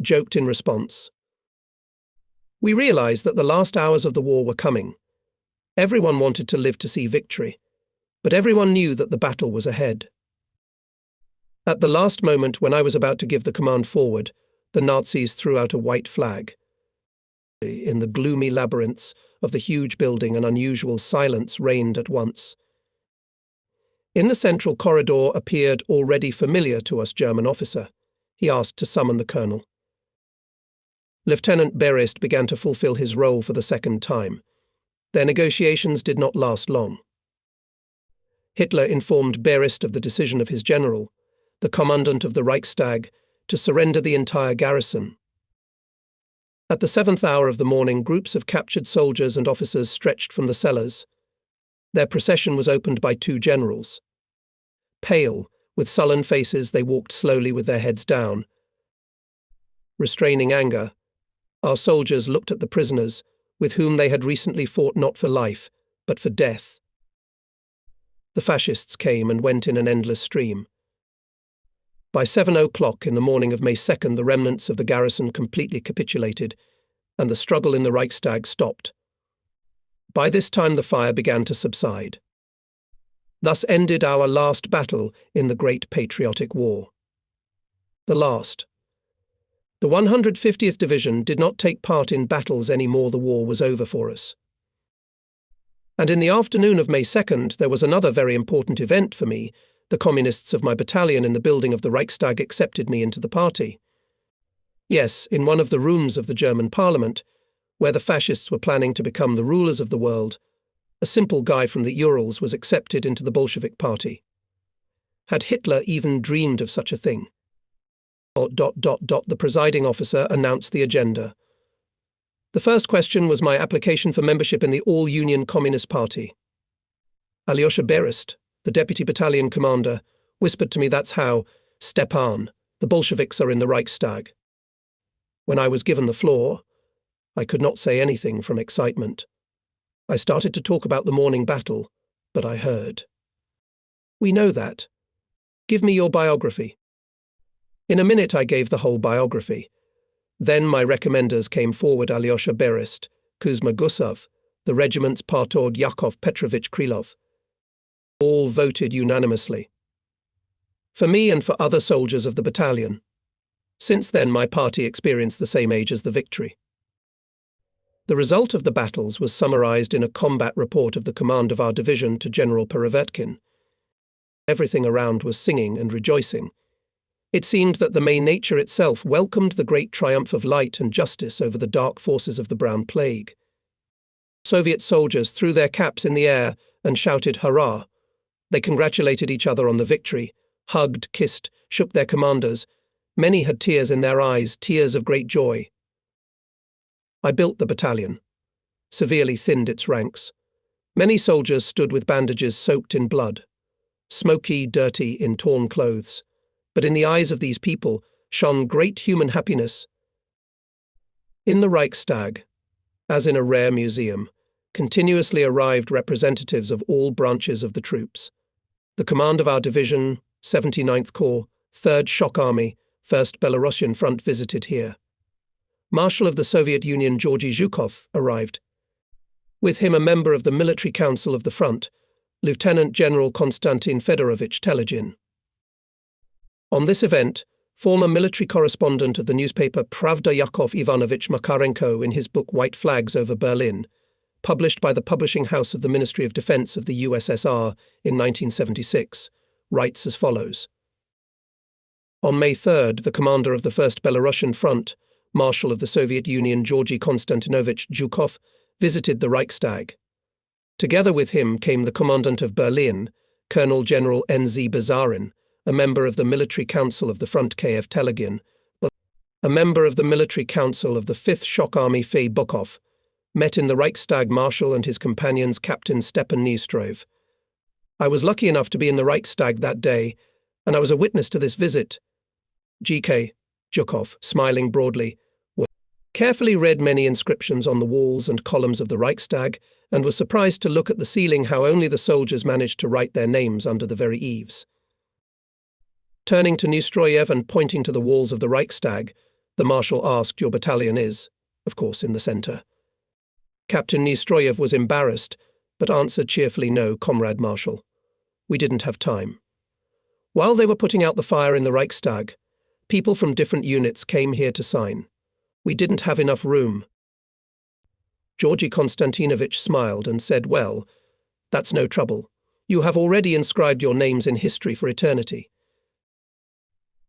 joked in response. We realized that the last hours of the war were coming. Everyone wanted to live to see victory, but everyone knew that the battle was ahead. At the last moment, when I was about to give the command forward, the Nazis threw out a white flag. In the gloomy labyrinths of the huge building, an unusual silence reigned at once. In the central corridor appeared already familiar to us German officer. He asked to summon the colonel. Lieutenant Berest began to fulfill his role for the second time. Their negotiations did not last long. Hitler informed Berest of the decision of his general, the commandant of the Reichstag, to surrender the entire garrison. At the 7th hour of the morning, groups of captured soldiers and officers stretched from the cellars. Their procession was opened by 2 generals. Pale, with sullen faces, they walked slowly with their heads down. Restraining anger, our soldiers looked at the prisoners, with whom they had recently fought not for life, but for death. The fascists came and went in an endless stream. By 7 o'clock in the morning of May 2nd, the remnants of the garrison completely capitulated, and the struggle in the Reichstag stopped. By this time the fire began to subside. Thus ended our last battle in the Great Patriotic War. The last. The 150th Division did not take part in battles anymore. The war was over for us. And in the afternoon of May 2nd, there was another very important event for me. The communists of my battalion in the building of the Reichstag accepted me into the party. Yes, in one of the rooms of the German parliament, where the fascists were planning to become the rulers of the world, a simple guy from the Urals was accepted into the Bolshevik party. Had Hitler even dreamed of such a thing? The presiding officer announced the agenda. The first question was my application for membership in the All-Union Communist Party. Alyosha Berest, the deputy battalion commander, whispered to me, "That's how, Stepan, the Bolsheviks are in the Reichstag." When I was given the floor, I could not say anything from excitement. I started to talk about the morning battle, but I heard. "We know that. Give me your biography." In a minute I gave the whole biography. Then my recommenders came forward: Alyosha Berest, Kuzma Gusov, the regiment's Partorg Yakov Petrovich Krylov. All voted unanimously. for me and for other soldiers of the battalion. Since then, my party experienced the same age as the victory. The result of the battles was summarized in a combat report of the command of our division to General Perevetkin. Everything around was singing and rejoicing. It seemed that the main nature itself welcomed the great triumph of light and justice over the dark forces of the Brown Plague. Soviet soldiers threw their caps in the air and shouted hurrah. They congratulated each other on the victory, hugged, kissed, shook their commanders. Many had tears in their eyes, tears of great joy. I built the battalion, severely thinned its ranks. Many soldiers stood with bandages soaked in blood, smoky, dirty, in torn clothes. But in the eyes of these people shone great human happiness. In the Reichstag, as in a rare museum, continuously arrived representatives of all branches of the troops. The command of our division, 79th Corps, 3rd Shock Army, 1st Belarusian Front visited here. Marshal of the Soviet Union Georgy Zhukov arrived. With him a member of the Military Council of the Front, Lieutenant General Konstantin Fedorovich Telegin. On this event, former military correspondent of the newspaper Pravda Yakov Ivanovich Makarenko, in his book White Flags over Berlin, published by the publishing house of the Ministry of Defense of the USSR in 1976, writes as follows. On May 3rd, the commander of the 1st Belarusian Front, Marshal of the Soviet Union Georgy Konstantinovich Zhukov, visited the Reichstag. Together with him came the commandant of Berlin, Colonel General N.Z. Bazarin, a member of the Military Council of the Front KF Telegin, a member of the Military Council of the 5th Shock Army Fei Bukov, met in the Reichstag Marshal and his companions Captain Stepan Nestrov. I was lucky enough to be in the Reichstag that day, and I was a witness to this visit. G.K. Zhukov, smiling broadly, carefully read many inscriptions on the walls and columns of the Reichstag and was surprised to look at the ceiling how only the soldiers managed to write their names under the very eaves. Turning to Nestroyev and pointing to the walls of the Reichstag, the Marshal asked, "Your battalion is, of course, in the centre." Captain Nestroyev was embarrassed, but answered cheerfully, "No, Comrade Marshal. We didn't have time." While they were putting out the fire in the Reichstag, people from different units came here to sign. We didn't have enough room. Georgy Konstantinovich smiled and said, "Well, that's no trouble. You have already inscribed your names in history for eternity."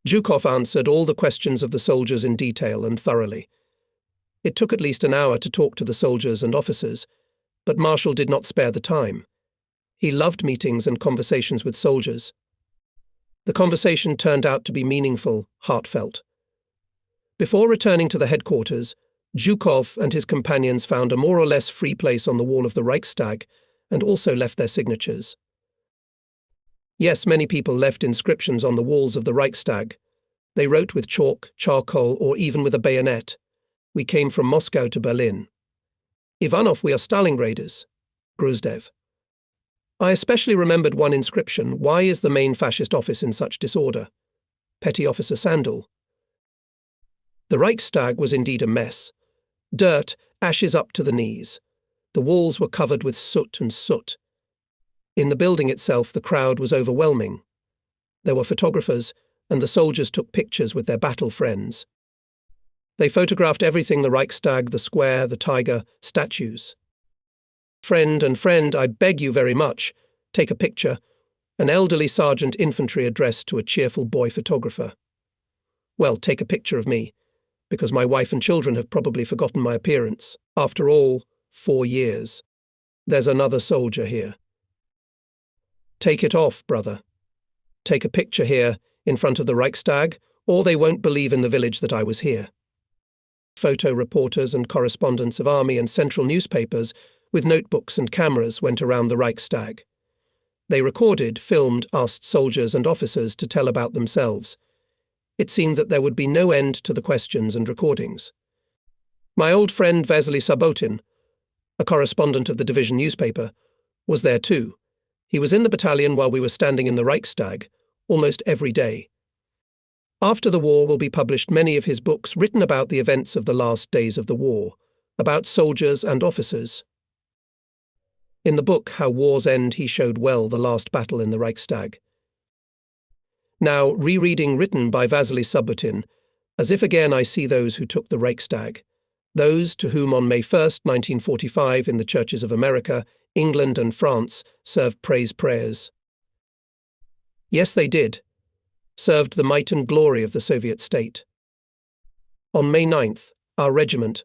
Zhukov answered all the questions of the soldiers in detail and thoroughly. It took at least an hour to talk to the soldiers and officers, but Marshal did not spare the time. He loved meetings and conversations with soldiers. The conversation turned out to be meaningful, heartfelt. Before returning to the headquarters, Zhukov and his companions found a more or less free place on the wall of the Reichstag and also left their signatures. Yes, many people left inscriptions on the walls of the Reichstag. They wrote with chalk, charcoal, or even with a bayonet. "We came from Moscow to Berlin." "Ivanov, we are Stalingraders." Gruzdev. I especially remembered one inscription, "Why is the main fascist office in such disorder?" Petty Officer Sandel. The Reichstag was indeed a mess. Dirt, ashes up to the knees. The walls were covered with soot and soot. In the building itself, the crowd was overwhelming. There were photographers, and the soldiers took pictures with their battle friends. They photographed everything: the Reichstag, the square, the tiger, statues. "Friend and friend, I beg you very much, take a picture," an elderly sergeant infantry addressed to a cheerful boy photographer. "Well, take a picture of me, because my wife and children have probably forgotten my appearance. After all, 4 years. There's another soldier here." "Take it off, brother. Take a picture here, in front of the Reichstag, or they won't believe in the village that I was here." Photo reporters and correspondents of army and central newspapers with notebooks and cameras went around the Reichstag. They recorded, filmed, asked soldiers and officers to tell about themselves. It seemed that there would be no end to the questions and recordings. My old friend Vasily Sabotin, a correspondent of the division newspaper, was there too. He was in the battalion while we were standing in the Reichstag, almost every day. After the war will be published many of his books written about the events of the last days of the war, about soldiers and officers. In the book How Wars End, he showed well the last battle in the Reichstag. Now, rereading written by Vasily Subotin, as if again I see those who took the Reichstag, those to whom on May 1st, 1945, in the churches of America, England and France, served praise prayers. Yes, they did, served the might and glory of the Soviet state. On May 9th, our regiment,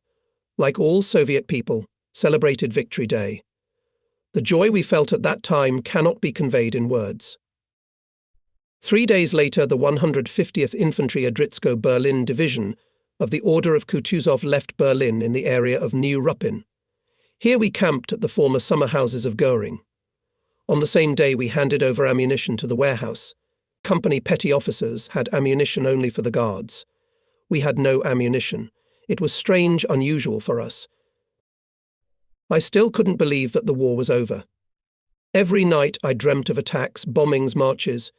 like all Soviet people, celebrated Victory Day. The joy we felt at that time cannot be conveyed in words. 3 days later, the 150th Infantry Adritsko Berlin Division of the Order of Kutuzov left Berlin in the area of New Ruppin. Here we camped at the former summer houses of Göring. On the same day, we handed over ammunition to the warehouse. Company petty officers had ammunition only for the guards. We had no ammunition. It was strange, unusual for us. I still couldn't believe that the war was over. Every night I dreamt of attacks, bombings, marches.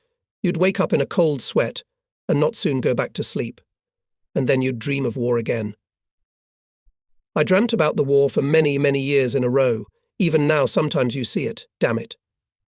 You'd wake up in a cold sweat and not soon go back to sleep. And then you'd dream of war again. I dreamt about the war for many, many years in a row. Even now, sometimes you see it, damn it.